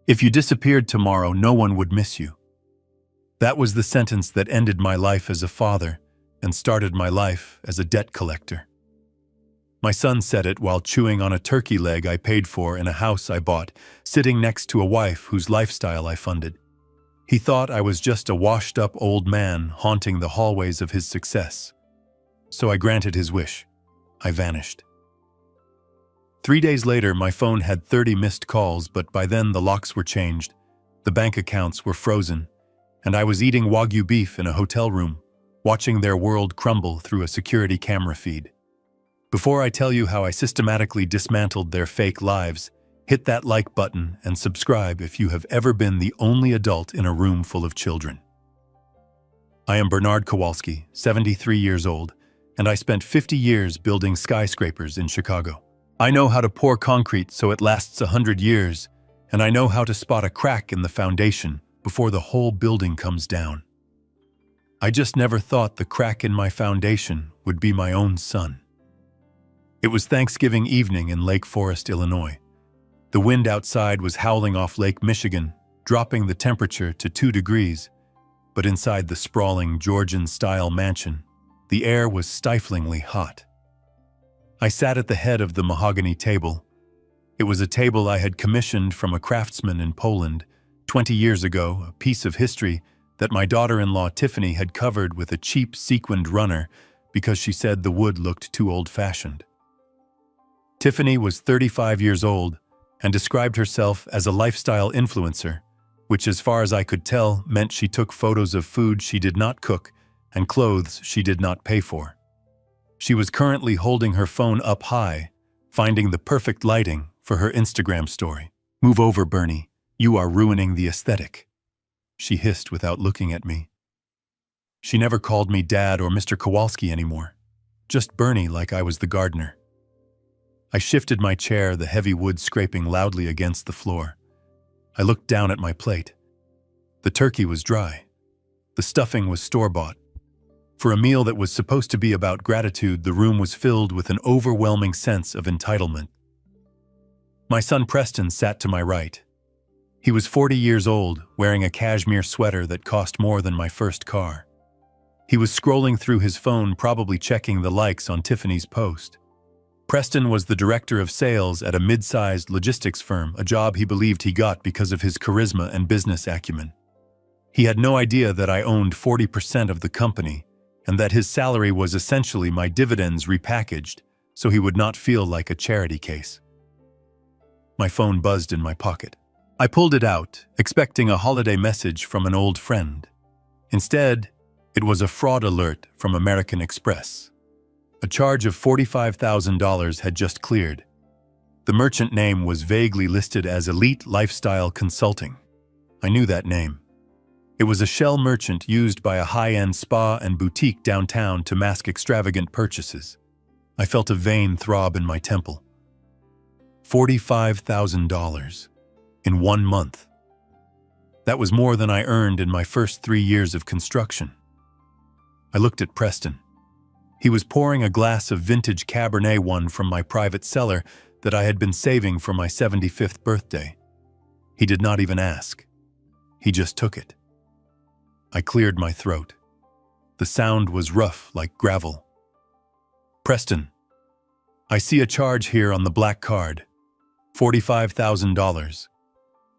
If you disappeared tomorrow, no one would miss you. That was the sentence that ended my life as a father and started my life as a debt collector. My son said it while chewing on a turkey leg I paid for in a house I bought, sitting next to a wife whose lifestyle I funded. He thought I was just a washed-up old man haunting the hallways of his success. So I granted his wish. I vanished. 3 days later, my phone had 30 missed calls, but by then the locks were changed, the bank accounts were frozen, and I was eating Wagyu beef in a hotel room, watching their world crumble through a security camera feed. Before I tell you how I systematically dismantled their fake lives, hit that like button and subscribe if you have ever been the only adult in a room full of children. I am Bernard Kowalski, 73 years old, and I spent 50 years building skyscrapers in Chicago. I know how to pour concrete so it lasts 100 years, and I know how to spot a crack in the foundation before the whole building comes down. I just never thought the crack in my foundation would be my own son. It was Thanksgiving evening in Lake Forest, Illinois. The wind outside was howling off Lake Michigan, dropping the temperature to 2 degrees, but inside the sprawling Georgian-style mansion, the air was stiflingly hot. I sat at the head of the mahogany table. It was a table I had commissioned from a craftsman in Poland 20 years ago, a piece of history that my daughter-in-law Tiffany had covered with a cheap sequined runner because she said the wood looked too old-fashioned. Tiffany was 35 years old and described herself as a lifestyle influencer, which as far as I could tell meant she took photos of food she did not cook and clothes she did not pay for. She was currently holding her phone up high, finding the perfect lighting for her Instagram story. "Move over, Bernie. You are ruining the aesthetic," she hissed without looking at me. She never called me Dad or Mr. Kowalski anymore, just Bernie like I was the gardener. I shifted my chair, the heavy wood scraping loudly against the floor. I looked down at my plate. The turkey was dry. The stuffing was store-bought. For a meal that was supposed to be about gratitude, the room was filled with an overwhelming sense of entitlement. My son Preston sat to my right. He was 40 years old, wearing a cashmere sweater that cost more than my first car. He was scrolling through his phone, probably checking the likes on Tiffany's post. Preston was the director of sales at a mid-sized logistics firm, a job he believed he got because of his charisma and business acumen. He had no idea that I owned 40% of the company, and that his salary was essentially my dividends repackaged, so he would not feel like a charity case. My phone buzzed in my pocket. I pulled it out, expecting a holiday message from an old friend. Instead, it was a fraud alert from American Express. A charge of $45,000 had just cleared. The merchant name was vaguely listed as Elite Lifestyle Consulting. I knew that name. It was a shell merchant used by a high-end spa and boutique downtown to mask extravagant purchases. I felt a vein throb in my temple. $45,000 in 1 month. That was more than I earned in my first 3 years of construction. I looked at Preston. He was pouring a glass of vintage Cabernet, one from my private cellar that I had been saving for my 75th birthday. He did not even ask. He just took it. I cleared my throat. The sound was rough like gravel. "Preston, I see a charge here on the black card. $45,000.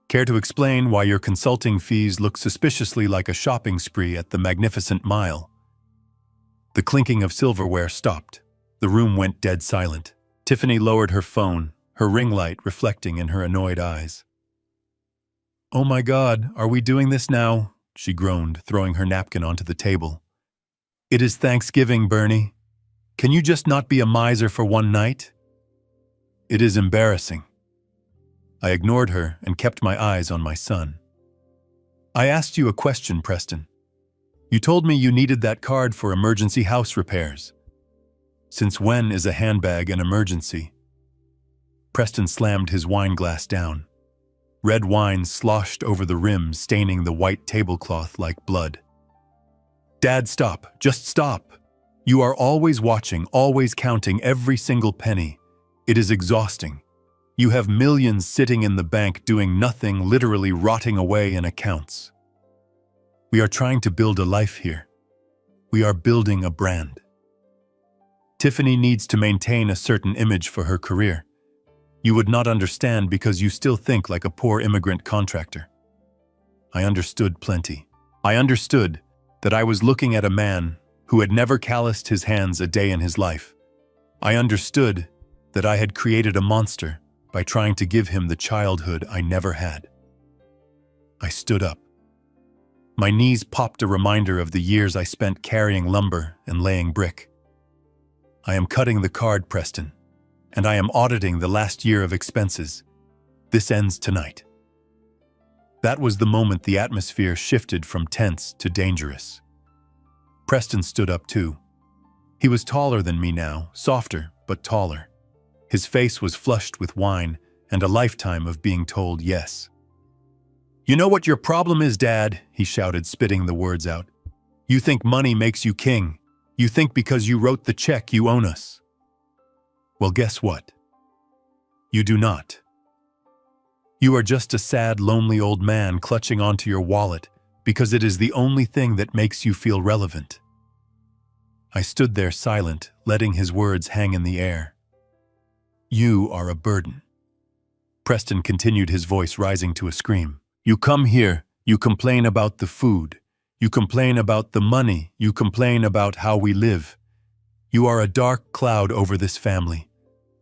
Care to explain why your consulting fees look suspiciously like a shopping spree at the Magnificent Mile?" The clinking of silverware stopped. The room went dead silent. Tiffany lowered her phone, her ring light reflecting in her annoyed eyes. "Oh my God, are we doing this now?" she groaned, throwing her napkin onto the table. "It is Thanksgiving, Bernie. Can you just not be a miser for one night?" "It is embarrassing." I ignored her and kept my eyes on my son. "I asked you a question, Preston. You told me you needed that card for emergency house repairs. Since when is a handbag an emergency?" Preston slammed his wine glass down. Red wine sloshed over the rim, staining the white tablecloth like blood. "Dad, stop. Just stop. You are always watching, always counting every single penny. It is exhausting. You have millions sitting in the bank doing nothing, literally rotting away in accounts. We are trying to build a life here. We are building a brand. Tiffany needs to maintain a certain image for her career. You would not understand because you still think like a poor immigrant contractor. I understood plenty. I understood that I was looking at a man who had never calloused his hands a day in his life. I understood that I had created a monster by trying to give him the childhood I never had. I stood up. My knees popped a reminder of the years I spent carrying lumber and laying brick. I am cutting the card, Preston, and I am auditing the last year of expenses. This ends tonight. That was the moment the atmosphere shifted from tense to dangerous. Preston stood up too. He was taller than me now, softer but taller. His face was flushed with wine and a lifetime of being told yes. "You know what your problem is, Dad?" he shouted, spitting the words out. "You think money makes you king. You think because you wrote the check you own us. Well, guess what? You do not. You are just a sad, lonely old man clutching onto your wallet because it is the only thing that makes you feel relevant." I stood there silent, letting his words hang in the air. "You are a burden." Preston continued, his voice rising to a scream. "You come here, you complain about the food, you complain about the money, you complain about how we live. You are a dark cloud over this family.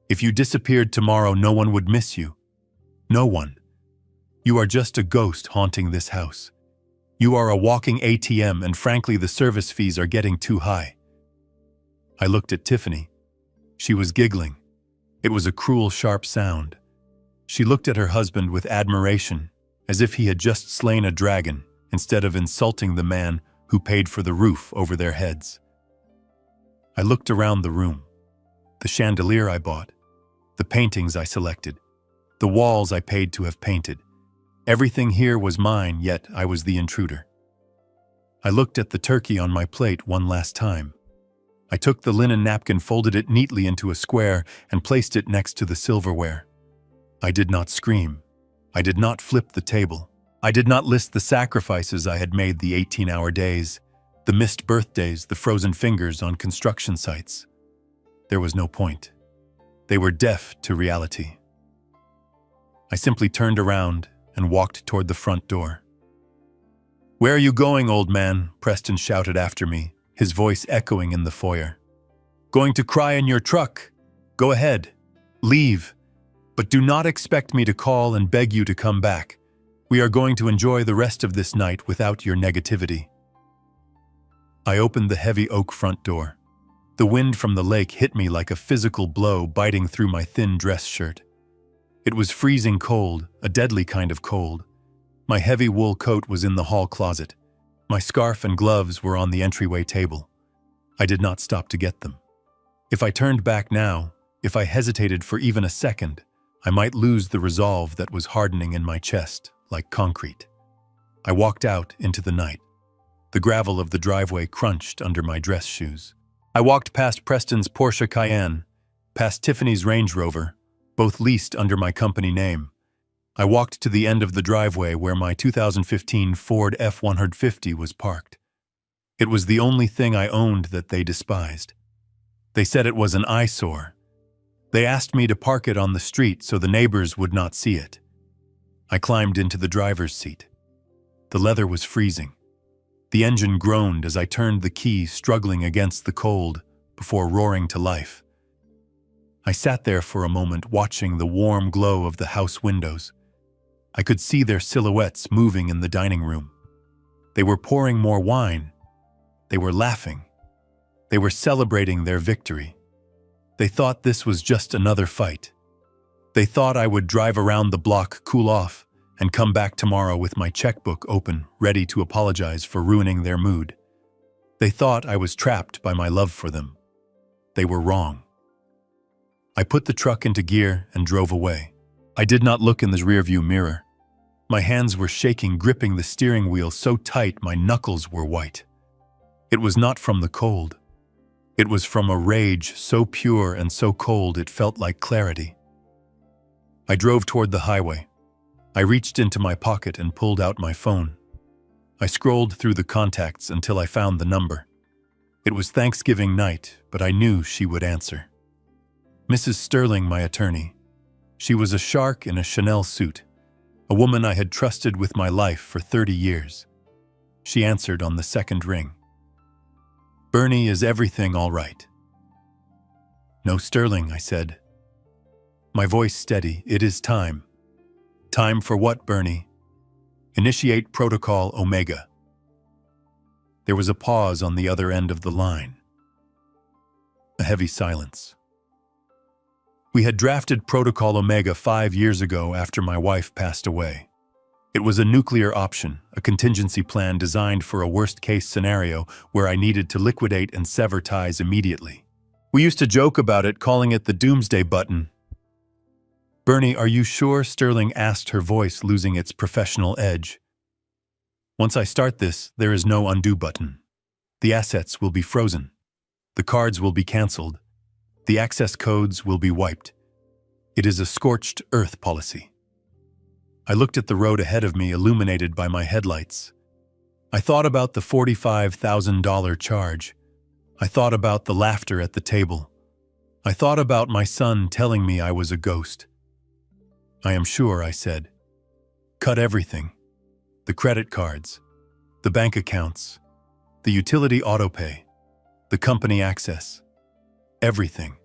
If you disappeared tomorrow, no one would miss you. No one. You are just a ghost haunting this house. You are a walking ATM, and frankly, the service fees are getting too high." I looked at Tiffany. She was giggling. It was a cruel, sharp sound. She looked at her husband with admiration, as if he had just slain a dragon, instead of insulting the man who paid for the roof over their heads. I looked around the room. The chandelier I bought, the paintings I selected, the walls I paid to have painted. Everything here was mine, yet I was the intruder. I looked at the turkey on my plate one last time. I took the linen napkin, folded it neatly into a square, and placed it next to the silverware. I did not scream. I did not flip the table. I did not list the sacrifices I had made, the 18-hour days, the missed birthdays, the frozen fingers on construction sites. There was no point. They were deaf to reality. I simply turned around and walked toward the front door. "Where are you going, old man?" Preston shouted after me, his voice echoing in the foyer. "Going to cry in your truck? Go ahead. Leave. But do not expect me to call and beg you to come back. We are going to enjoy the rest of this night without your negativity." I opened the heavy oak front door. The wind from the lake hit me like a physical blow, biting through my thin dress shirt. It was freezing cold, a deadly kind of cold. My heavy wool coat was in the hall closet. My scarf and gloves were on the entryway table. I did not stop to get them. If I turned back now, if I hesitated for even a second, I might lose the resolve that was hardening in my chest, like concrete. I walked out into the night. The gravel of the driveway crunched under my dress shoes. I walked past Preston's Porsche Cayenne, past Tiffany's Range Rover, both leased under my company name. I walked to the end of the driveway where my 2015 Ford F-150 was parked. It was the only thing I owned that they despised. They said it was an eyesore. They asked me to park it on the street so the neighbors would not see it. I climbed into the driver's seat. The leather was freezing. The engine groaned as I turned the key, struggling against the cold before roaring to life. I sat there for a moment, watching the warm glow of the house windows. I could see their silhouettes moving in the dining room. They were pouring more wine. They were laughing. They were celebrating their victory. They thought this was just another fight. They thought I would drive around the block, cool off, and come back tomorrow with my checkbook open, ready to apologize for ruining their mood. They thought I was trapped by my love for them. They were wrong. I put the truck into gear and drove away. I did not look in the rearview mirror. My hands were shaking, gripping the steering wheel so tight my knuckles were white. It was not from the cold. It was from a rage so pure and so cold it felt like clarity. I drove toward the highway. I reached into my pocket and pulled out my phone. I scrolled through the contacts until I found the number. It was Thanksgiving night, but I knew she would answer. Mrs. Sterling, my attorney. She was a shark in a Chanel suit, a woman I had trusted with my life for 30 years. She answered on the second ring. Bernie, is everything all right? No, Sterling, I said. My voice steady. It is time. Time for what, Bernie? Initiate Protocol Omega. There was a pause on the other end of the line. A heavy silence. We had drafted Protocol Omega 5 years ago after my wife passed away. It was a nuclear option, a contingency plan designed for a worst-case scenario where I needed to liquidate and sever ties immediately. We used to joke about it, calling it the doomsday button. Bernie, are you sure? Sterling asked, her voice losing its professional edge. Once I start this, there is no undo button. The assets will be frozen. The cards will be canceled. The access codes will be wiped. It is a scorched earth policy. I looked at the road ahead of me, illuminated by my headlights. I thought about the $45,000 charge. I thought about the laughter at the table. I thought about my son telling me I was a ghost. I am sure, I said. Cut everything. The credit cards, the bank accounts, the utility autopay, the company access, everything.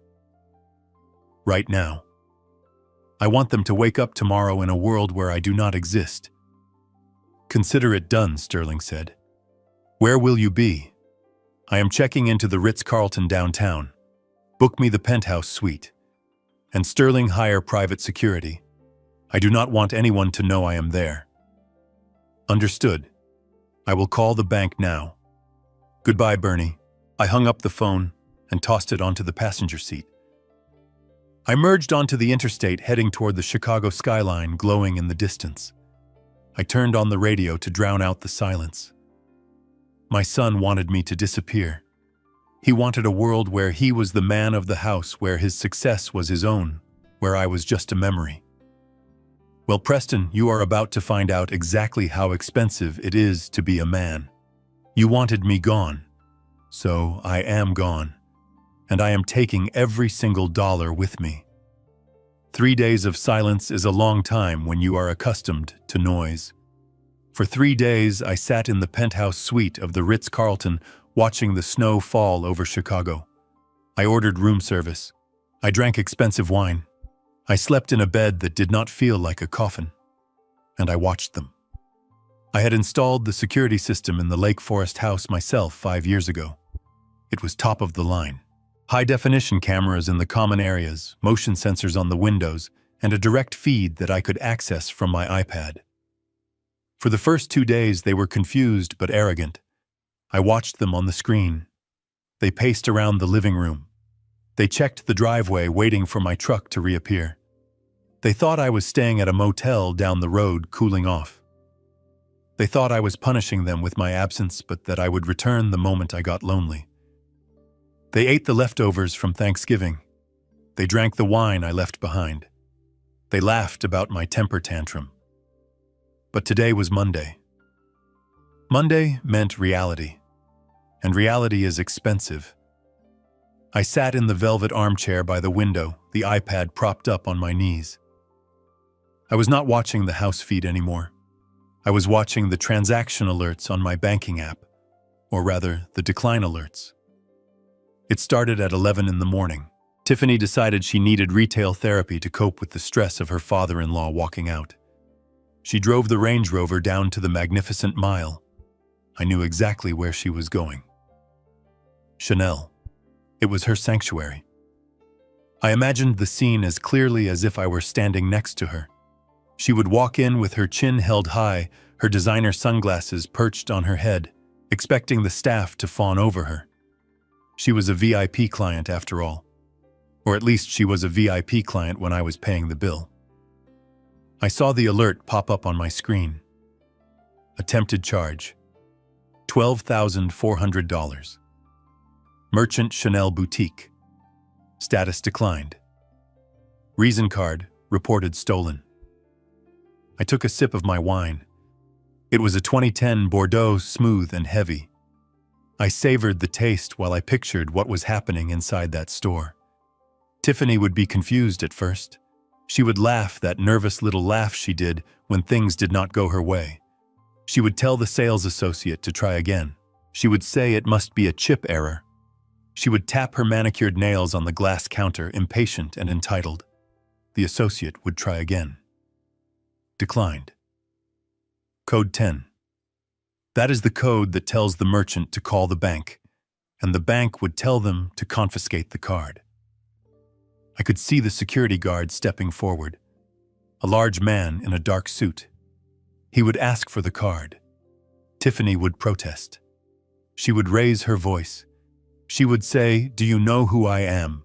Right now. I want them to wake up tomorrow in a world where I do not exist. Consider it done, Sterling said. Where will you be? I am checking into the Ritz-Carlton downtown. Book me the penthouse suite. And Sterling, hire private security. I do not want anyone to know I am there. Understood. I will call the bank now. Goodbye, Bernie. I hung up the phone and tossed it onto the passenger seat. I merged onto the interstate, heading toward the Chicago skyline glowing in the distance. I turned on the radio to drown out the silence. My son wanted me to disappear. He wanted a world where he was the man of the house, where his success was his own, where I was just a memory. Well, Preston, you are about to find out exactly how expensive it is to be a man. You wanted me gone, so I am gone. And I am taking every single dollar with me. 3 days of silence is a long time when you are accustomed to noise. For 3 days, I sat in the penthouse suite of the Ritz-Carlton, watching the snow fall over Chicago. I ordered room service. I drank expensive wine. I slept in a bed that did not feel like a coffin. And I watched them. I had installed the security system in the Lake Forest house myself 5 years ago. It was top of the line. High-definition cameras in the common areas, motion sensors on the windows, and a direct feed that I could access from my iPad. For the first 2 days, they were confused but arrogant. I watched them on the screen. They paced around the living room. They checked the driveway, waiting for my truck to reappear. They thought I was staying at a motel down the road, cooling off. They thought I was punishing them with my absence, but that I would return the moment I got lonely. They ate the leftovers from Thanksgiving. They drank the wine I left behind. They laughed about my temper tantrum. But today was Monday. Monday meant reality. And reality is expensive. I sat in the velvet armchair by the window, the iPad propped up on my knees. I was not watching the house feed anymore. I was watching the transaction alerts on my banking app, or rather, the decline alerts. It started at 11 in the morning. Tiffany decided she needed retail therapy to cope with the stress of her father-in-law walking out. She drove the Range Rover down to the Magnificent Mile. I knew exactly where she was going. Chanel. It was her sanctuary. I imagined the scene as clearly as if I were standing next to her. She would walk in with her chin held high, her designer sunglasses perched on her head, expecting the staff to fawn over her. She was a VIP client after all. Or at least she was a VIP client when I was paying the bill. I saw the alert pop up on my screen. Attempted charge. $12,400. Merchant Chanel Boutique. Status declined. Reason card, reported stolen. I took a sip of my wine. It was a 2010 Bordeaux, smooth and heavy. I savored the taste while I pictured what was happening inside that store. Tiffany would be confused at first. She would laugh that nervous little laugh she did when things did not go her way. She would tell the sales associate to try again. She would say it must be a chip error. She would tap her manicured nails on the glass counter, impatient and entitled. The associate would try again. Declined. Code 10. That is the code that tells the merchant to call the bank, and the bank would tell them to confiscate the card. I could see the security guard stepping forward, a large man in a dark suit. He would ask for the card. Tiffany would protest. She would raise her voice. She would say, "Do you know who I am?"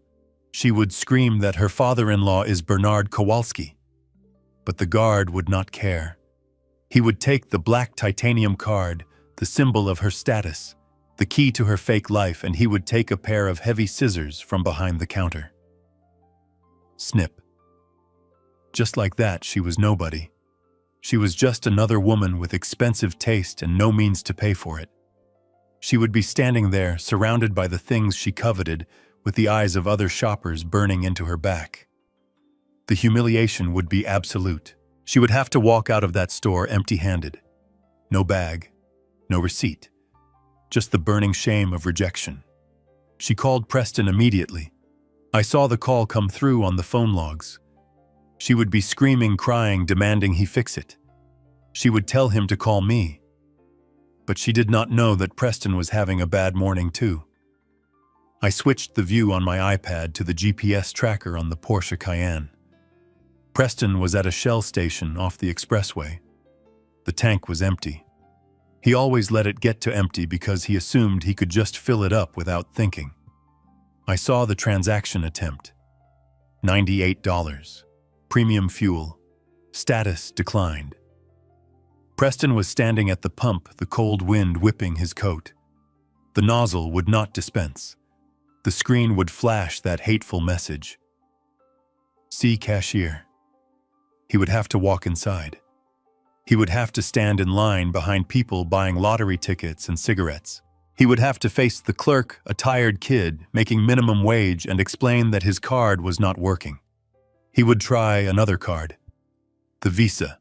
She would scream that her father-in-law is Bernard Kowalski. But the guard would not care. He would take the black titanium card, the symbol of her status, the key to her fake life, and he would take a pair of heavy scissors from behind the counter. Snip. Just like that, she was nobody. She was just another woman with expensive taste and no means to pay for it. She would be standing there, surrounded by the things she coveted, with the eyes of other shoppers burning into her back. The humiliation would be absolute. She would have to walk out of that store empty-handed. No bag, no receipt, just the burning shame of rejection. She called Preston immediately. I saw the call come through on the phone logs. She would be screaming, crying, demanding he fix it. She would tell him to call me. But she did not know that Preston was having a bad morning too. I switched the view on my iPad to the GPS tracker on the Porsche Cayenne. Preston was at a Shell station off the expressway. The tank was empty. He always let it get to empty because he assumed he could just fill it up without thinking. I saw the transaction attempt. $98. Premium fuel. Status declined. Preston was standing at the pump, the cold wind whipping his coat. The nozzle would not dispense. The screen would flash that hateful message. See cashier. He would have to walk inside. He would have to stand in line behind people buying lottery tickets and cigarettes. He would have to face the clerk, a tired kid, making minimum wage, and explain that his card was not working. He would try another card. The Visa.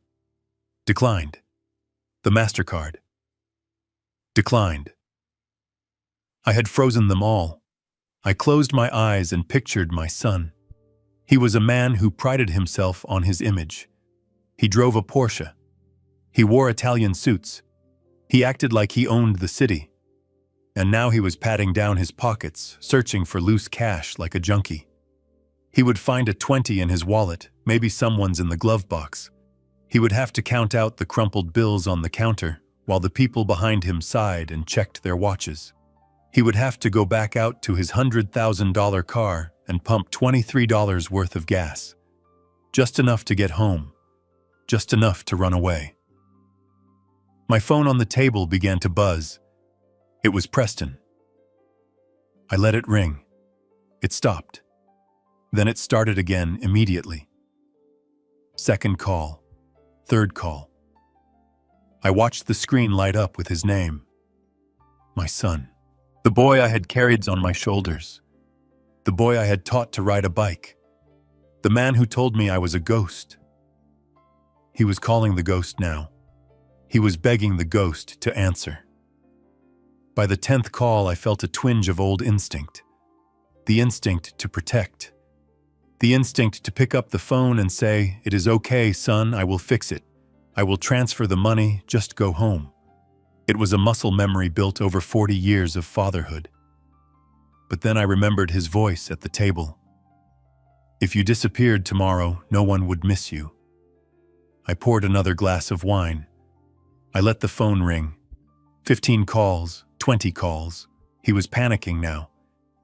Declined. The MasterCard. Declined. I had frozen them all. I closed my eyes and pictured my son. He was a man who prided himself on his image. He drove a Porsche. He wore Italian suits. He acted like he owned the city. And now he was patting down his pockets, searching for loose cash like a junkie. He would find a 20 in his wallet, maybe someone's in the glove box. He would have to count out the crumpled bills on the counter, while the people behind him sighed and checked their watches. He would have to go back out to his $100,000 car and pump $23 worth of gas. Just enough to get home. Just enough to run away. My phone on the table began to buzz. It was Preston. I let it ring. It stopped. Then it started again immediately. Second call. Third call. I watched the screen light up with his name. My son. The boy I had carried on my shoulders. The boy I had taught to ride a bike. The man who told me I was a ghost. He was calling the ghost now. He was begging the ghost to answer. By the 10th call, I felt a twinge of old instinct. The instinct to protect. The instinct to pick up the phone and say, "It is okay, son, I will fix it. I will transfer the money, just go home." It was a muscle memory built over 40 years of fatherhood. But then I remembered his voice at the table. "If you disappeared tomorrow, no one would miss you." I poured another glass of wine. I let the phone ring. 15 calls, 20 calls. He was panicking now.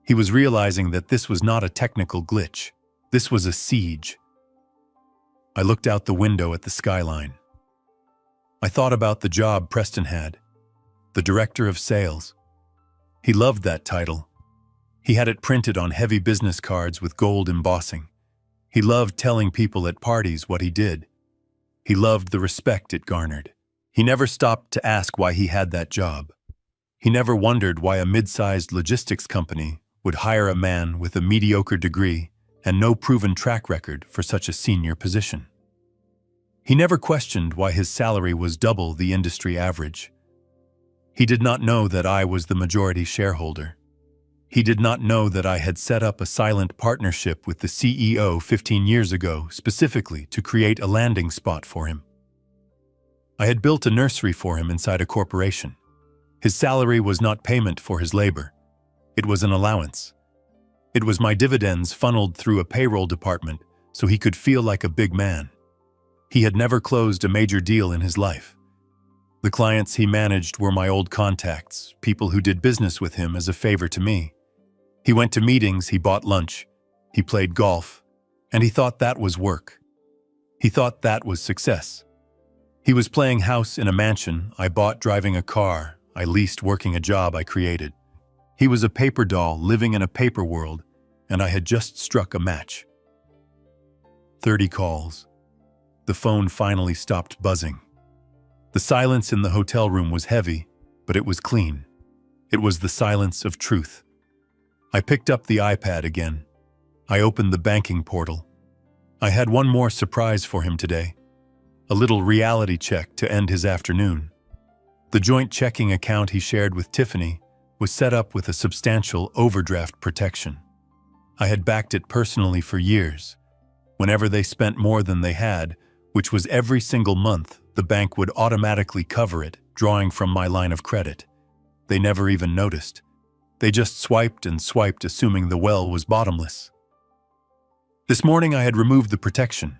He was realizing that this was not a technical glitch. This was a siege. I looked out the window at the skyline. I thought about the job Preston had, the director of sales. He loved that title. He had it printed on heavy business cards with gold embossing. He loved telling people at parties what he did. He loved the respect it garnered. He never stopped to ask why he had that job. He never wondered why a mid-sized logistics company would hire a man with a mediocre degree and no proven track record for such a senior position. He never questioned why his salary was double the industry average. He did not know that I was the majority shareholder. He did not know that I had set up a silent partnership with the CEO 15 years ago specifically to create a landing spot for him. I had built a nursery for him inside a corporation. His salary was not payment for his labor. It was an allowance. It was my dividends funneled through a payroll department so he could feel like a big man. He had never closed a major deal in his life. The clients he managed were my old contacts, people who did business with him as a favor to me. He went to meetings, he bought lunch, he played golf, and he thought that was work. He thought that was success. He was playing house in a mansion I bought, driving a car I leased, working a job I created. He was a paper doll living in a paper world, and I had just struck a match. 30 calls. The phone finally stopped buzzing. The silence in the hotel room was heavy, but it was clean. It was the silence of truth. I picked up the iPad again. I opened the banking portal. I had one more surprise for him today. A little reality check to end his afternoon. The joint checking account he shared with Tiffany was set up with a substantial overdraft protection. I had backed it personally for years. Whenever they spent more than they had, which was every single month, the bank would automatically cover it, drawing from my line of credit. They never even noticed. They just swiped and swiped, assuming the well was bottomless. This morning I had removed the protection,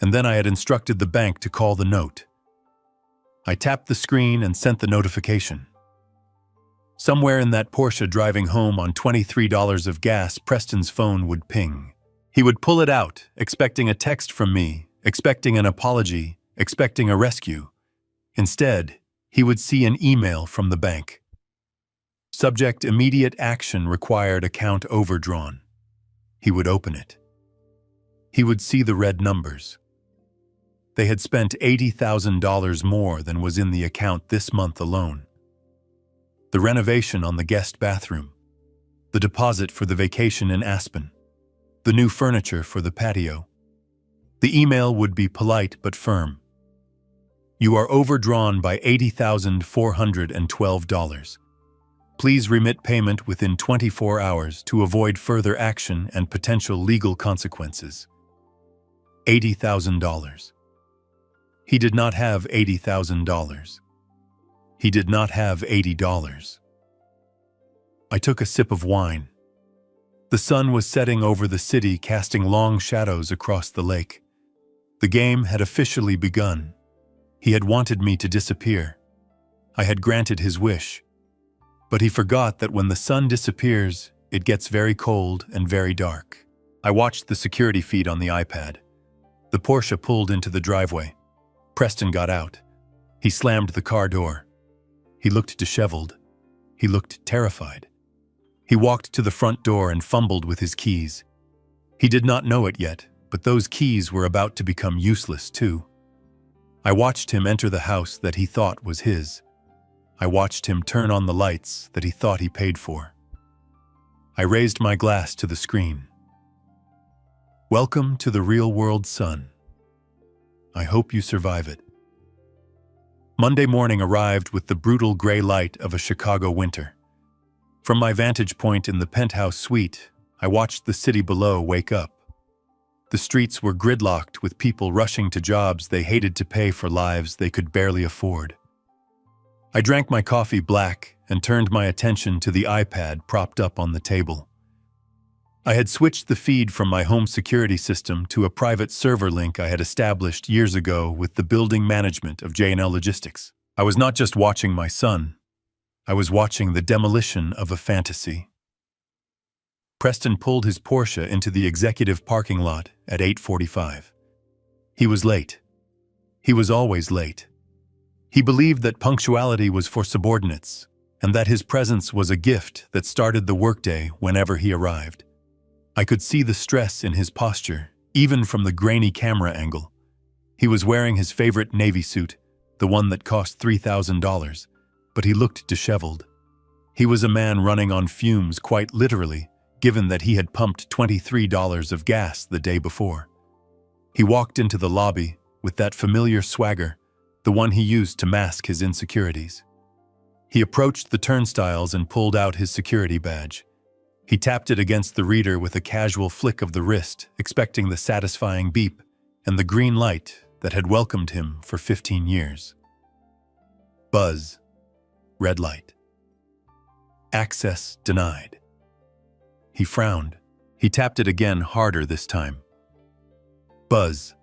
and then I had instructed the bank to call the note. I tapped the screen and sent the notification. Somewhere in that Porsche driving home on $23 of gas, Preston's phone would ping. He would pull it out, expecting a text from me, expecting an apology, expecting a rescue. Instead, he would see an email from the bank. Subject: immediate action required, account overdrawn. He would open it. He would see the red numbers. They had spent $80,000 more than was in the account this month alone. The renovation on the guest bathroom, the deposit for the vacation in Aspen, the new furniture for the patio. The email would be polite but firm. You are overdrawn by $80,412. Please remit payment within 24 hours to avoid further action and potential legal consequences. $80,000. He did not have $80,000. He did not have $80. I took a sip of wine. The sun was setting over the city, casting long shadows across the lake. The game had officially begun. He had wanted me to disappear. I had granted his wish. But he forgot that when the sun disappears, it gets very cold and very dark. I watched the security feed on the iPad. The Porsche pulled into the driveway. Preston got out. He slammed the car door. He looked disheveled. He looked terrified. He walked to the front door and fumbled with his keys. He did not know it yet, but those keys were about to become useless too. I watched him enter the house that he thought was his. I watched him turn on the lights that he thought he paid for. I raised my glass to the screen. Welcome to the real-world sun. I hope you survive it. Monday morning arrived with the brutal gray light of a Chicago winter. From my vantage point in the penthouse suite, I watched the city below wake up. The streets were gridlocked with people rushing to jobs they hated to pay for lives they could barely afford. I drank my coffee black and turned my attention to the iPad propped up on the table. I had switched the feed from my home security system to a private server link I had established years ago with the building management of J&L Logistics. I was not just watching my son. I was watching the demolition of a fantasy. Preston pulled his Porsche into the executive parking lot at 8:45. He was late. He was always late. He believed that punctuality was for subordinates, and that his presence was a gift that started the workday whenever he arrived. I could see the stress in his posture, even from the grainy camera angle. He was wearing his favorite Navy suit, the one that cost $3,000, but he looked disheveled. He was a man running on fumes quite literally, given that he had pumped $23 of gas the day before. He walked into the lobby with that familiar swagger, the one he used to mask his insecurities. He approached the turnstiles and pulled out his security badge. He tapped it against the reader with a casual flick of the wrist, expecting the satisfying beep and the green light that had welcomed him for 15 years. Buzz. Red light. Access denied. He frowned. He tapped it again, harder this time. Buzz.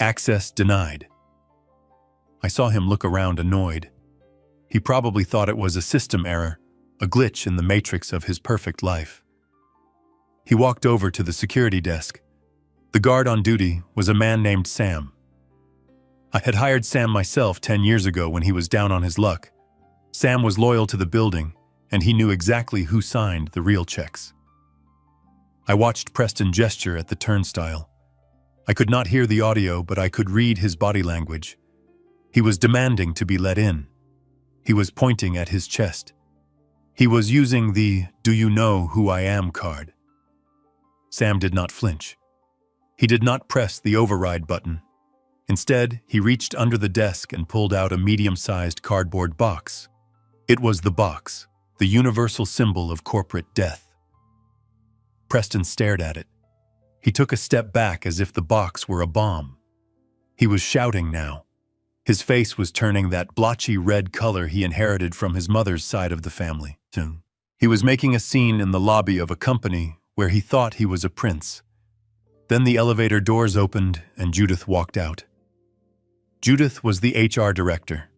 Access denied. I saw him look around, annoyed. He probably thought it was a system error, a glitch in the matrix of his perfect life. He walked over to the security desk. The guard on duty was a man named Sam. I had hired Sam myself 10 years ago when he was down on his luck. Sam was loyal to the building, and he knew exactly who signed the real checks. I watched Preston gesture at the turnstile. I could not hear the audio, but I could read his body language. He was demanding to be let in. He was pointing at his chest. He was using the "Do you know who I am" card. Sam did not flinch. He did not press the override button. Instead, he reached under the desk and pulled out a medium-sized cardboard box. It was the box, the universal symbol of corporate death. Preston stared at it. He took a step back as if the box were a bomb. He was shouting now. His face was turning that blotchy red color he inherited from his mother's side of the family. He was making a scene in the lobby of a company where he thought he was a prince. Then the elevator doors opened and Judith walked out. Judith was the HR director.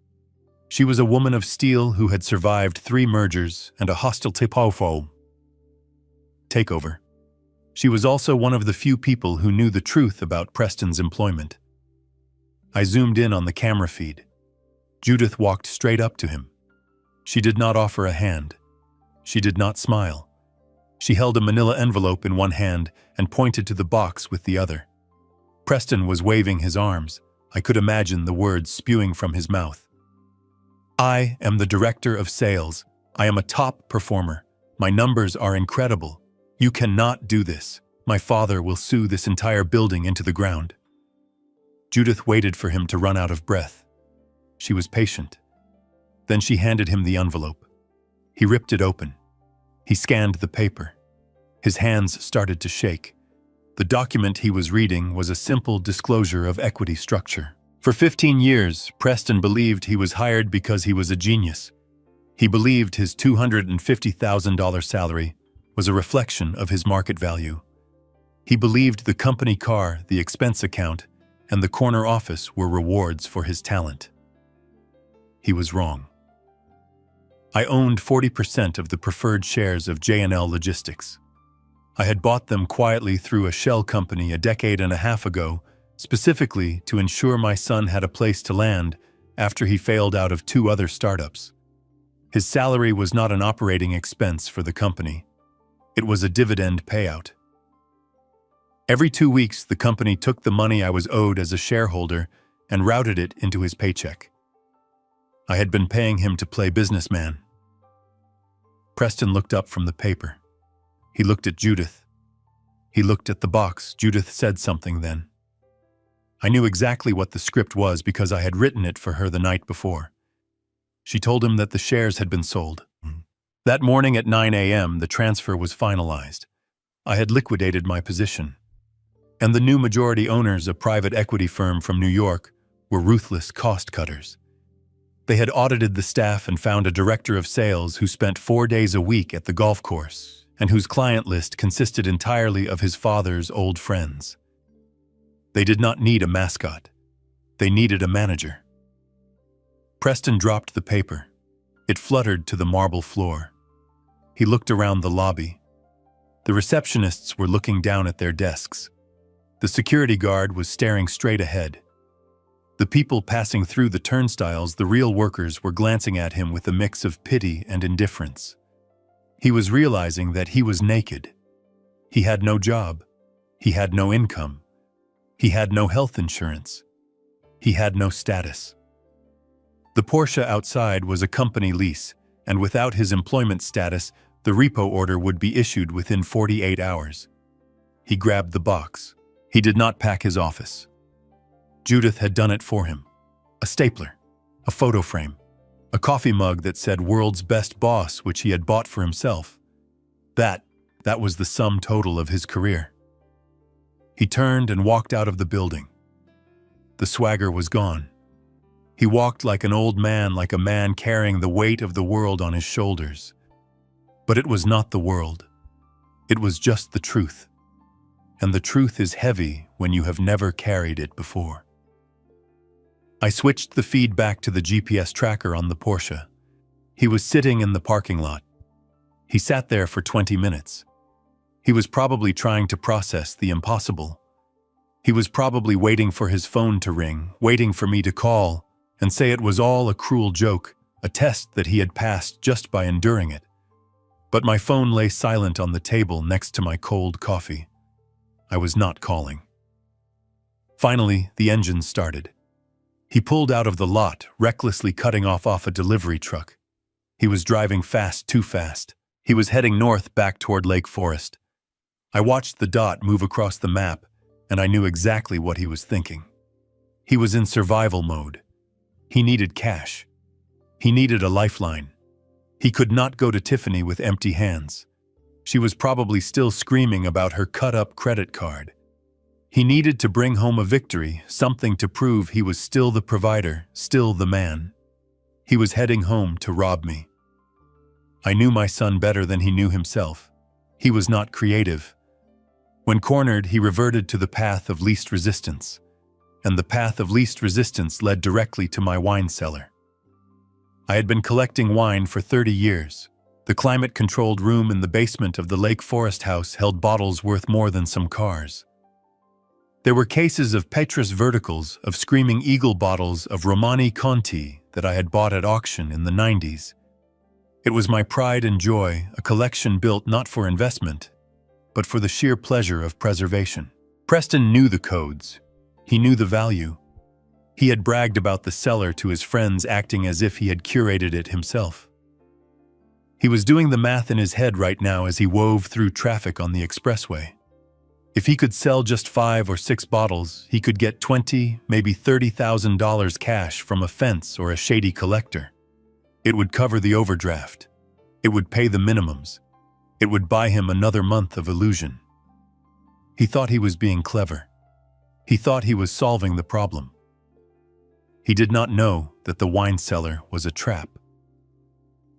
She was a woman of steel who had survived 3 mergers and a hostile takeover. She was also one of the few people who knew the truth about Preston's employment. I zoomed in on the camera feed. Judith walked straight up to him. She did not offer a hand. She did not smile. She held a manila envelope in one hand and pointed to the box with the other. Preston was waving his arms. I could imagine the words spewing from his mouth. I am the director of sales. I am a top performer. My numbers are incredible. You cannot do this. My father will sue this entire building into the ground. Judith waited for him to run out of breath. She was patient. Then she handed him the envelope. He ripped it open. He scanned the paper. His hands started to shake. The document he was reading was a simple disclosure of equity structure. For 15 years, Preston believed he was hired because he was a genius. He believed his $250,000 salary was a reflection of his market value. He believed the company car, the expense account, and the corner office were rewards for his talent. He was wrong. I owned 40% of the preferred shares of J&L Logistics. I had bought them quietly through a shell company a decade and a half ago, specifically to ensure my son had a place to land after he failed out of 2 other startups. His salary was not an operating expense for the company. It was a dividend payout. Every 2 weeks, the company took the money I was owed as a shareholder and routed it into his paycheck. I had been paying him to play businessman. Preston looked up from the paper. He looked at Judith. He looked at the box. Judith said something then. I knew exactly what the script was because I had written it for her the night before. She told him that the shares had been sold. That morning at 9 a.m., the transfer was finalized. I had liquidated my position. And the new majority owners, a private equity firm from New York, were ruthless cost cutters. They had audited the staff and found a director of sales who spent 4 days a week at the golf course and whose client list consisted entirely of his father's old friends. They did not need a mascot. They needed a manager. Preston dropped the paper. It fluttered to the marble floor. He looked around the lobby. The receptionists were looking down at their desks. The security guard was staring straight ahead. The people passing through the turnstiles, the real workers, were glancing at him with a mix of pity and indifference. He was realizing that he was naked. He had no job. He had no income. He had no health insurance. He had no status. The Porsche outside was a company lease, and without his employment status, the repo order would be issued within 48 hours. He grabbed the box. He did not pack his office. Judith had done it for him. A stapler, a photo frame, a coffee mug that said "World's Best Boss," which he had bought for himself. That was the sum total of his career. He turned and walked out of the building. The swagger was gone. He walked like an old man, like a man carrying the weight of the world on his shoulders. But it was not the world. It was just the truth. And the truth is heavy when you have never carried it before. I switched the feed back to the GPS tracker on the Porsche. He was sitting in the parking lot. He sat there for 20 minutes. He was probably trying to process the impossible. He was probably waiting for his phone to ring, waiting for me to call and say it was all a cruel joke, a test that he had passed just by enduring it. But my phone lay silent on the table next to my cold coffee. I was not calling. Finally, the engine started. He pulled out of the lot, recklessly cutting off a delivery truck. He was driving fast, too fast. He was heading north back toward Lake Forest. I watched the dot move across the map, and I knew exactly what he was thinking. He was in survival mode. He needed cash. He needed a lifeline. He could not go to Tiffany with empty hands. She was probably still screaming about her cut-up credit card. He needed to bring home a victory, something to prove he was still the provider, still the man. He was heading home to rob me. I knew my son better than he knew himself. He was not creative. When cornered, he reverted to the path of least resistance, and the path of least resistance led directly to my wine cellar. I had been collecting wine for 30 years. The climate-controlled room in the basement of the Lake Forest house held bottles worth more than some cars. There were cases of Petrus Verticals, of Screaming Eagle bottles of Romani Conti that I had bought at auction in the 90s. It was my pride and joy, a collection built not for investment, but for the sheer pleasure of preservation. Preston knew the codes. He knew the value. He had bragged about the cellar to his friends, acting as if he had curated it himself. He was doing the math in his head right now as he wove through traffic on the expressway. If he could sell just 5 or 6 bottles, he could get $20,000, maybe $30,000 cash from a fence or a shady collector. It would cover the overdraft. It would pay the minimums. It would buy him another month of illusion. He thought he was being clever. He thought he was solving the problem. He did not know that the wine cellar was a trap.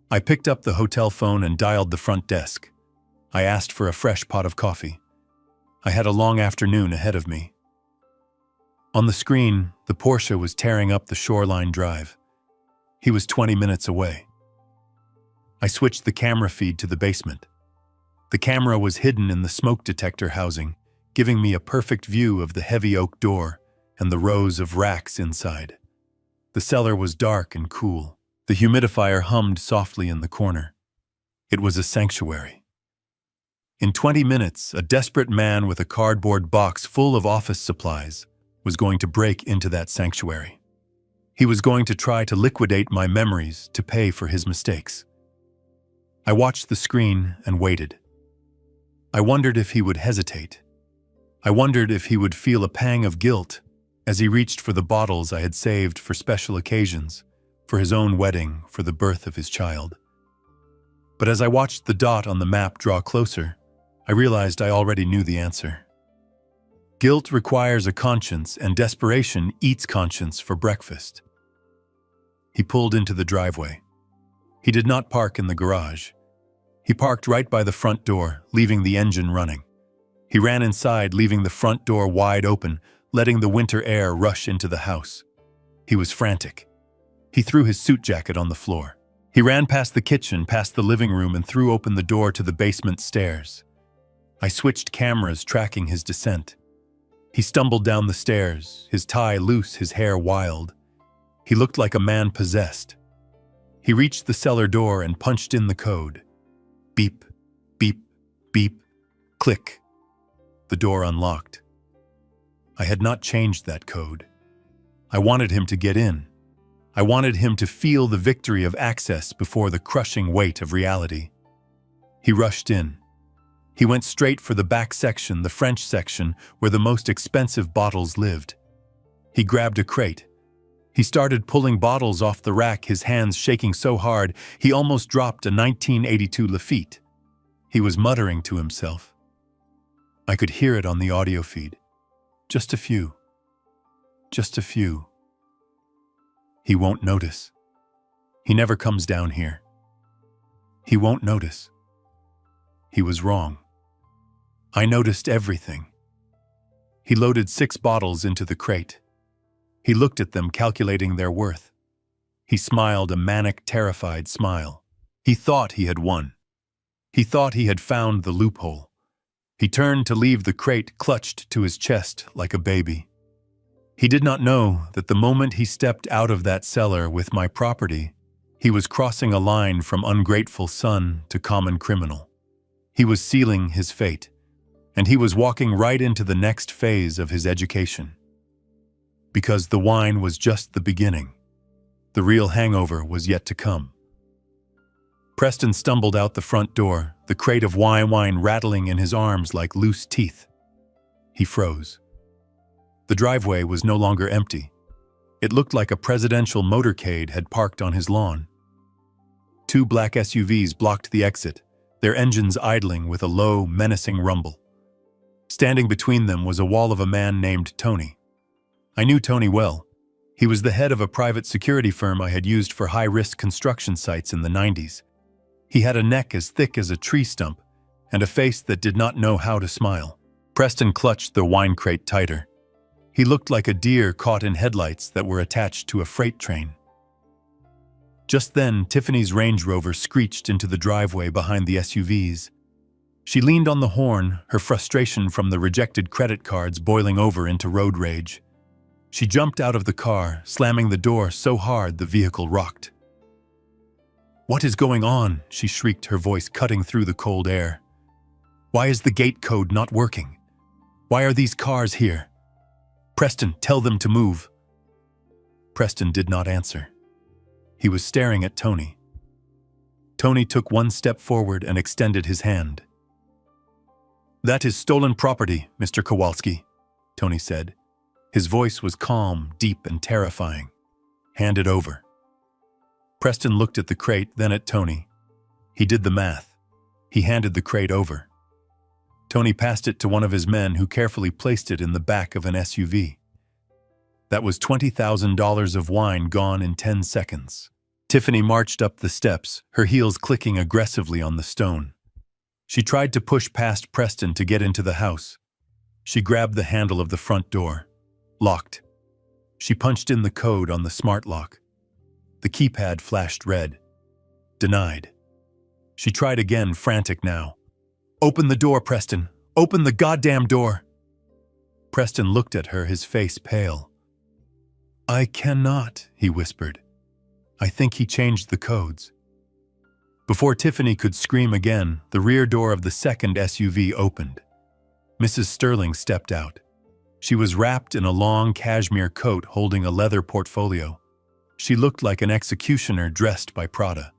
I picked up the hotel phone and dialed the front desk. I asked for a fresh pot of coffee. I had a long afternoon ahead of me. On the screen, the Porsche was tearing up the Shoreline Drive. He was 20 minutes away. I switched the camera feed to the basement. The camera was hidden in the smoke detector housing, giving me a perfect view of the heavy oak door and the rows of racks inside. The cellar was dark and cool. The humidifier hummed softly in the corner. It was a sanctuary. In 20 minutes, a desperate man with a cardboard box full of office supplies was going to break into that sanctuary. He was going to try to liquidate my memories to pay for his mistakes. I watched the screen and waited. I wondered if he would hesitate. I wondered if he would feel a pang of guilt as he reached for the bottles I had saved for special occasions, for his own wedding, for the birth of his child. But as I watched the dot on the map draw closer, I realized I already knew the answer. Guilt requires a conscience, and desperation eats conscience for breakfast. He pulled into the driveway. He did not park in the garage. He parked right by the front door, leaving the engine running. He ran inside, leaving the front door wide open, letting the winter air rush into the house. He was frantic. He threw his suit jacket on the floor. He ran past the kitchen, past the living room, and threw open the door to the basement stairs. I switched cameras, tracking his descent. He stumbled down the stairs, his tie loose, his hair wild. He looked like a man possessed. He reached the cellar door and punched in the code. Beep, beep, beep, click. The door unlocked. I had not changed that code. I wanted him to get in. I wanted him to feel the victory of access before the crushing weight of reality. He rushed in. He went straight for the back section, the French section, where the most expensive bottles lived. He grabbed a crate. He started pulling bottles off the rack, his hands shaking so hard he almost dropped a 1982 Lafite. He was muttering to himself. I could hear it on the audio feed. Just a few. Just a few. He won't notice. He never comes down here. He won't notice. He was wrong. I noticed everything. He loaded 6 bottles into the crate. He looked at them, calculating their worth. He smiled a manic, terrified smile. He thought he had won. He thought he had found the loophole. He turned to leave the crate, clutched to his chest like a baby. He did not know that the moment he stepped out of that cellar with my property, he was crossing a line from ungrateful son to common criminal. He was sealing his fate, and he was walking right into the next phase of his education. Because the wine was just the beginning. The real hangover was yet to come. Preston stumbled out the front door, the crate of wine rattling in his arms like loose teeth. He froze. The driveway was no longer empty. It looked like a presidential motorcade had parked on his lawn. 2 black SUVs blocked the exit, their engines idling with a low, menacing rumble. Standing between them was a wall of a man named Tony. I knew Tony well. He was the head of a private security firm I had used for high-risk construction sites in the 90s. He had a neck as thick as a tree stump and a face that did not know how to smile. Preston clutched the wine crate tighter. He looked like a deer caught in headlights that were attached to a freight train. Just then, Tiffany's Range Rover screeched into the driveway behind the SUVs. She leaned on the horn, her frustration from the rejected credit cards boiling over into road rage. She jumped out of the car, slamming the door so hard the vehicle rocked. "What is going on?" she shrieked, her voice cutting through the cold air. "Why is the gate code not working? Why are these cars here? Preston, tell them to move." Preston did not answer. He was staring at Tony. Tony took 1 step forward and extended his hand. "That is stolen property, Mr. Kowalski," Tony said. His voice was calm, deep, and terrifying. "Hand it over." Preston looked at the crate, then at Tony. He did the math. He handed the crate over. Tony passed it to one of his men, who carefully placed it in the back of an SUV. That was $20,000 of wine gone in 10 seconds. Tiffany marched up the steps, her heels clicking aggressively on the stone. She tried to push past Preston to get into the house. She grabbed the handle of the front door. Locked. She punched in the code on the smart lock. The keypad flashed red. Denied. She tried again, frantic now. "Open the door, Preston. Open the goddamn door." Preston looked at her, his face pale. "I cannot," he whispered. I think he changed the codes. Before Tiffany could scream again, the rear door of the second SUV opened. Mrs. Sterling stepped out. She was wrapped in a long cashmere coat holding a leather portfolio. She looked like an executioner dressed by Prada.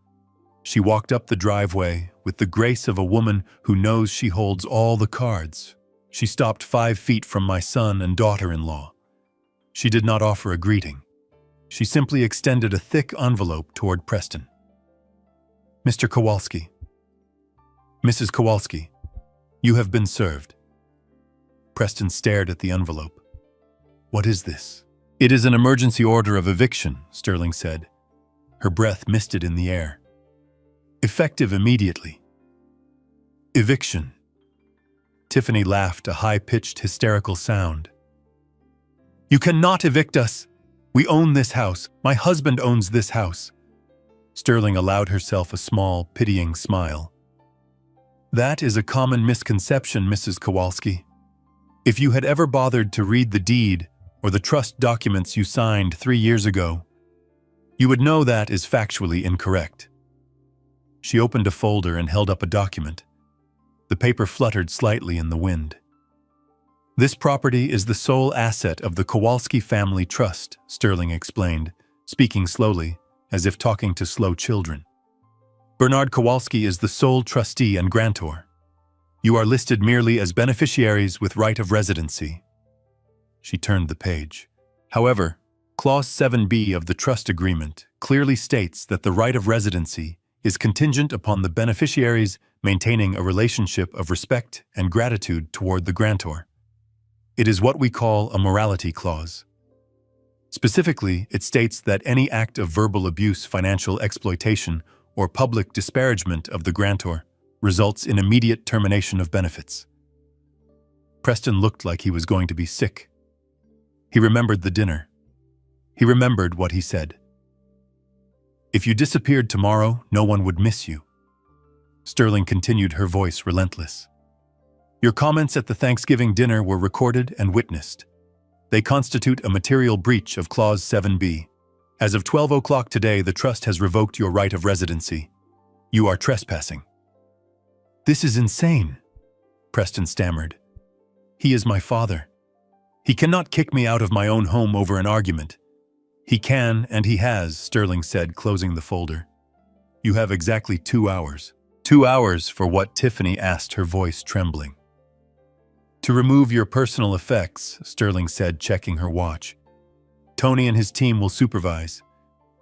She walked up the driveway with the grace of a woman who knows she holds all the cards. She stopped 5 feet from my son and daughter-in-law. She did not offer a greeting. She simply extended a thick envelope toward Preston. "Mr. Kowalski. Mrs. Kowalski, you have been served." Preston stared at the envelope. "What is this?" "It is an emergency order of eviction," Sterling said. Her breath misted in the air. "Effective immediately." "Eviction." Tiffany laughed, a high-pitched, hysterical sound. "You cannot evict us. We own this house. My husband owns this house." Sterling allowed herself a small, pitying smile. "That is a common misconception, Mrs. Kowalski. If you had ever bothered to read the deed or the trust documents you signed 3 years ago, you would know that is factually incorrect." She opened a folder and held up a document. The paper fluttered slightly in the wind. This property is the sole asset of the Kowalski Family Trust, Sterling explained, speaking slowly, as if talking to slow children. Bernard Kowalski is the sole trustee and grantor. You are listed merely as beneficiaries with right of residency. She turned the page. However, Clause 7b of the trust agreement clearly states that the right of residency is contingent upon the beneficiaries maintaining a relationship of respect and gratitude toward the grantor. It is what we call a morality clause. Specifically, it states that any act of verbal abuse, financial exploitation, or public disparagement of the grantor results in immediate termination of benefits. Preston looked like he was going to be sick. He remembered the dinner. He remembered what he said. If you disappeared tomorrow, no one would miss you. Sterling continued, her voice relentless. Your comments at the Thanksgiving dinner were recorded and witnessed. They constitute a material breach of Clause 7b. As of 12 o'clock today, the trust has revoked your right of residency. You are trespassing. This is insane, Preston stammered. He is my father. He cannot kick me out of my own home over an argument. He can, and he has, Sterling said, closing the folder. You have exactly 2 hours. 2 hours for what? Tiffany asked, her voice trembling. To remove your personal effects, Sterling said, checking her watch. Tony and his team will supervise.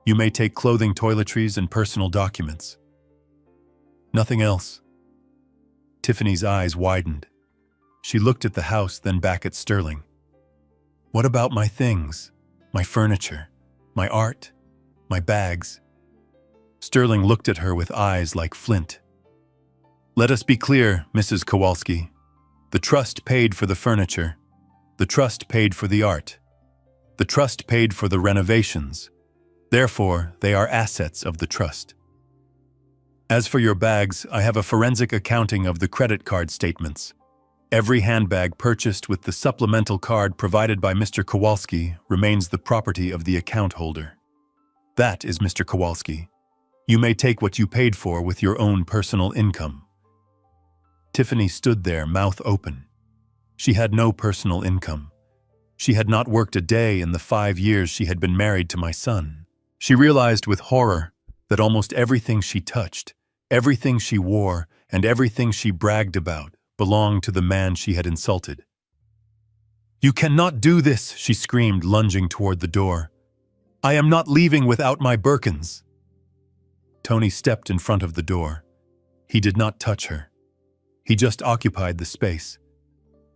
You may take clothing, toiletries, and personal documents. Nothing else. Tiffany's eyes widened. She looked at the house, then back at Sterling. What about my things? My furniture? My art? My bags? Sterling looked at her with eyes like flint. Let us be clear, Mrs. Kowalski. The trust paid for the furniture. The trust paid for the art. The trust paid for the renovations. Therefore, they are assets of the trust. As for your bags, I have a forensic accounting of the credit card statements. Every handbag purchased with the supplemental card provided by Mr. Kowalski remains the property of the account holder. That is Mr. Kowalski. You may take what you paid for with your own personal income. Tiffany stood there, mouth open. She had no personal income. She had not worked a day in the 5 years she had been married to my son. She realized with horror that almost everything she touched, everything she wore, and everything she bragged about belonged to the man she had insulted. You cannot do this, she screamed, lunging toward the door. I am not leaving without my Birkins. Tony stepped in front of the door. He did not touch her. He just occupied the space.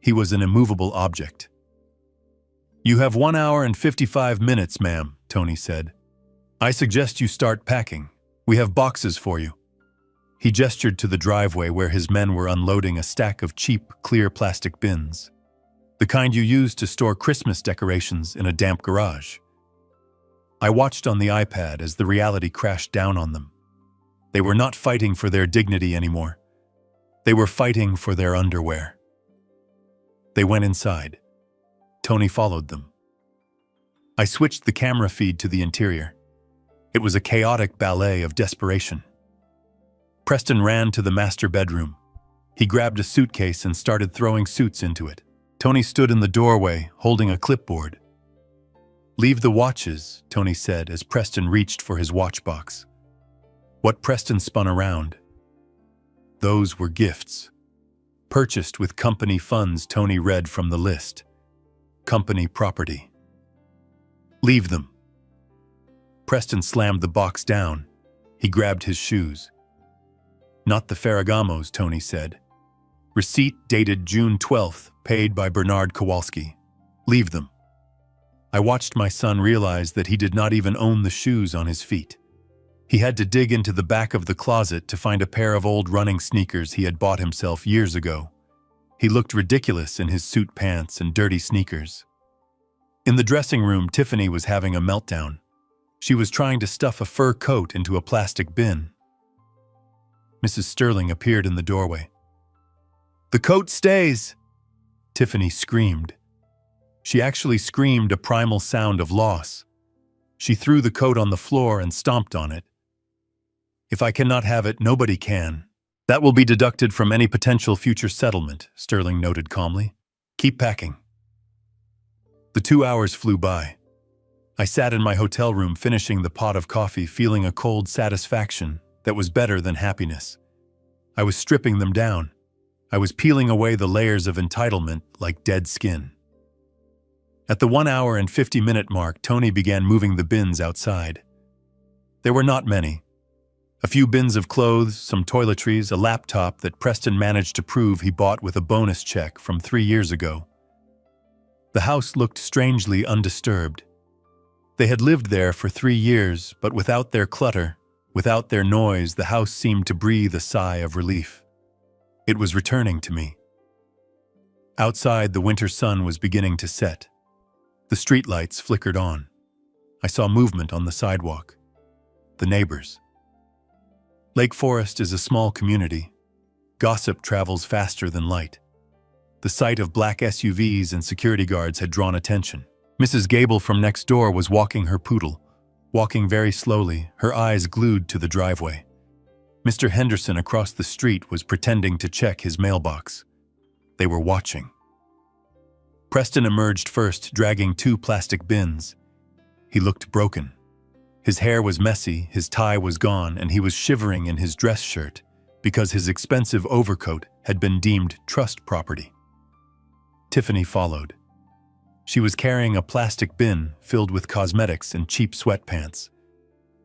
He was an immovable object. You have 1 hour and 55 minutes, ma'am, Tony said. I suggest you start packing. We have boxes for you. He gestured to the driveway where his men were unloading a stack of cheap, clear plastic bins. The kind you use to store Christmas decorations in a damp garage. I watched on the iPad as the reality crashed down on them. They were not fighting for their dignity anymore. They were fighting for their underwear. They went inside. Tony followed them. I switched the camera feed to the interior. It was a chaotic ballet of desperation. Preston ran to the master bedroom. He grabbed a suitcase and started throwing suits into it. Tony stood in the doorway, holding a clipboard. Leave the watches, Tony said as Preston reached for his watch box. What Preston spun around. Those were gifts. Purchased with company funds, Tony read from the list. Company property. Leave them. Preston slammed the box down. He grabbed his shoes. Not the Ferragamos, Tony said. Receipt dated June 12th, paid by Bernard Kowalski. Leave them. I watched my son realize that he did not even own the shoes on his feet. He had to dig into the back of the closet to find a pair of old running sneakers he had bought himself years ago. He looked ridiculous in his suit pants and dirty sneakers. In the dressing room, Tiffany was having a meltdown. She was trying to stuff a fur coat into a plastic bin. Mrs. Sterling appeared in the doorway. The coat stays, Tiffany screamed. She actually screamed a primal sound of loss. She threw the coat on the floor and stomped on it. If I cannot have it, nobody can. That will be deducted from any potential future settlement, Sterling noted calmly. Keep packing. The 2 hours flew by. I sat in my hotel room finishing the pot of coffee, feeling a cold satisfaction that was better than happiness. I was stripping them down. I was peeling away the layers of entitlement like dead skin. At the 1 hour and 50-minute mark, Tony began moving the bins outside. There were not many. A few bins of clothes, some toiletries, a laptop that Preston managed to prove he bought with a bonus check from 3 years ago. The house looked strangely undisturbed. They had lived there for 3 years, but without their clutter, without their noise, the house seemed to breathe a sigh of relief. It was returning to me. Outside, the winter sun was beginning to set. The streetlights flickered on. I saw movement on the sidewalk. The neighbors. Lake Forest is a small community. Gossip travels faster than light. The sight of black SUVs and security guards had drawn attention. Mrs. Gable from next door was walking her poodle, walking very slowly, her eyes glued to the driveway. Mr. Henderson across the street was pretending to check his mailbox. They were watching. Preston emerged first, dragging 2 plastic bins. He looked broken. His hair was messy, his tie was gone, and he was shivering in his dress shirt because his expensive overcoat had been deemed trust property. Tiffany followed. She was carrying a plastic bin filled with cosmetics and cheap sweatpants.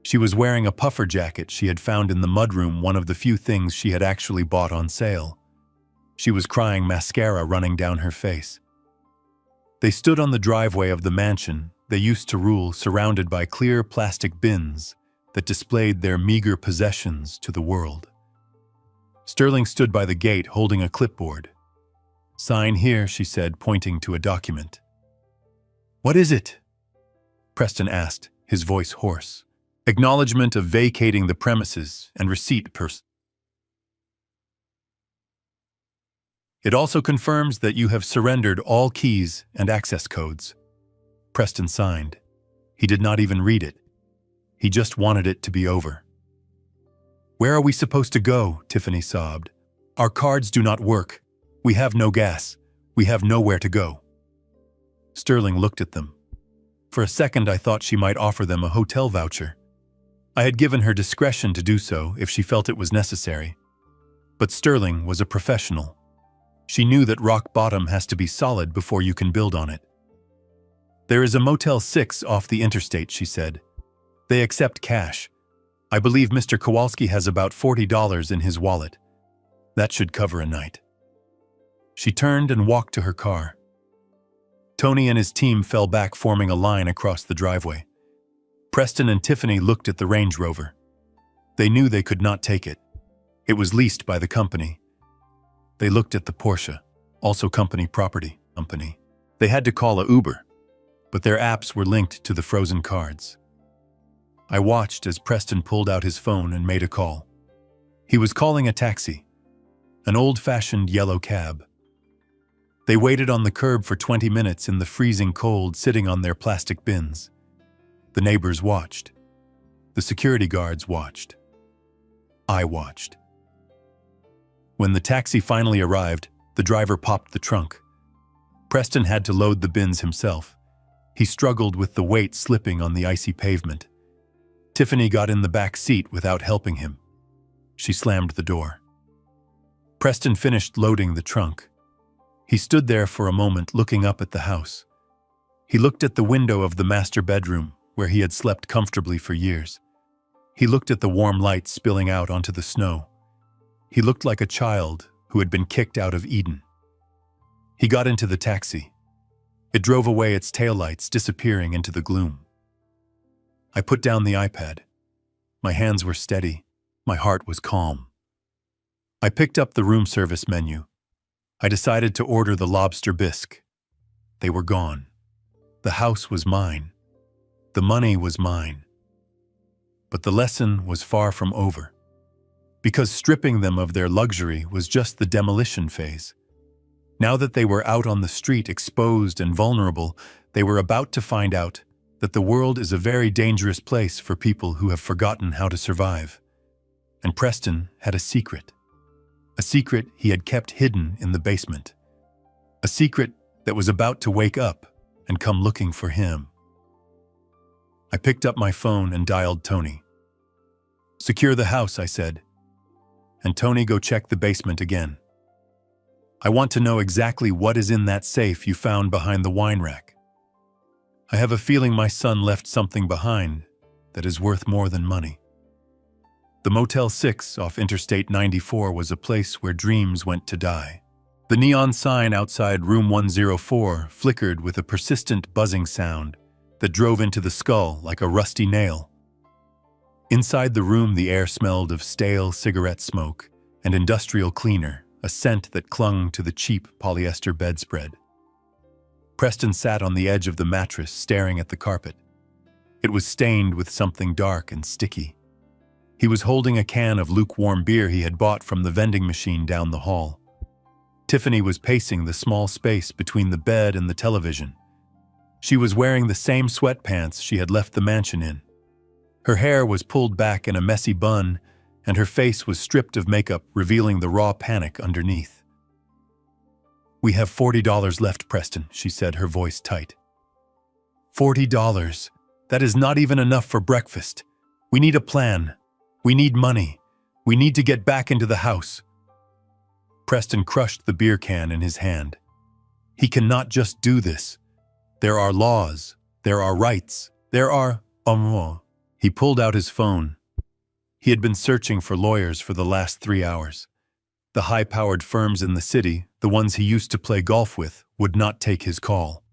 She was wearing a puffer jacket she had found in the mudroom, one of the few things she had actually bought on sale. She was crying, mascara running down her face. They stood on the driveway of the mansion they used to rule, surrounded by clear plastic bins that displayed their meager possessions to the world. Sterling stood by the gate holding a clipboard. "Sign here," she said, pointing to a document. "What is it?" Preston asked, his voice hoarse. "Acknowledgement of vacating the premises and receipt pers. It also confirms that you have surrendered all keys and access codes." Preston signed. He did not even read it. He just wanted it to be over. "Where are we supposed to go?" Tiffany sobbed. "Our cards do not work. We have no gas. We have nowhere to go." Sterling looked at them. For a second, I thought she might offer them a hotel voucher. I had given her discretion to do so if she felt it was necessary. But Sterling was a professional. She knew that rock bottom has to be solid before you can build on it. "There is a Motel 6 off the interstate," she said. "They accept cash. I believe Mr. Kowalski has about $40 in his wallet. That should cover a night." She turned and walked to her car. Tony and his team fell back, forming a line across the driveway. Preston and Tiffany looked at the Range Rover. They knew they could not take it. It was leased by the company. They looked at the Porsche, also company property. They had to call a Uber, but their apps were linked to the frozen cards. I watched as Preston pulled out his phone and made a call. He was calling a taxi, an old-fashioned yellow cab. They waited on the curb for 20 minutes in the freezing cold, sitting on their plastic bins. The neighbors watched. The security guards watched. I watched. When the taxi finally arrived, the driver popped the trunk. Preston had to load the bins himself. He struggled with the weight slipping on the icy pavement. Tiffany got in the back seat without helping him. She slammed the door. Preston finished loading the trunk. He stood there for a moment, looking up at the house. He looked at the window of the master bedroom, where he had slept comfortably for years. He looked at the warm light spilling out onto the snow. He looked like a child who had been kicked out of Eden. He got into the taxi. It drove away, its taillights disappearing into the gloom. I put down the iPad. My hands were steady. My heart was calm. I picked up the room service menu. I decided to order the lobster bisque. They were gone. The house was mine. The money was mine. But the lesson was far from over, because stripping them of their luxury was just the demolition phase. Now that they were out on the street, exposed and vulnerable, they were about to find out that the world is a very dangerous place for people who have forgotten how to survive. And Preston had a secret he had kept hidden in the basement. A secret that was about to wake up and come looking for him. I picked up my phone and dialed Tony. "Secure the house," I said. "And Tony, go check the basement again. I want to know exactly what is in that safe you found behind the wine rack. I have a feeling my son left something behind that is worth more than money." The Motel 6 off Interstate 94 was a place where dreams went to die. The neon sign outside room 104 flickered with a persistent buzzing sound that drove into the skull like a rusty nail. Inside the room, the air smelled of stale cigarette smoke and industrial cleaner, a scent that clung to the cheap polyester bedspread. Preston sat on the edge of the mattress, staring at the carpet. It was stained with something dark and sticky. He was holding a can of lukewarm beer he had bought from the vending machine down the hall. Tiffany was pacing the small space between the bed and the television. She was wearing the same sweatpants she had left the mansion in. Her hair was pulled back in a messy bun, and her face was stripped of makeup, revealing the raw panic underneath. "We have $40 left, Preston," she said, her voice tight. $40? That is not even enough for breakfast. We need a plan. We need money. We need to get back into the house." Preston crushed the beer can in his hand. "He cannot just do this. There are laws. There are rights. There are... He pulled out his phone. He had been searching for lawyers for the last 3 hours. The high-powered firms in the city, the ones he used to play golf with, would not take his call.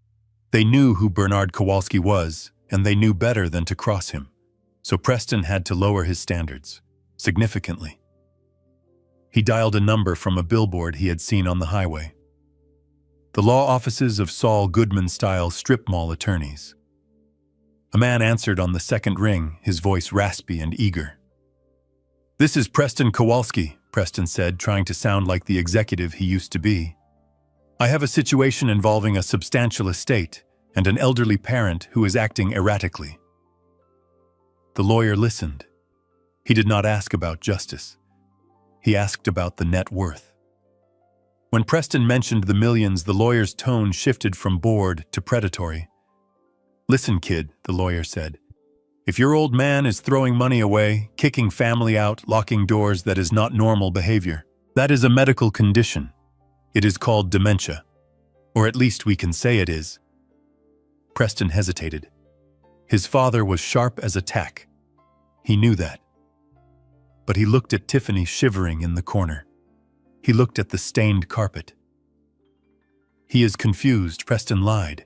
They knew who Bernard Kowalski was, and they knew better than to cross him. So Preston had to lower his standards, significantly. He dialed a number from a billboard he had seen on the highway. The law offices of Saul Goodman-style strip mall attorneys. A man answered on the second ring, his voice raspy and eager. "This is Preston Kowalski," Preston said, trying to sound like the executive he used to be. "I have a situation involving a substantial estate and an elderly parent who is acting erratically." The lawyer listened. He did not ask about justice. He asked about the net worth. When Preston mentioned the millions, the lawyer's tone shifted from bored to predatory. "Listen, kid," the lawyer said. "If your old man is throwing money away, kicking family out, locking doors, that is not normal behavior. That is a medical condition. It is called dementia. Or at least we can say it is." Preston hesitated. His father was sharp as a tack. He knew that. But he looked at Tiffany shivering in the corner. He looked at the stained carpet. "He is confused," Preston lied.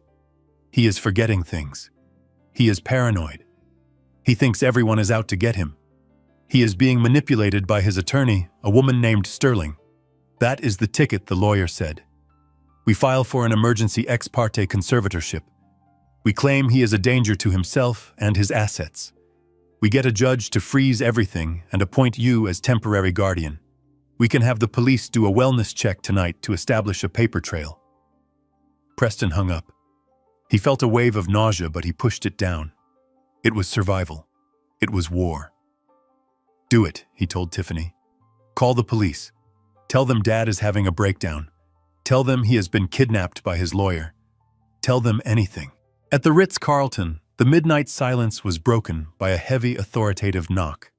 "He is forgetting things. He is paranoid. He thinks everyone is out to get him. He is being manipulated by his attorney, a woman named Sterling. That is the ticket," the lawyer said. "We file for an emergency ex parte conservatorship. We claim he is a danger to himself and his assets. We get a judge to freeze everything and appoint you as temporary guardian. We can have the police do a wellness check tonight to establish a paper trail." Preston hung up. He felt a wave of nausea, but he pushed it down. It was survival. It was war. "Do it," he told Tiffany. "Call the police. Tell them Dad is having a breakdown. Tell them he has been kidnapped by his lawyer. Tell them anything." At the Ritz-Carlton, the midnight silence was broken by a heavy, authoritative knock.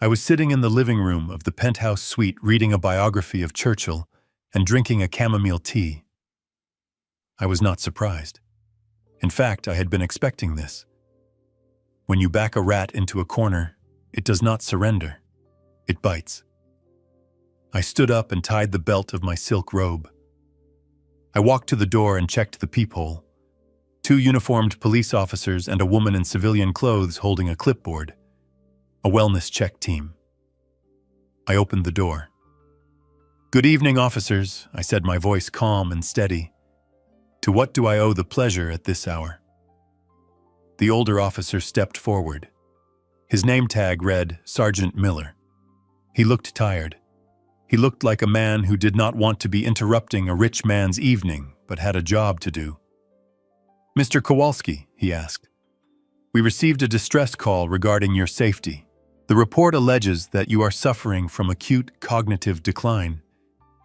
I was sitting in the living room of the penthouse suite reading a biography of Churchill and drinking a chamomile tea. I was not surprised. In fact, I had been expecting this. When you back a rat into a corner, it does not surrender. It bites. I stood up and tied the belt of my silk robe. I walked to the door and checked the peephole. 2 uniformed police officers and a woman in civilian clothes holding a clipboard. A wellness check team. I opened the door. "Good evening, officers," I said, my voice calm and steady. "To what do I owe the pleasure at this hour?" The older officer stepped forward. His name tag read Sergeant Miller. He looked tired. He looked like a man who did not want to be interrupting a rich man's evening, but had a job to do. "Mr. Kowalski," he asked, "we received a distress call regarding your safety. The report alleges that you are suffering from acute cognitive decline,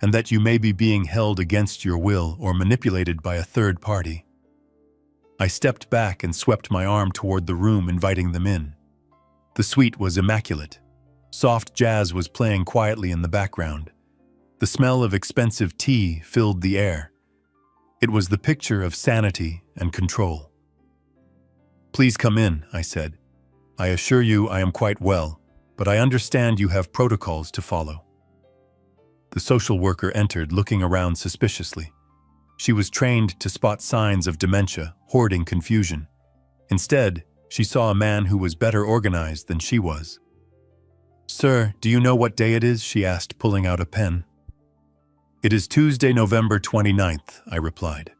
and that you may be being held against your will or manipulated by a third party. I stepped back and swept my arm toward the room, inviting them in. The suite was immaculate. Soft jazz was playing quietly in the background. The smell of expensive tea filled the air. It was the picture of sanity and control. "Please come in," I said. "I assure you I am quite well, but I understand you have protocols to follow." The social worker entered, looking around suspiciously. She was trained to spot signs of dementia, hoarding confusion. Instead, she saw a man who was better organized than she was. "Sir, do you know what day it is?" she asked, pulling out a pen. "It is Tuesday, November 29th, I replied.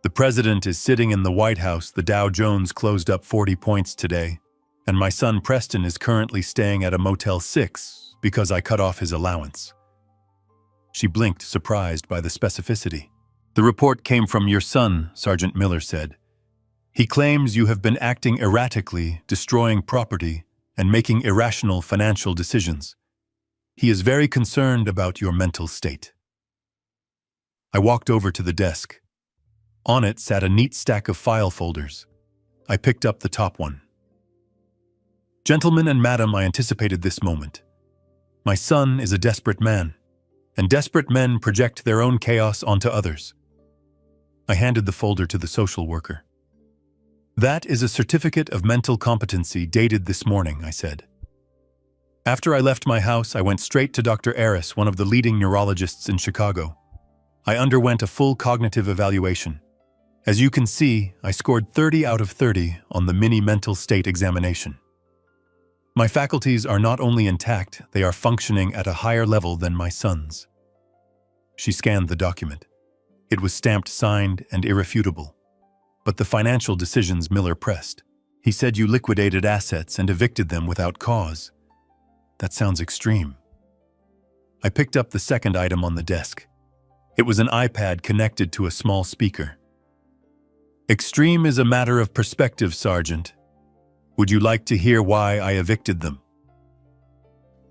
"The president is sitting in the White House. The Dow Jones closed up 40 points today, and my son Preston is currently staying at a Motel 6 because I cut off his allowance." She blinked, surprised by the specificity. "The report came from your son," Sergeant Miller said. "He claims you have been acting erratically, destroying property, and making irrational financial decisions. He is very concerned about your mental state." I walked over to the desk. On it sat a neat stack of file folders. I picked up the top one. "Gentlemen and madam," I anticipated this moment. "My son is a desperate man, and desperate men project their own chaos onto others." I handed the folder to the social worker. "That is a certificate of mental competency dated this morning," I said. After I left my house, I went straight to Dr. Aris, one of the leading neurologists in Chicago. I underwent a full cognitive evaluation. As you can see, I scored 30 out of 30 on the mini mental state examination. My faculties are not only intact, they are functioning at a higher level than my son's. She scanned the document. It was stamped, signed, and irrefutable. But the financial decisions Miller pressed. "He said you liquidated assets and evicted them without cause. That sounds extreme." I picked up the second item on the desk. It was an iPad connected to a small speaker. "Extreme is a matter of perspective, Sergeant. Would you like to hear why I evicted them?"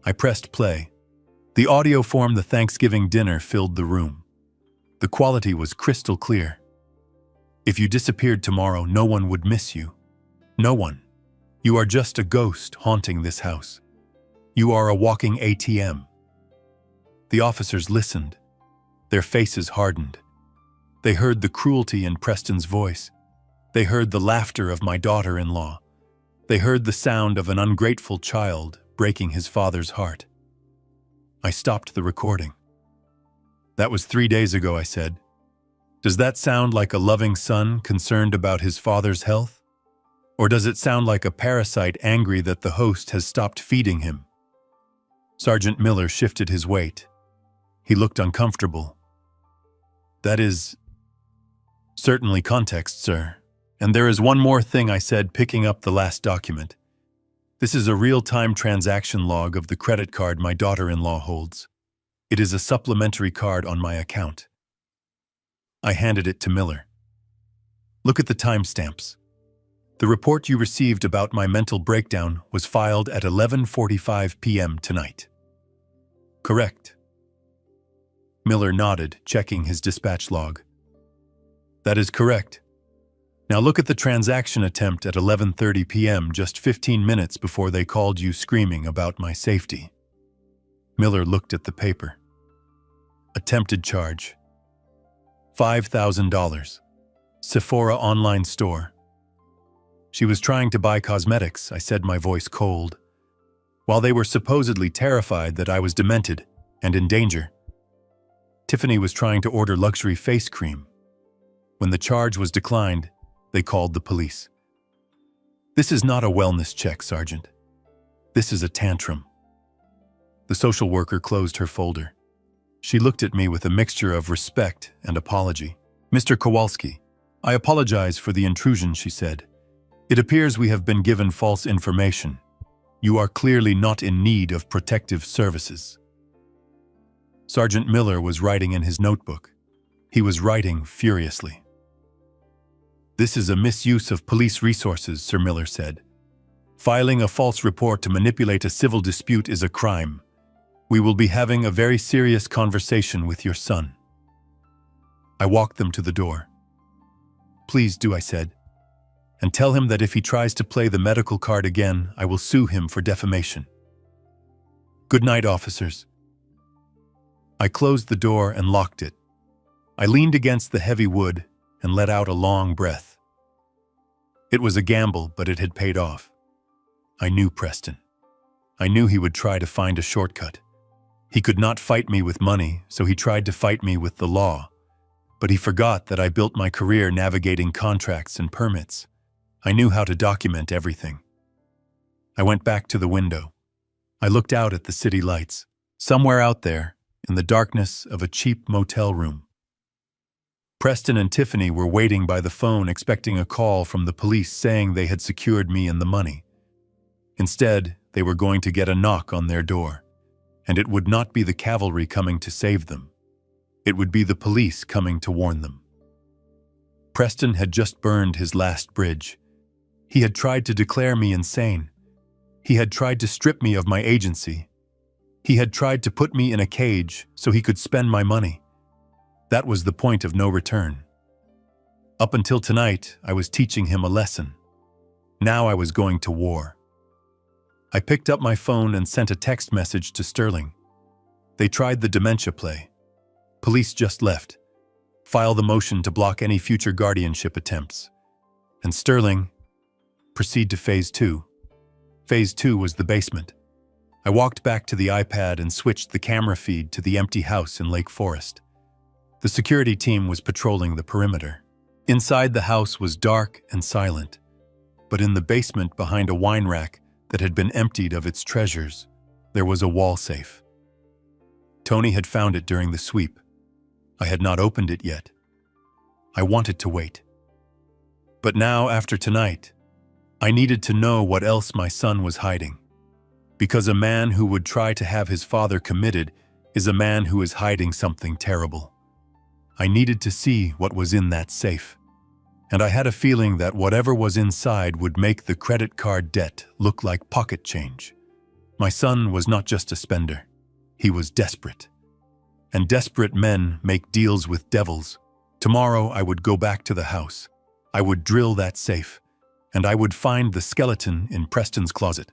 I pressed play. The audio from the Thanksgiving dinner filled the room. The quality was crystal clear. "If you disappeared tomorrow, no one would miss you. No one. You are just a ghost haunting this house. You are a walking ATM." The officers listened. Their faces hardened. They heard the cruelty in Preston's voice. They heard the laughter of my daughter-in-law. They heard the sound of an ungrateful child breaking his father's heart. I stopped the recording. "That was 3 days ago," I said. "Does that sound like a loving son concerned about his father's health? Or does it sound like a parasite angry that the host has stopped feeding him?" Sergeant Miller shifted his weight. He looked uncomfortable. "That is certainly context, sir. And there is one more thing," I said, picking up the last document. "This is a real-time transaction log of the credit card my daughter-in-law holds. It is a supplementary card on my account." I handed it to Miller. "Look at the timestamps. The report you received about my mental breakdown was filed at 11:45 p.m. tonight." "Correct." Miller nodded, checking his dispatch log. "That is correct. Now look at the transaction attempt at 11:30 p.m., just 15 minutes before they called you screaming about my safety." Miller looked at the paper. "Attempted charge. $5,000. Sephora online store." "She was trying to buy cosmetics," I said, my voice cold. "While they were supposedly terrified that I was demented and in danger. Tiffany was trying to order luxury face cream. When the charge was declined, they called the police. This is not a wellness check, Sergeant. This is a tantrum." The social worker closed her folder. She looked at me with a mixture of respect and apology. "Mr. Kowalski, I apologize for the intrusion," she said. "It appears we have been given false information. You are clearly not in need of protective services." Sergeant Miller was writing in his notebook. He was writing furiously. "This is a misuse of police resources," Sir Miller said. "Filing a false report to manipulate a civil dispute is a crime. We will be having a very serious conversation with your son. I walked them to the door. Please do, I said, and tell him that if he tries to play the medical card again, I will sue him for defamation. Good night, officers. I closed the door and locked it. I leaned against the heavy wood and let out a long breath. It was a gamble, but it had paid off. I knew Preston. I knew he would try to find a shortcut. He could not fight me with money, so he tried to fight me with the law. But he forgot that I built my career navigating contracts and permits. I knew how to document everything. I went back to the window. I looked out at the city lights, somewhere out there, in the darkness of a cheap motel room. Preston and Tiffany were waiting by the phone expecting a call from the police saying they had secured me and the money. Instead, they were going to get a knock on their door, and it would not be the cavalry coming to save them. It would be the police coming to warn them. Preston had just burned his last bridge. He had tried to declare me insane. He had tried to strip me of my agency. He had tried to put me in a cage so he could spend my money. That was the point of no return. Up until tonight, I was teaching him a lesson. Now I was going to war. I picked up my phone and sent a text message to Sterling. They tried the dementia play. Police just left. File the motion to block any future guardianship attempts. And Sterling, proceed to Phase 2. Phase 2 was the basement. I walked back to the iPad and switched the camera feed to the empty house in Lake Forest. The security team was patrolling the perimeter. Inside the house was dark and silent, but in the basement behind a wine rack that had been emptied of its treasures, there was a wall safe. Tony had found it during the sweep. I had not opened it yet. I wanted to wait. But now, after tonight, I needed to know what else my son was hiding. Because a man who would try to have his father committed is a man who is hiding something terrible. I needed to see what was in that safe. And I had a feeling that whatever was inside would make the credit card debt look like pocket change. My son was not just a spender. He was desperate. And desperate men make deals with devils. Tomorrow I would go back to the house. I would drill that safe, and I would find the skeleton in Preston's closet.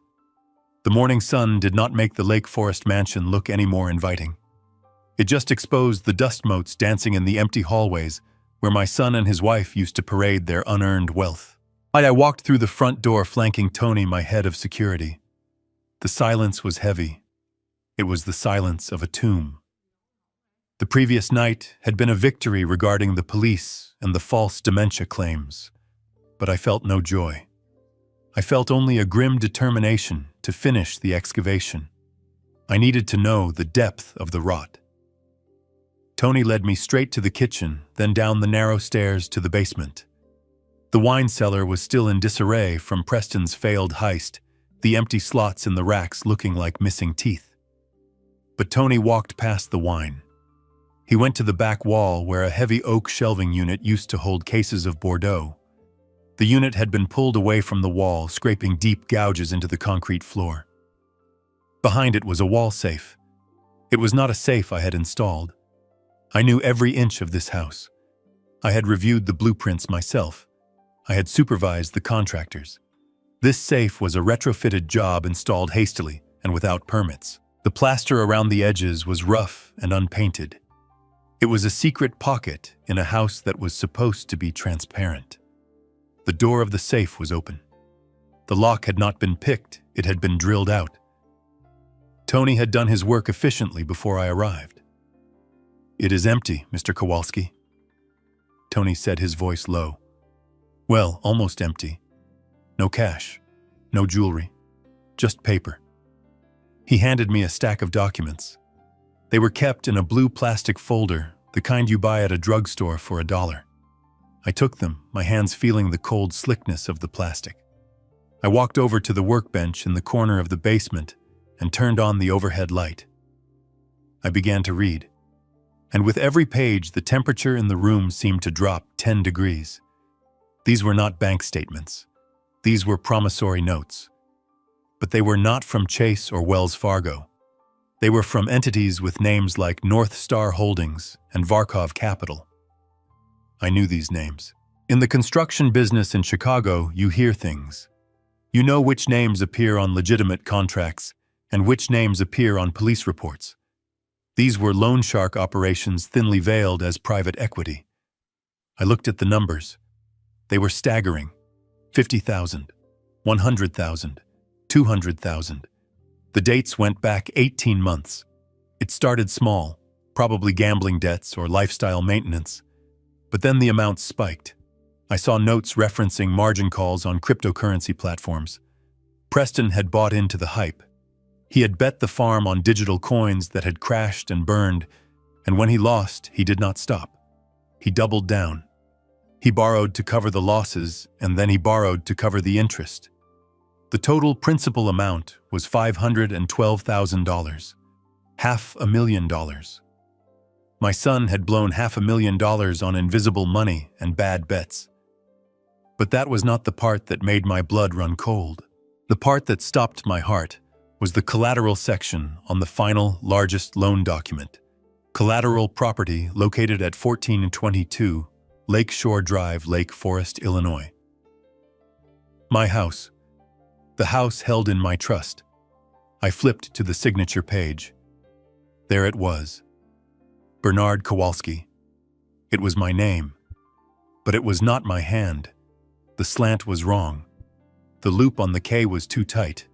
The morning sun did not make the Lake Forest mansion look any more inviting. It just exposed the dust motes dancing in the empty hallways where my son and his wife used to parade their unearned wealth. I walked through the front door flanking Tony, my head of security. The silence was heavy. It was the silence of a tomb. The previous night had been a victory regarding the police and the false dementia claims, but I felt no joy. I felt only a grim determination to finish the excavation. I needed to know the depth of the rot. Tony led me straight to the kitchen, then down the narrow stairs to the basement. The wine cellar was still in disarray from Preston's failed heist, the empty slots in the racks looking like missing teeth. But Tony walked past the wine. He went to the back wall where a heavy oak shelving unit used to hold cases of Bordeaux. The unit had been pulled away from the wall, scraping deep gouges into the concrete floor. Behind it was a wall safe. It was not a safe I had installed. I knew every inch of this house. I had reviewed the blueprints myself. I had supervised the contractors. This safe was a retrofitted job installed hastily and without permits. The plaster around the edges was rough and unpainted. It was a secret pocket in a house that was supposed to be transparent. The door of the safe was open. The lock had not been picked, it had been drilled out. Tony had done his work efficiently before I arrived. "It is empty, Mr. Kowalski," Tony said, his voice low. "Well, almost empty. No cash, no jewelry, just paper." He handed me a stack of documents. They were kept in a blue plastic folder, the kind you buy at a drugstore for $1. I took them, my hands feeling the cold slickness of the plastic. I walked over to the workbench in the corner of the basement and turned on the overhead light. I began to read. And with every page, the temperature in the room seemed to drop 10 degrees. These were not bank statements. These were promissory notes. But they were not from Chase or Wells Fargo. They were from entities with names like North Star Holdings and Varkov Capital. I knew these names. In the construction business in Chicago, you hear things. You know which names appear on legitimate contracts and which names appear on police reports. These were loan shark operations thinly veiled as private equity. I looked at the numbers. They were staggering. 50,000, 100,000, 200,000. The dates went back 18 months. It started small, probably gambling debts or lifestyle maintenance. But then the amounts spiked. I saw notes referencing margin calls on cryptocurrency platforms. Preston had bought into the hype. He had bet the farm on digital coins that had crashed and burned, and when he lost, he did not stop. He doubled down. He borrowed to cover the losses, and then he borrowed to cover the interest. The total principal amount was $512,000, $500,000. My son had blown $500,000 on invisible money and bad bets. But that was not the part that made my blood run cold. The part that stopped my heart was the collateral section on the final, largest loan document. Collateral property located at 1422 Lake Shore Drive, Lake Forest, Illinois. My house. The house held in my trust. I flipped to the signature page. There it was. Bernard Kowalski. It was my name. But it was not my hand. The slant was wrong. The loop on the K was too tight.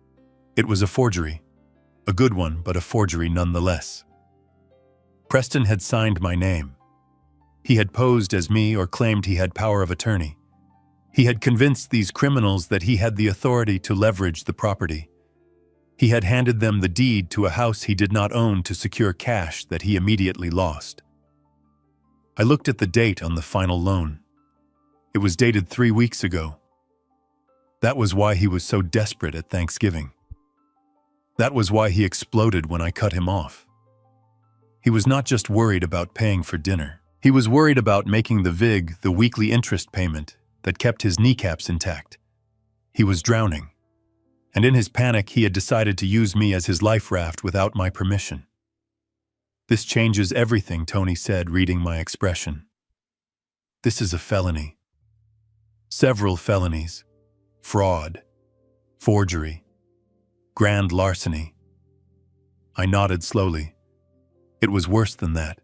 It was a forgery. A good one, but a forgery nonetheless. Preston had signed my name. He had posed as me or claimed he had power of attorney. He had convinced these criminals that he had the authority to leverage the property. He had handed them the deed to a house he did not own to secure cash that he immediately lost. I looked at the date on the final loan. It was dated 3 weeks ago. That was why he was so desperate at Thanksgiving. That was why he exploded when I cut him off. He was not just worried about paying for dinner. He was worried about making the VIG, the weekly interest payment, that kept his kneecaps intact. He was drowning. And in his panic, he had decided to use me as his life raft without my permission. This changes everything, Tony said, reading my expression. This is a felony. Several felonies. Fraud. Forgery. Grand larceny. I nodded slowly. It was worse than that.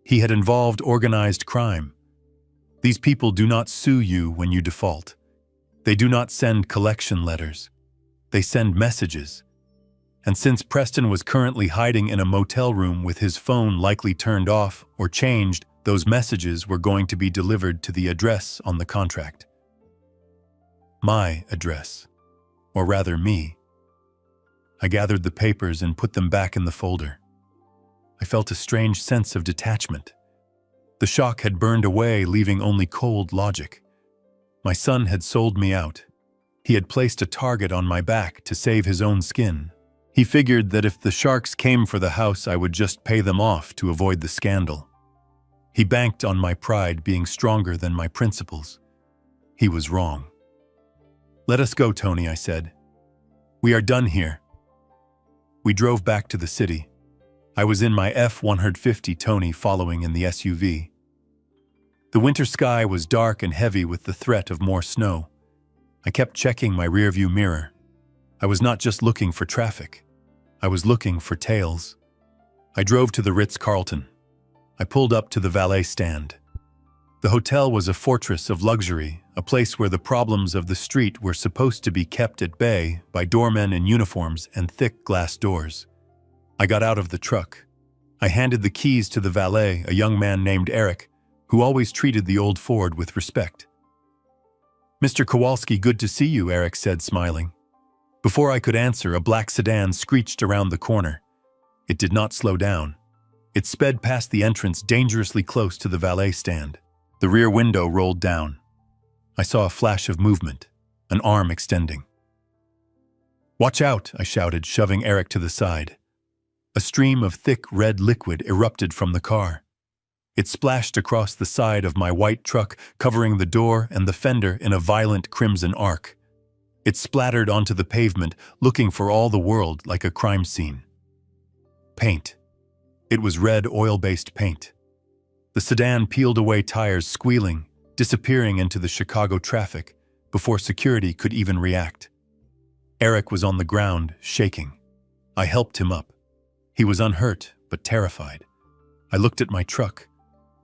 He had involved organized crime. These people do not sue you when you default. They do not send collection letters. They send messages. And since Preston was currently hiding in a motel room with his phone likely turned off or changed, those messages were going to be delivered to the address on the contract. My address. Or rather, me. I gathered the papers and put them back in the folder. I felt a strange sense of detachment. The shock had burned away, leaving only cold logic. My son had sold me out. He had placed a target on my back to save his own skin. He figured that if the sharks came for the house, I would just pay them off to avoid the scandal. He banked on my pride being stronger than my principles. He was wrong. "Let us go, Tony," I said. "We are done here." We drove back to the city. I was in my F-150, Tony following in the SUV. The winter sky was dark and heavy with the threat of more snow. I kept checking my rearview mirror. I was not just looking for traffic. I was looking for tails. I drove to the Ritz-Carlton. I pulled up to the valet stand. The hotel was a fortress of luxury, a place where the problems of the street were supposed to be kept at bay by doormen in uniforms and thick glass doors. I got out of the truck. I handed the keys to the valet, a young man named Eric, who always treated the old Ford with respect. "Mr. Kowalski, good to see you," Eric said, smiling. Before I could answer, a black sedan screeched around the corner. It did not slow down. It sped past the entrance, dangerously close to the valet stand. The rear window rolled down. I saw a flash of movement, an arm extending. "Watch out," I shouted, shoving Eric to the side. A stream of thick red liquid erupted from the car. It splashed across the side of my white truck, covering the door and the fender in a violent crimson arc. It splattered onto the pavement, looking for all the world like a crime scene. Paint. It was red oil-based paint. The sedan peeled away tires squealing, disappearing into the Chicago traffic before security could even react. Eric was on the ground, shaking. I helped him up. He was unhurt, but terrified. I looked at my truck.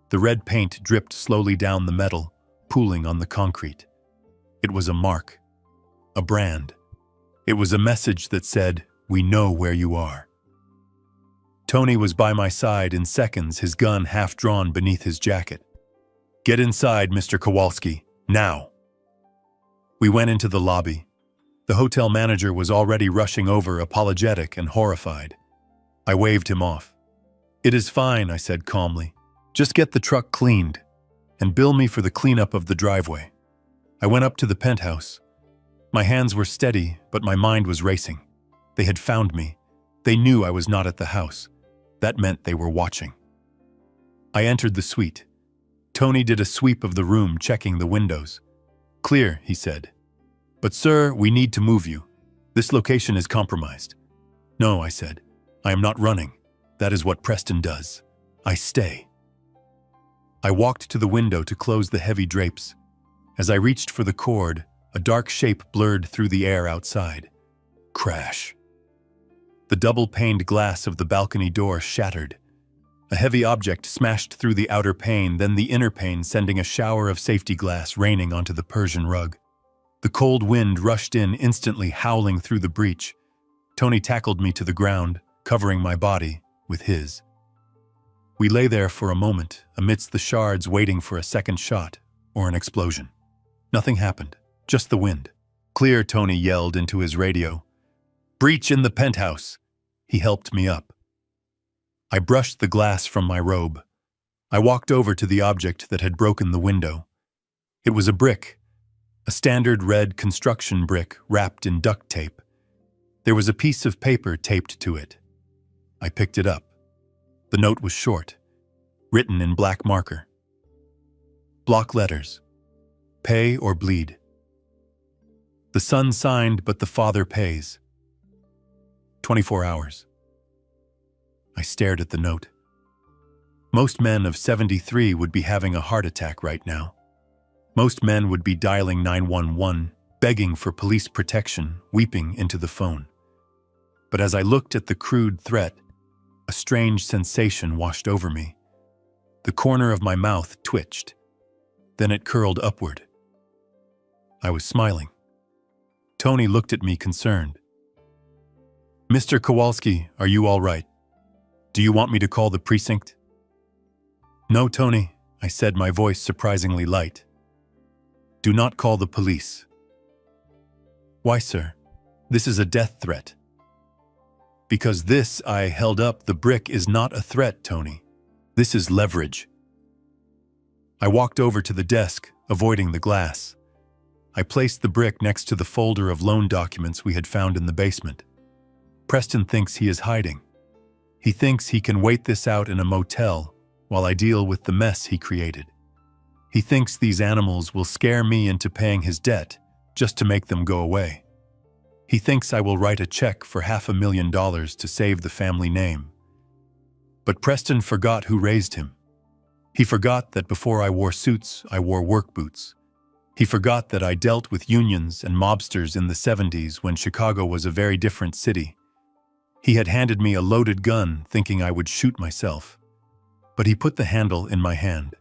The red paint dripped slowly down the metal, pooling on the concrete. It was a mark, a brand. It was a message that said, "We know where you are." Tony was by my side in seconds, his gun half drawn beneath his jacket. "Get inside, Mr. Kowalski, now." We went into the lobby. The hotel manager was already rushing over, apologetic and horrified. I waved him off. "It is fine," I said calmly. "Just get the truck cleaned, and bill me for the cleanup of the driveway." I went up to the penthouse. My hands were steady, but my mind was racing. They had found me. They knew I was not at the house. That meant they were watching. I entered the suite. Tony did a sweep of the room, checking the windows. "Clear," he said. "But sir, we need to move you. This location is compromised." "No," I said. "I am not running. That is what Preston does. I stay." I walked to the window to close the heavy drapes. As I reached for the cord, a dark shape blurred through the air outside. Crash. The double-paned glass of the balcony door shattered. A heavy object smashed through the outer pane, then the inner pane, sending a shower of safety glass raining onto the Persian rug. The cold wind rushed in instantly, howling through the breach. Tony tackled me to the ground, covering my body with his. We lay there for a moment, amidst the shards, waiting for a second shot or an explosion. Nothing happened, just the wind. "Clear," Tony yelled into his radio. "Breach in the penthouse." He helped me up. I brushed the glass from my robe. I walked over to the object that had broken the window. It was a brick, a standard red construction brick wrapped in duct tape. There was a piece of paper taped to it. I picked it up. The note was short, written in black marker. Block letters. Pay or bleed. The son signed, but the father pays. 24 hours. I stared at the note. Most men of 73 would be having a heart attack right now. Most men would be dialing 911, begging for police protection, weeping into the phone. But as I looked at the crude threat, a strange sensation washed over me. The corner of my mouth twitched. Then it curled upward. I was smiling. Tony looked at me concerned. "Mr. Kowalski, are you all right? Do you want me to call the precinct?" "No, Tony," I said, my voice surprisingly light. "Do not call the police." "Why, sir? This is a death threat." "Because this," I held up, "the brick is not a threat, Tony. This is leverage." I walked over to the desk, avoiding the glass. I placed the brick next to the folder of loan documents we had found in the basement. Preston thinks he is hiding. He thinks he can wait this out in a motel while I deal with the mess he created. He thinks these animals will scare me into paying his debt just to make them go away. He thinks I will write a check for $500,000 to save the family name. But Preston forgot who raised him. He forgot that before I wore suits, I wore work boots. He forgot that I dealt with unions and mobsters in the 70s when Chicago was a very different city. He had handed me a loaded gun, thinking I would shoot myself. But he put the handle in my hand.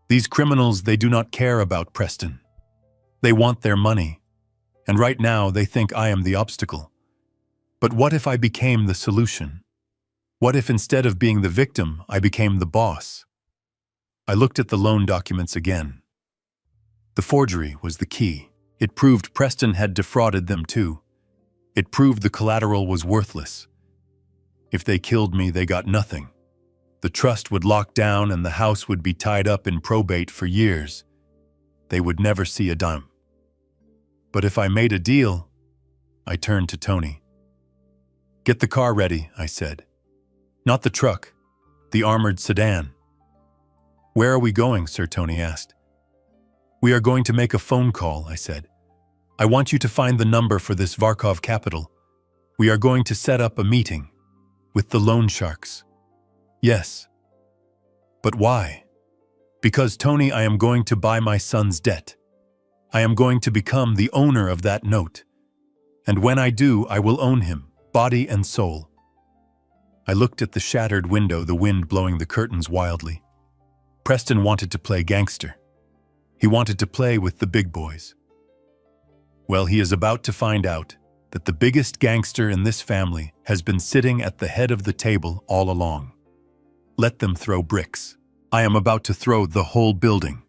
These criminals, they do not care about Preston. They want their money. And right now, they think I am the obstacle. But what if I became the solution? What if instead of being the victim, I became the boss? I looked at the loan documents again. The forgery was the key. It proved Preston had defrauded them too. It proved the collateral was worthless. If they killed me, they got nothing. The trust would lock down and the house would be tied up in probate for years. They would never see a dime. But if I made a deal, I turned to Tony. "Get the car ready," I said. "Not the truck, the armored sedan." "Where are we going, sir?" Tony asked. "We are going to make a phone call," I said. "I want you to find the number for this Varkov Capital. We are going to set up a meeting. With the loan sharks. Yes. But why? Because, Tony, I am going to buy my son's debt. I am going to become the owner of that note. And when I do, I will own him, body and soul. I looked at the shattered window, the wind blowing the curtains wildly. Preston wanted to play gangster. He wanted to play with the big boys. Well, he is about to find out that the biggest gangster in this family has been sitting at the head of the table all along. Let them throw bricks. I am about to throw the whole building.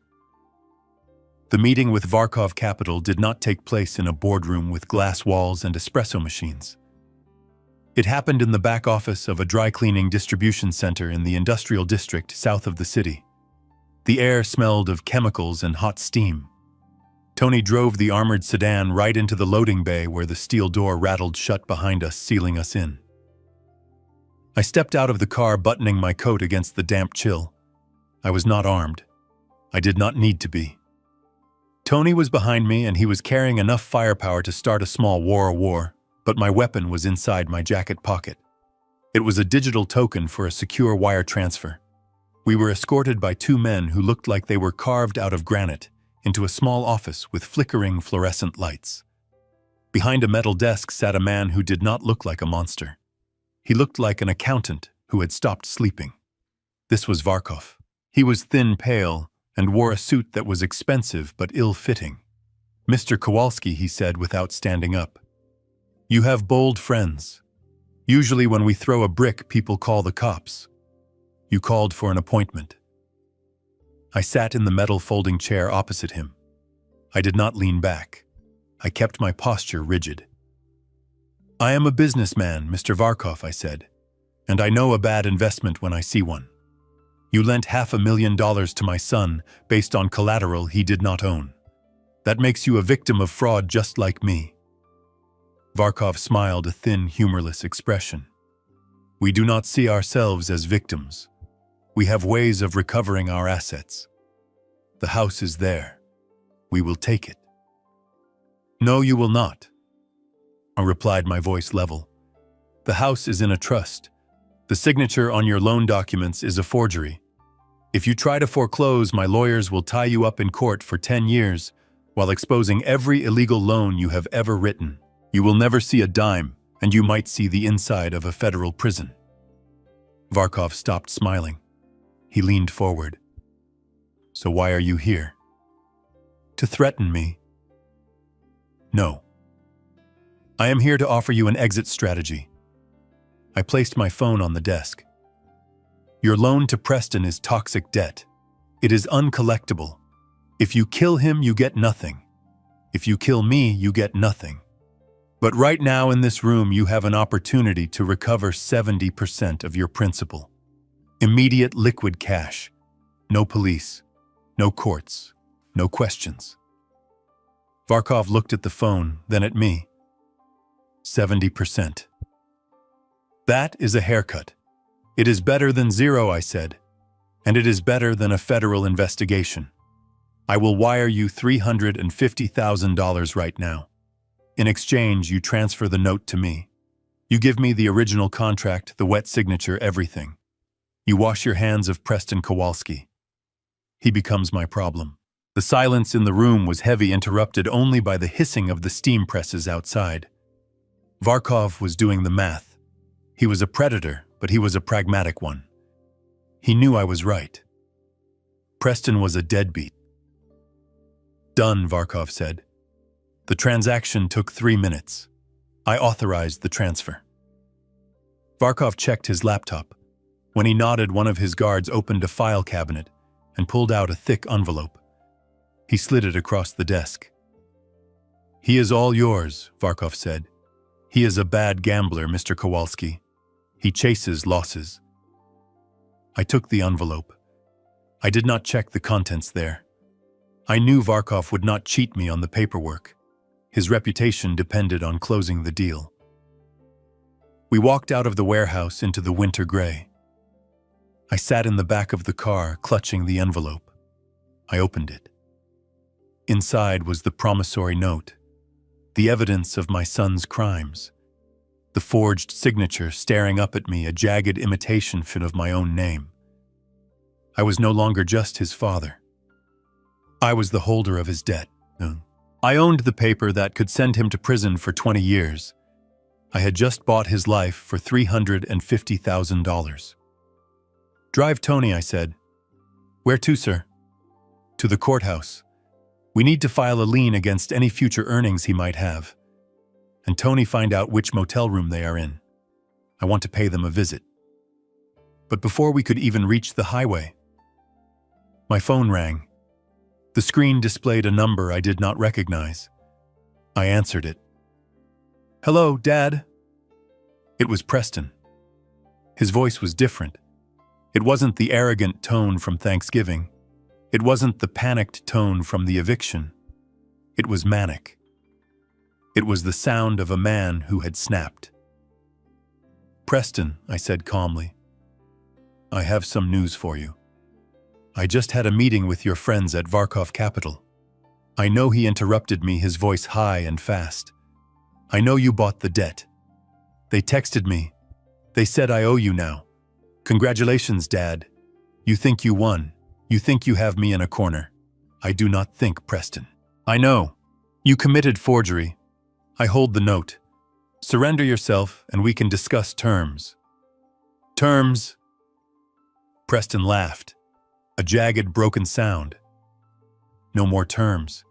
The meeting with Varkov Capital did not take place in a boardroom with glass walls and espresso machines. It happened in the back office of a dry cleaning distribution center in the industrial district south of the city. The air smelled of chemicals and hot steam. Tony drove the armored sedan right into the loading bay where the steel door rattled shut behind us, sealing us in. I stepped out of the car, buttoning my coat against the damp chill. I was not armed. I did not need to be. Tony was behind me, and he was carrying enough firepower to start a small war, but my weapon was inside my jacket pocket. It was a digital token for a secure wire transfer. We were escorted by two men who looked like they were carved out of granite into a small office with flickering fluorescent lights. Behind a metal desk sat a man who did not look like a monster. He looked like an accountant who had stopped sleeping. This was Varkov. He was thin, pale, and wore a suit that was expensive but ill-fitting. "Mr. Kowalski," he said without standing up. "You have bold friends. Usually when we throw a brick, people call the cops. You called for an appointment." I sat in the metal folding chair opposite him. I did not lean back. I kept my posture rigid. "I am a businessman, Mr. Varkov," I said, "and I know a bad investment when I see one. You lent $500,000 to my son based on collateral he did not own. That makes you a victim of fraud just like me." Varkov smiled, a thin, humorless expression. "We do not see ourselves as victims. We have ways of recovering our assets. The house is there. We will take it." "No, you will not," I replied, my voice level. "The house is in a trust. The signature on your loan documents is a forgery. If you try to foreclose, my lawyers will tie you up in court for 10 years while exposing every illegal loan you have ever written. You will never see a dime, and you might see the inside of a federal prison." Varkov stopped smiling. He leaned forward. "So why are you here? To threaten me?" "No. I am here to offer you an exit strategy." I placed my phone on the desk. "Your loan to Preston is toxic debt. It is uncollectible. If you kill him, you get nothing. If you kill me, you get nothing. But right now in this room, you have an opportunity to recover 70% of your principal. Immediate liquid cash. No police. No courts. No questions." Varkov looked at the phone, then at me. 70%. "That is a haircut. It is better than zero," I said. "And it is better than a federal investigation. I will wire you $350,000 right now. In exchange, you transfer the note to me. You give me the original contract, the wet signature, everything. You wash your hands of Preston Kowalski. He becomes my problem." The silence in the room was heavy, interrupted only by the hissing of the steam presses outside. Varkov was doing the math. He was a predator, but he was a pragmatic one. He knew I was right. Preston was a deadbeat. "Done," Varkov said. The transaction took 3 minutes. I authorized the transfer. Varkov checked his laptop. When he nodded, one of his guards opened a file cabinet and pulled out a thick envelope. He slid it across the desk. "He is all yours," Varkov said. "He is a bad gambler, Mr. Kowalski. He chases losses." I took the envelope. I did not check the contents there. I knew Varkov would not cheat me on the paperwork. His reputation depended on closing the deal. We walked out of the warehouse into the winter gray. I sat in the back of the car, clutching the envelope. I opened it. Inside was the promissory note, the evidence of my son's crimes. the forged signature staring up at me, a jagged imitation of my own name. I was no longer just his father. I was the holder of his debt. I owned the paper that could send him to prison for 20 years. I had just bought his life for $350,000. "Drive Tony," I said. "Where to, sir?" "To the courthouse. We need to file a lien against any future earnings he might have. And Tony find out which motel room they are in. I want to pay them a visit." But before we could even reach the highway, my phone rang. The screen displayed a number I did not recognize. I answered it. "Hello, Dad." It was Preston. His voice was different. It wasn't the arrogant tone from Thanksgiving. It wasn't the panicked tone from the eviction. It was manic. It was the sound of a man who had snapped. "Preston," I said calmly, "I have some news for you. I just had a meeting with your friends at Varkov Capital. I know," he interrupted me, his voice high and fast. "I know you bought the debt. They texted me. They said I owe you now. Congratulations, Dad. You think you won. You think you have me in a corner. I do not think, Preston. I know. You committed forgery. I hold the note. Surrender yourself and we can discuss terms." "Terms?" Preston laughed. A jagged, broken sound. "No more terms.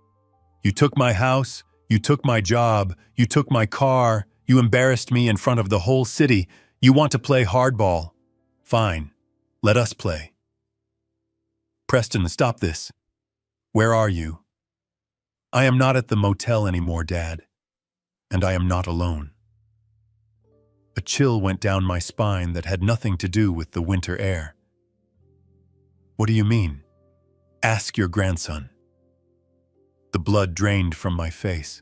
You took my house, you took my job, you took my car, you embarrassed me in front of the whole city. You want to play hardball. Fine, let us play." "Preston, stop this. Where are you?" "I am not at the motel anymore, Dad. And I am not alone." A chill went down my spine that had nothing to do with the winter air. "What do you mean?" "Ask your grandson." The blood drained from my face.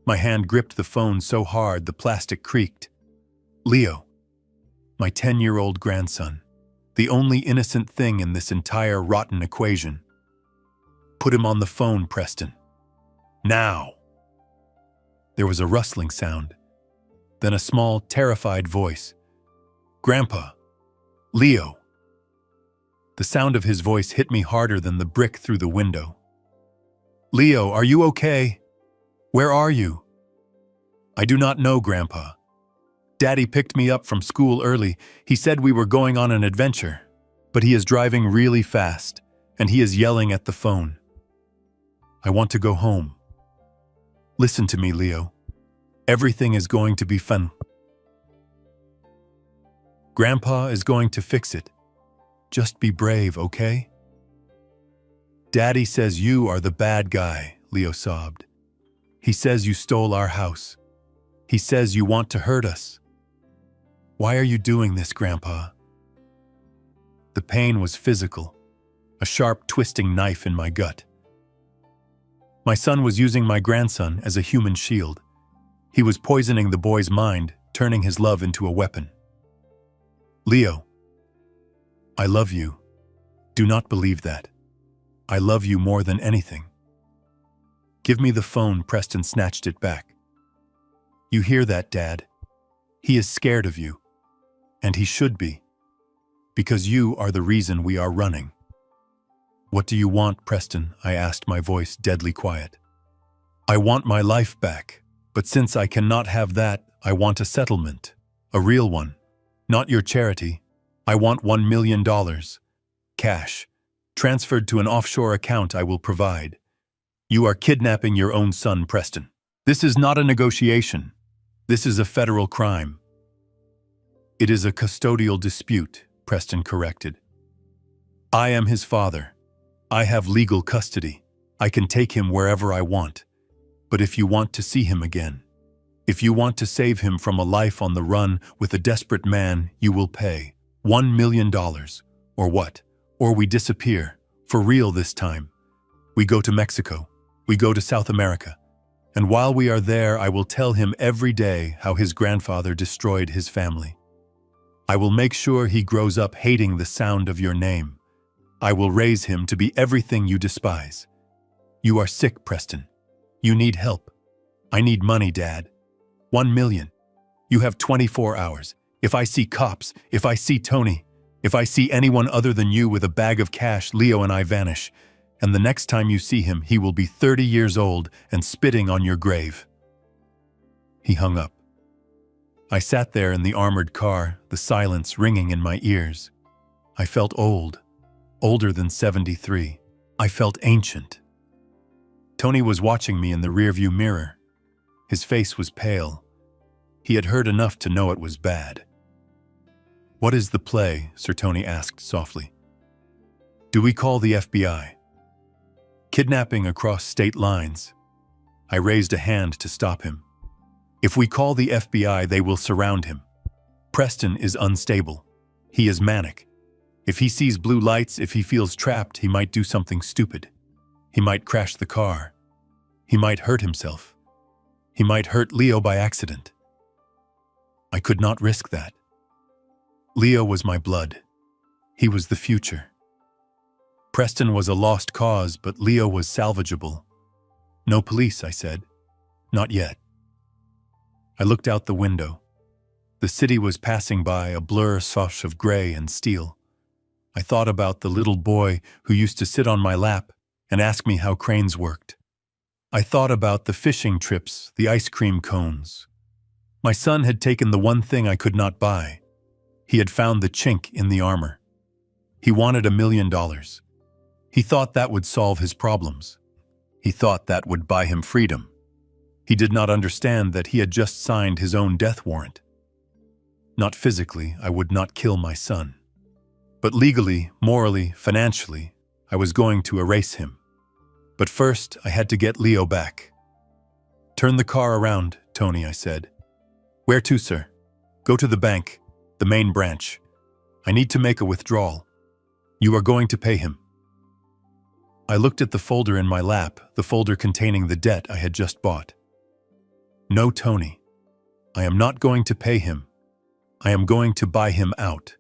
My hand gripped the phone so hard the plastic creaked. Leo, my 10-year-old grandson, the only innocent thing in this entire rotten equation. "Put him on the phone, Preston. Now." There was a rustling sound, then a small, terrified voice. "Grandpa, Leo." The sound of his voice hit me harder than the brick through the window. "Leo, are you okay? Where are you?" "I do not know, Grandpa. Daddy picked me up from school early. He said we were going on an adventure, but he is driving really fast, and he is yelling at the phone. I want to go home. Listen to me, Leo. Everything is going to be fun. Grandpa is going to fix it. Just be brave, okay?" "Daddy says you are the bad guy," Leo sobbed. "He says you stole our house. He says you want to hurt us. Why are you doing this, Grandpa?" The pain was physical, a sharp, twisting knife in my gut. My son was using my grandson as a human shield. He was poisoning the boy's mind, turning his love into a weapon. "Leo, I love you. Do not believe that. I love you more than anything." "Give me the phone," Preston snatched it back. "You hear that, Dad? He is scared of you. And he should be. Because you are the reason we are running." "What do you want, Preston?" I asked, my voice deadly quiet. "I want my life back, but since I cannot have that, I want a settlement. A real one. Not your charity. I want $1 million. Cash. Transferred to an offshore account I will provide. You are kidnapping your own son, Preston. This is not a negotiation. This is a federal crime." "It is a custodial dispute," Preston corrected. "I am his father. I have legal custody. I can take him wherever I want. But if you want to see him again, if you want to save him from a life on the run with a desperate man, you will pay $1 million. Or what? Or we disappear. For real this time. We go to Mexico. We go to South America. And while we are there, I will tell him every day how his grandfather destroyed his family. I will make sure he grows up hating the sound of your name. I will raise him to be everything you despise. You are sick, Preston. You need help. I need money, Dad. $1 million. You have 24 hours. If I see cops, if I see Tony, if I see anyone other than you with a bag of cash, Leo and I vanish. And the next time you see him, he will be 30 years old and spitting on your grave." He hung up. I sat there in the armored car, the silence ringing in my ears. I felt old, older than 73. I felt ancient. Tony was watching me in the rearview mirror. His face was pale. He had heard enough to know it was bad. "What is the play?" Sir Tony asked softly. "Do we call the FBI?" "Kidnapping across state lines." I raised a hand to stop him. "If we call the FBI, they will surround him. Preston is unstable. He is manic. If he sees blue lights, if he feels trapped, he might do something stupid. He might crash the car. He might hurt himself. He might hurt Leo by accident. I could not risk that. Leo was my blood. He was the future. Preston was a lost cause, but Leo was salvageable. "No police," I said. "Not yet." I looked out the window. The city was passing by, a blur sosh of gray and steel. I thought about the little boy who used to sit on my lap and ask me how cranes worked. I thought about the fishing trips, the ice cream cones. My son had taken the one thing I could not buy. He had found the chink in the armor. He wanted $1 million. He thought that would solve his problems. He thought that would buy him freedom. He did not understand that he had just signed his own death warrant. Not physically, I would not kill my son. But legally, morally, financially, I was going to erase him. But first, I had to get Leo back. "Turn the car around, Tony," I said. "Where to, sir?" "Go to the bank, the main branch. I need to make a withdrawal. You are going to pay him." I looked at the folder in my lap, the folder containing the debt I had just bought. "No, Tony. I am not going to pay him. I am going to buy him out."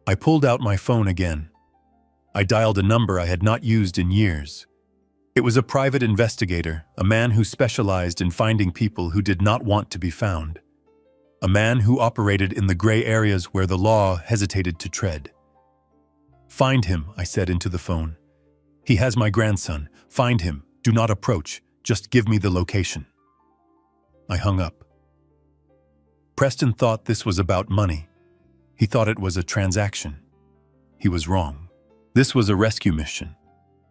I pulled out my phone again. I dialed a number I had not used in years. It was a private investigator, a man who specialized in finding people who did not want to be found. A man who operated in the gray areas where the law hesitated to tread. "Find him," I said into the phone. "He has my grandson. Find him. Do not approach. Just give me the location." I hung up. Preston thought this was about money. He thought it was a transaction. He was wrong. This was a rescue mission.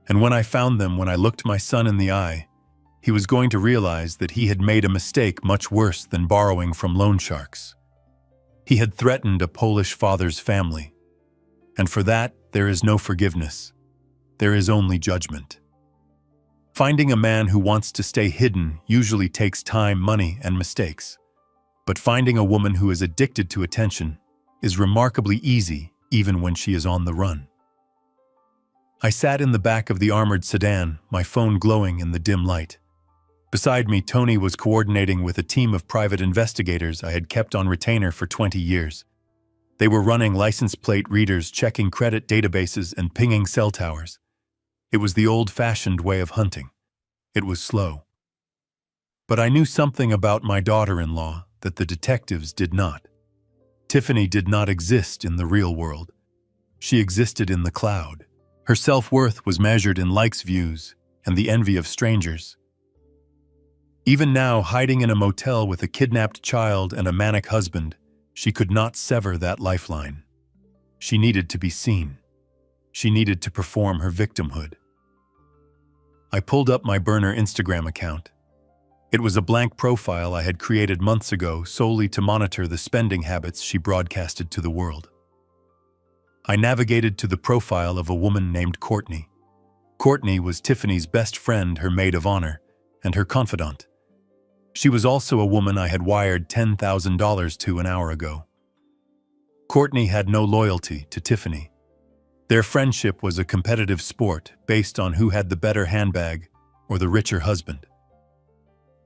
And when I found them, when I looked my son in the eye, he was going to realize that he had made a mistake much worse than borrowing from loan sharks. He had threatened a Polish father's family. And for that, there is no forgiveness. There is only judgment. Finding a man who wants to stay hidden usually takes time, money, and mistakes. But finding a woman who is addicted to attention is remarkably easy, even when she is on the run. I sat in the back of the armored sedan, my phone glowing in the dim light. Beside me, Tony was coordinating with a team of private investigators I had kept on retainer for 20 years. They were running license plate readers, checking credit databases, and pinging cell towers. It was the old-fashioned way of hunting. It was slow. But I knew something about my daughter-in-law that the detectives did not. Tiffany did not exist in the real world. She existed in the cloud. Her self-worth was measured in likes, views, and the envy of strangers. Even now, hiding in a motel with a kidnapped child and a manic husband, she could not sever that lifeline. She needed to be seen. She needed to perform her victimhood. I pulled up my burner Instagram account. It was a blank profile I had created months ago solely to monitor the spending habits she broadcasted to the world. I navigated to the profile of a woman named Courtney. Courtney was Tiffany's best friend, her maid of honor, and her confidant. She was also a woman I had wired $10,000 to an hour ago. Courtney had no loyalty to Tiffany. Their friendship was a competitive sport based on who had the better handbag or the richer husband.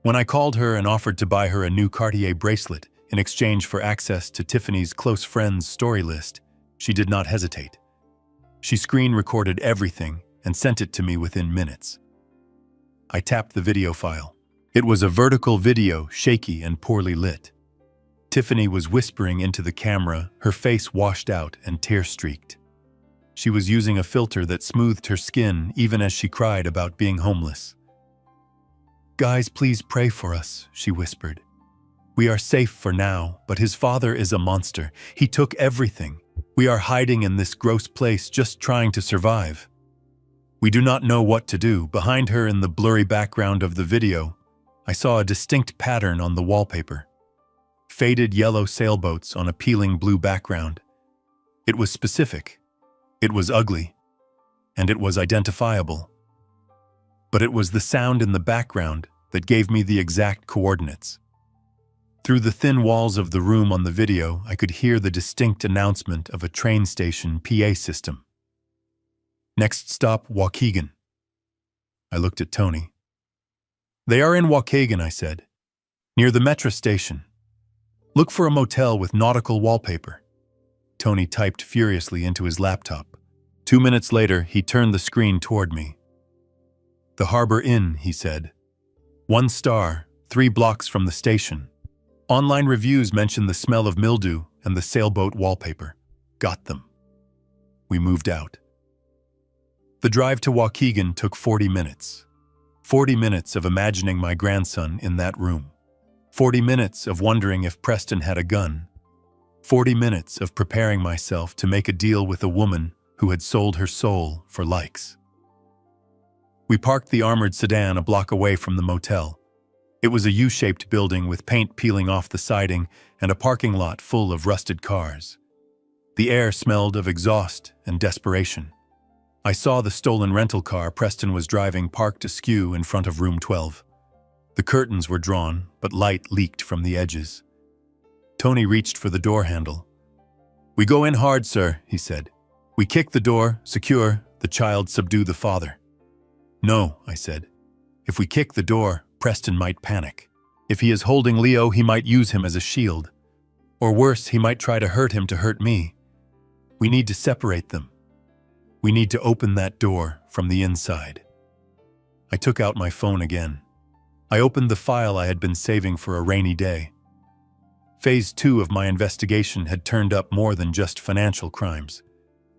When I called her and offered to buy her a new Cartier bracelet in exchange for access to Tiffany's close friends' story list, she did not hesitate. She screen recorded everything and sent it to me within minutes. I tapped the video file. It was a vertical video, shaky and poorly lit. Tiffany was whispering into the camera, her face washed out and tear-streaked. She was using a filter that smoothed her skin even as she cried about being homeless. "Guys, please pray for us," she whispered. "We are safe for now, but his father is a monster. He took everything. We are hiding in this gross place just trying to survive." We do not know what to do. Behind her in the blurry background of the video, I saw a distinct pattern on the wallpaper. Faded yellow sailboats on a peeling blue background. It was specific. It was ugly. And it was identifiable. But it was the sound in the background that gave me the exact coordinates. Through the thin walls of the room on the video, I could hear the distinct announcement of a train station PA system. "Next stop, Waukegan." I looked at Tony. "They are in Waukegan," I said. "Near the metro station. Look for a motel with nautical wallpaper." Tony typed furiously into his laptop. 2 minutes later, he turned the screen toward me. "The Harbor Inn," he said. 1 star, 3 blocks from the station. Online reviews mention the smell of mildew and the sailboat wallpaper. Got them. We moved out. The drive to Waukegan took 40 minutes. 40 minutes of imagining my grandson in that room. 40 minutes of wondering if Preston had a gun. 40 minutes of preparing myself to make a deal with a woman who had sold her soul for likes. We parked the armored sedan a block away from the motel. It was a U-shaped building with paint peeling off the siding and a parking lot full of rusted cars. The air smelled of exhaust and desperation. I saw the stolen rental car Preston was driving parked askew in front of room 12. The curtains were drawn, but light leaked from the edges. Tony reached for the door handle. "We go in hard, sir," he said. "We kick the door, secure, the child subdue the father." "No," I said. "If we kick the door, Preston might panic. If he is holding Leo, he might use him as a shield. Or worse, he might try to hurt me. We need to separate them. We need to open that door from the inside." I took out my phone again. I opened the file I had been saving for a rainy day. Phase 2 of my investigation had turned up more than just financial crimes.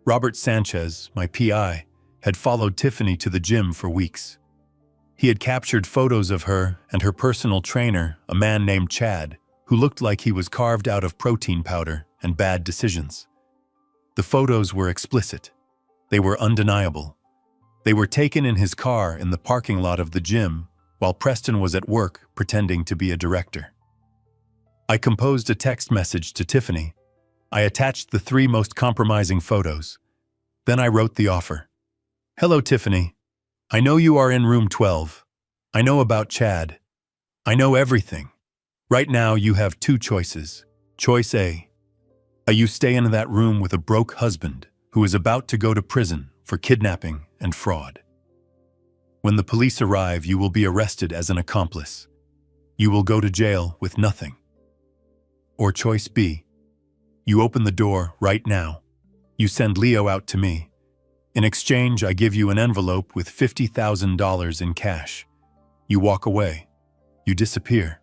Robert Sanchez, my PI, had followed Tiffany to the gym for weeks. He had captured photos of her and her personal trainer, a man named Chad, who looked like he was carved out of protein powder and bad decisions. The photos were explicit. They were undeniable. They were taken in his car in the parking lot of the gym while Preston was at work pretending to be a director. I composed a text message to Tiffany. I attached the 3 most compromising photos. Then I wrote the offer. "Hello, Tiffany. I know you are in room 12. I know about Chad. I know everything. Right now you have 2 choices. Choice A. You stay in that room with a broke husband who is about to go to prison for kidnapping and fraud. When the police arrive, you will be arrested as an accomplice. You will go to jail with nothing. Or choice B. You open the door right now. You send Leo out to me. In exchange, I give you an envelope with $50,000 in cash. You walk away. You disappear.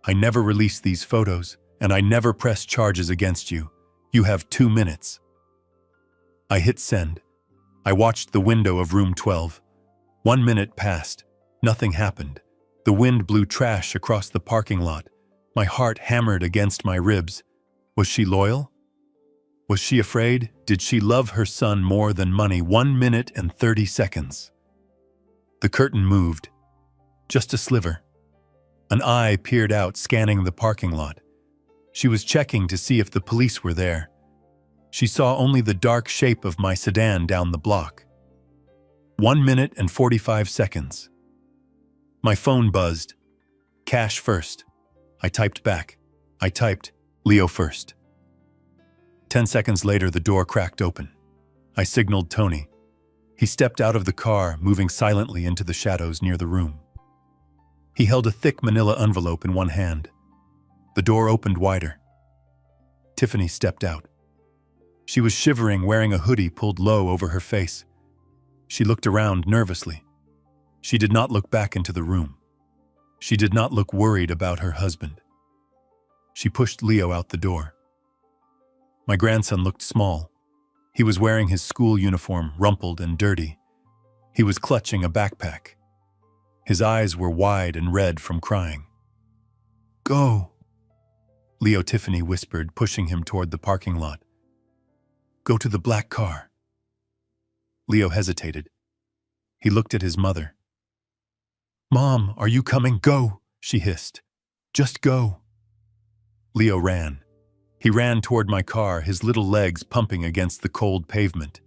I never release these photos, and I never press charges against you. You have 2 minutes." I hit send. I watched the window of room 12. 1 minute passed. Nothing happened. The wind blew trash across the parking lot. My heart hammered against my ribs. Was she loyal? Was she afraid? Did she love her son more than money? 1 minute and 30 seconds. The curtain moved. Just a sliver. An eye peered out, scanning the parking lot. She was checking to see if the police were there. She saw only the dark shape of my sedan down the block. 1 minute and 45 seconds. My phone buzzed. "Cash first." I typed back. I typed, "Leo first." 10 seconds later, the door cracked open. I signaled Tony. He stepped out of the car, moving silently into the shadows near the room. He held a thick manila envelope in one hand. The door opened wider. Tiffany stepped out. She was shivering, wearing a hoodie pulled low over her face. She looked around nervously. She did not look back into the room. She did not look worried about her husband. She pushed Leo out the door. My grandson looked small. He was wearing his school uniform, rumpled and dirty. He was clutching a backpack. His eyes were wide and red from crying. "Go," Leo Tiffany whispered, pushing him toward the parking lot. "Go to the black car." Leo hesitated. He looked at his mother. "Mom, are you coming? Go," she hissed. "Just go." Leo ran. He ran toward my car, his little legs pumping against the cold pavement.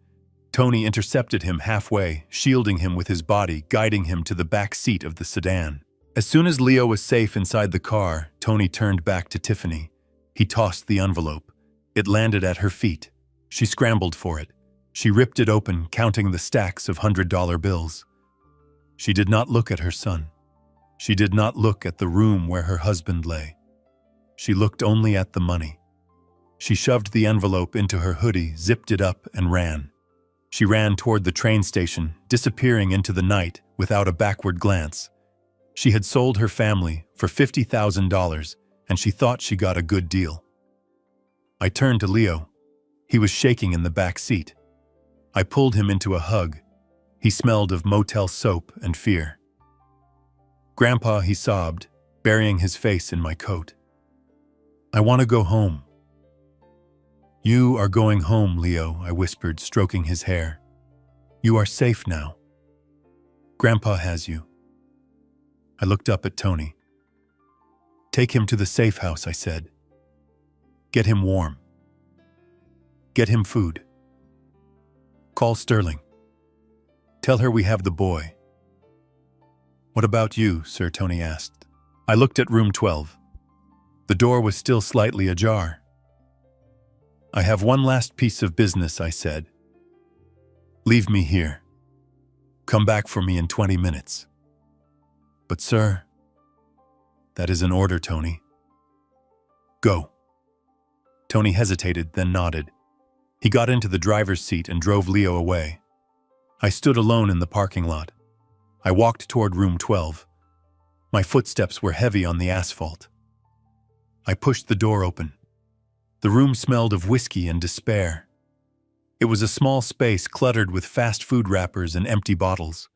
Tony intercepted him halfway, shielding him with his body, guiding him to the back seat of the sedan. As soon as Leo was safe inside the car, Tony turned back to Tiffany. He tossed the envelope. It landed at her feet. She scrambled for it. She ripped it open, counting the stacks of $100 bills. She did not look at her son. She did not look at the room where her husband lay. She looked only at the money. She shoved the envelope into her hoodie, zipped it up, and ran. She ran toward the train station, disappearing into the night without a backward glance. She had sold her family for $50,000, and she thought she got a good deal. I turned to Leo. He was shaking in the back seat. I pulled him into a hug. He smelled of motel soap and fear. "Grandpa," he sobbed, burying his face in my coat. "I want to go home." "You are going home, Leo," I whispered, stroking his hair. "You are safe now. Grandpa has you." I looked up at Tony. "Take him to the safe house," I said. "Get him warm. Get him food. Call Sterling. Tell her we have the boy." "What about you, sir?" Tony asked. I looked at room 12. The door was still slightly ajar. "I have one last piece of business," I said. "Leave me here. Come back for me in 20 minutes. "But sir..." "That is an order, Tony. Go." Tony hesitated, then nodded. He got into the driver's seat and drove Leo away. I stood alone in the parking lot. I walked toward room 12. My footsteps were heavy on the asphalt. I pushed the door open. The room smelled of whiskey and despair. It was a small space cluttered with fast food wrappers and empty bottles.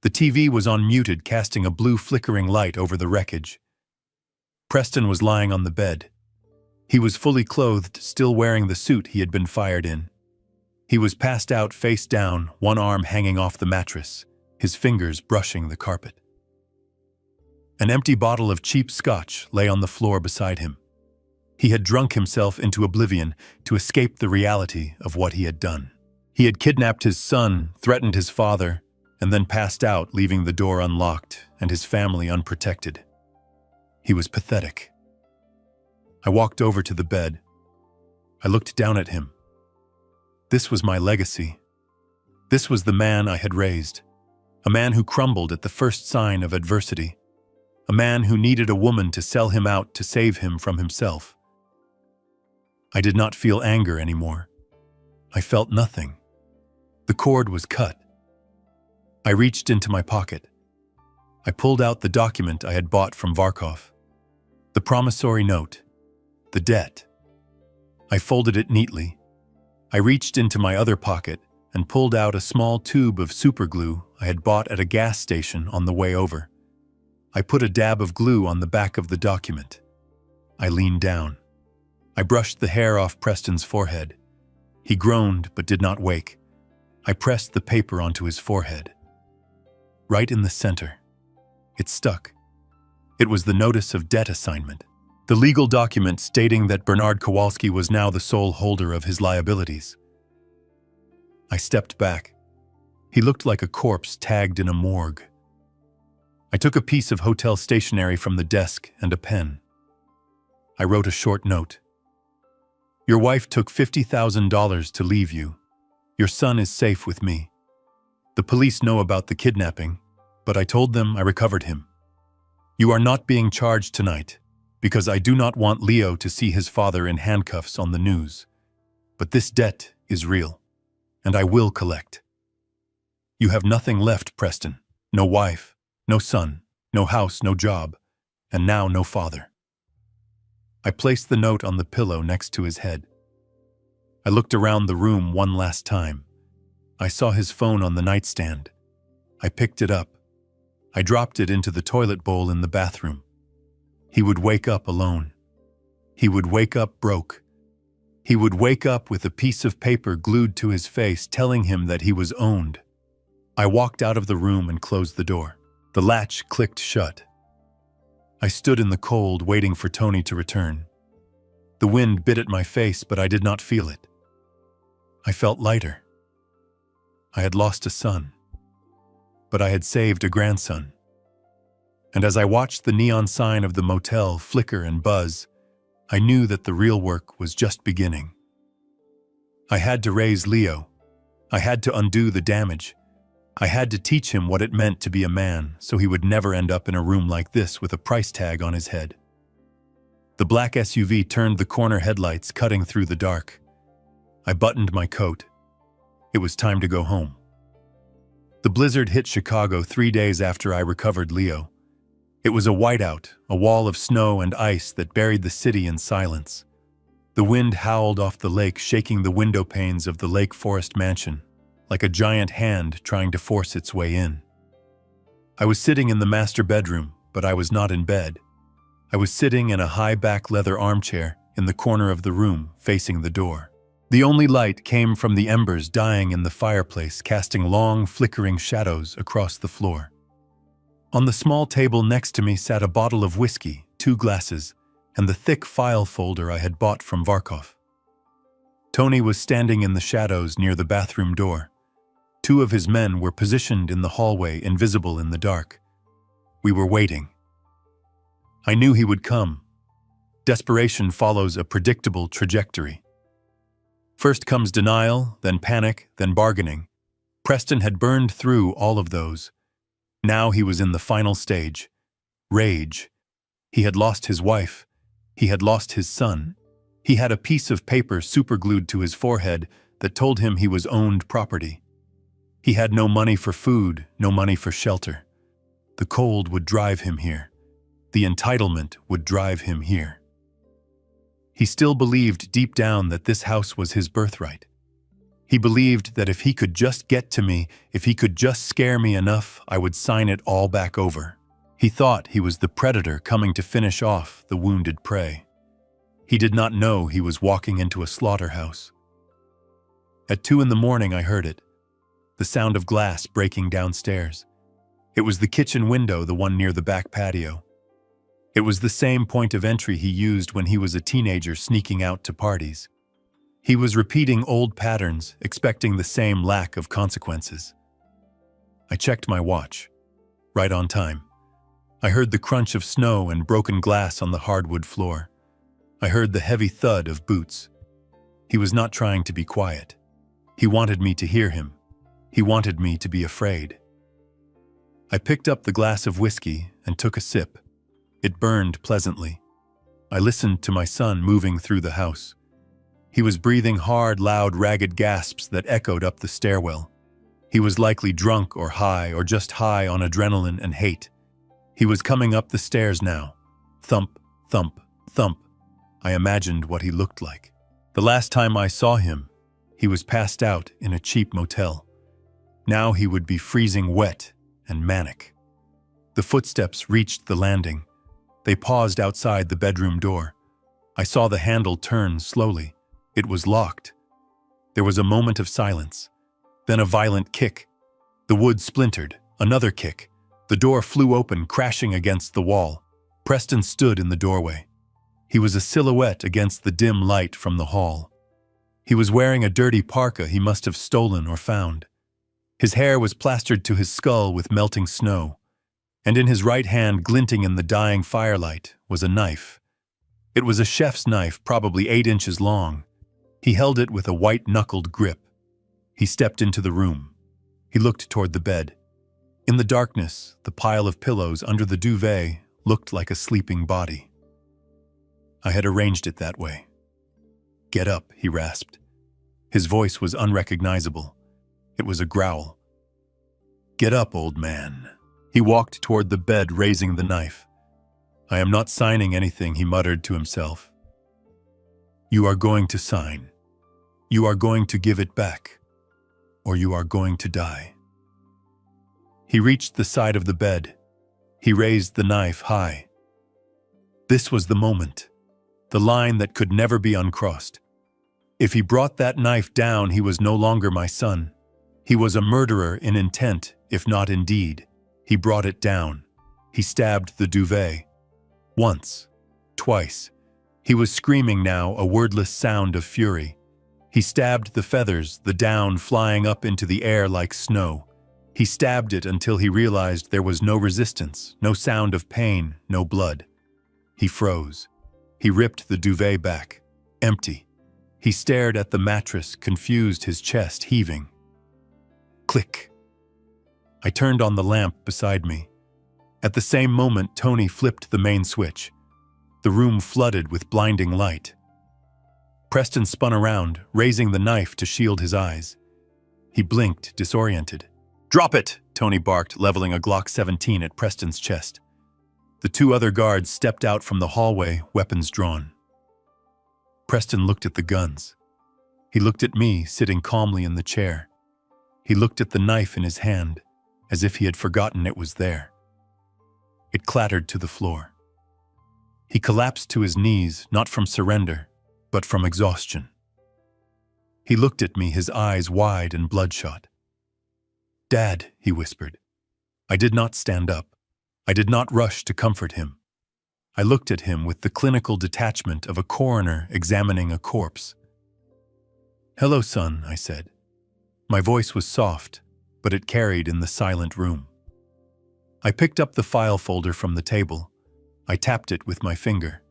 The TV was on muted, casting a blue flickering light over the wreckage. Preston was lying on the bed. He was fully clothed, still wearing the suit he had been fired in. He was passed out face down, one arm hanging off the mattress, his fingers brushing the carpet. An empty bottle of cheap scotch lay on the floor beside him. He had drunk himself into oblivion to escape the reality of what he had done. He had kidnapped his son, threatened his father, and then passed out, leaving the door unlocked and his family unprotected. He was pathetic. I walked over to the bed. I looked down at him. This was my legacy. This was the man I had raised. A man who crumbled at the first sign of adversity. A man who needed a woman to sell him out to save him from himself. I did not feel anger anymore. I felt nothing. The cord was cut. I reached into my pocket. I pulled out the document I had bought from Varkov. The promissory note. The debt. I folded it neatly. I reached into my other pocket and pulled out a small tube of superglue I had bought at a gas station on the way over. I put a dab of glue on the back of the document. I leaned down. I brushed the hair off Preston's forehead. He groaned but did not wake. I pressed the paper onto his forehead. Right in the center. It stuck. It was the notice of debt assignment. The legal document stating that Bernard Kowalski was now the sole holder of his liabilities. I stepped back. He looked like a corpse tagged in a morgue. I took a piece of hotel stationery from the desk and a pen. I wrote a short note. Your wife took $50,000 to leave you. Your son is safe with me. The police know about the kidnapping, but I told them I recovered him. You are not being charged tonight, because I do not want Leo to see his father in handcuffs on the news. But this debt is real, and I will collect. You have nothing left, Preston. No wife, no son, no house, no job, and now no father. I placed the note on the pillow next to his head. I looked around the room one last time. I saw his phone on the nightstand. I picked it up. I dropped it into the toilet bowl in the bathroom. He would wake up alone. He would wake up broke. He would wake up with a piece of paper glued to his face telling him that he was owned. I walked out of the room and closed the door. The latch clicked shut. I stood in the cold, waiting for Tony to return. The wind bit at my face, but I did not feel it. I felt lighter. I had lost a son, but I had saved a grandson. And as I watched the neon sign of the motel flicker and buzz, I knew that the real work was just beginning. I had to raise Leo. I had to undo the damage. I had to teach him what it meant to be a man, so he would never end up in a room like this with a price tag on his head. The black SUV turned the corner headlights, cutting through the dark. I buttoned my coat. It was time to go home. The blizzard hit Chicago 3 days after I recovered Leo. It was a whiteout, a wall of snow and ice that buried the city in silence. The wind howled off the lake, shaking the window panes of the Lake Forest mansion, like a giant hand trying to force its way in. I was sitting in the master bedroom, but I was not in bed. I was sitting in a high-back leather armchair in the corner of the room, facing the door. The only light came from the embers dying in the fireplace, casting long, flickering shadows across the floor. On the small table next to me sat a bottle of whiskey, 2 glasses, and the thick file folder I had bought from Varkov. Tony was standing in the shadows near the bathroom door. 2 of his men were positioned in the hallway, invisible in the dark. We were waiting. I knew he would come. Desperation follows a predictable trajectory. First comes denial, then panic, then bargaining. Preston had burned through all of those. Now he was in the final stage. Rage. He had lost his wife. He had lost his son. He had a piece of paper superglued to his forehead that told him he was owned property. He had no money for food, no money for shelter. The cold would drive him here. The entitlement would drive him here. He still believed deep down that this house was his birthright. He believed that if he could just get to me, if he could just scare me enough, I would sign it all back over. He thought he was the predator coming to finish off the wounded prey. He did not know he was walking into a slaughterhouse. At 2 a.m, I heard it. The sound of glass breaking downstairs. It was the kitchen window, the one near the back patio. It was the same point of entry he used when he was a teenager sneaking out to parties. He was repeating old patterns, expecting the same lack of consequences. I checked my watch. Right on time. I heard the crunch of snow and broken glass on the hardwood floor. I heard the heavy thud of boots. He was not trying to be quiet. He wanted me to hear him. He wanted me to be afraid. I picked up the glass of whiskey and took a sip. It burned pleasantly. I listened to my son moving through the house. He was breathing hard, loud, ragged gasps that echoed up the stairwell. He was likely drunk or high, or just high on adrenaline and hate. He was coming up the stairs now. Thump, thump, thump. I imagined what he looked like. The last time I saw him, he was passed out in a cheap motel. Now he would be freezing wet and manic. The footsteps reached the landing. They paused outside the bedroom door. I saw the handle turn slowly. It was locked. There was a moment of silence. Then a violent kick. The wood splintered. Another kick. The door flew open, crashing against the wall. Preston stood in the doorway. He was a silhouette against the dim light from the hall. He was wearing a dirty parka he must have stolen or found. His hair was plastered to his skull with melting snow, and in his right hand, glinting in the dying firelight, was a knife. It was a chef's knife, probably 8 inches long. He held it with a white-knuckled grip. He stepped into the room. He looked toward the bed. In the darkness, the pile of pillows under the duvet looked like a sleeping body. I had arranged it that way. "Get up," he rasped. His voice was unrecognizable. It was a growl. "Get up, old man." He walked toward the bed, raising the knife. "I am not signing anything," he muttered to himself. You are going to sign. You are going to give it back, or you are going to die. He reached the side of the bed. He raised the knife high. This was the moment, the line that could never be uncrossed. If he brought that knife down, he was no longer my son. He was a murderer in intent, if not in deed. He brought it down. He stabbed the duvet. Once, twice. He was screaming now, a wordless sound of fury. He stabbed the feathers, the down flying up into the air like snow. He stabbed it until he realized there was no resistance, no sound of pain, no blood. He froze. He ripped the duvet back, empty. He stared at the mattress, confused, his chest heaving. Click. I turned on the lamp beside me. At the same moment, Tony flipped the main switch. The room flooded with blinding light. Preston spun around, raising the knife to shield his eyes. He blinked, disoriented. "Drop it!" Tony barked, leveling a Glock 17 at Preston's chest. The two other guards stepped out from the hallway, weapons drawn. Preston looked at the guns. He looked at me, sitting calmly in the chair. He looked at the knife in his hand, as if he had forgotten it was there. It clattered to the floor. He collapsed to his knees, not from surrender, but from exhaustion. He looked at me, his eyes wide and bloodshot. "Dad," he whispered. I did not stand up. I did not rush to comfort him. I looked at him with the clinical detachment of a coroner examining a corpse. "Hello, son," I said. My voice was soft, but it carried in the silent room. I picked up the file folder from the table. I tapped it with my finger.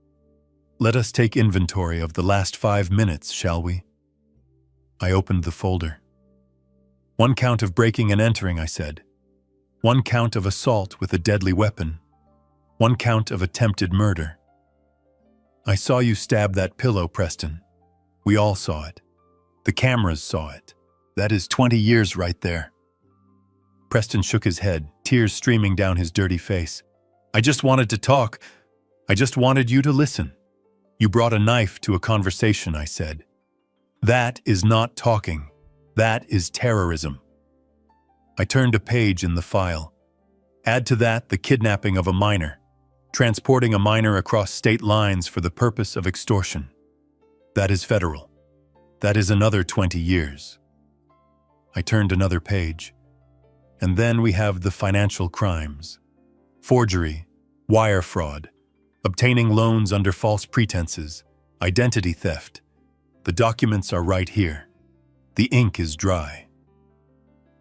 "Let us take inventory of the last 5 minutes, shall we?" I opened the folder. 1 count of breaking and entering, I said. 1 count of assault with a deadly weapon. 1 count of attempted murder. "I saw you stab that pillow, Preston. We all saw it. The cameras saw it. That is 20 years right there." Preston shook his head, tears streaming down his dirty face. "I just wanted to talk. I just wanted you to listen. You brought a knife to a conversation," I said. "That is not talking. That is terrorism." I turned a page in the file. Add to that the kidnapping of a minor, transporting a minor across state lines for the purpose of extortion. That is federal. That is another 20 years. I turned another page. And then we have the financial crimes. Forgery, wire fraud, obtaining loans under false pretenses, identity theft. The documents are right here. The ink is dry.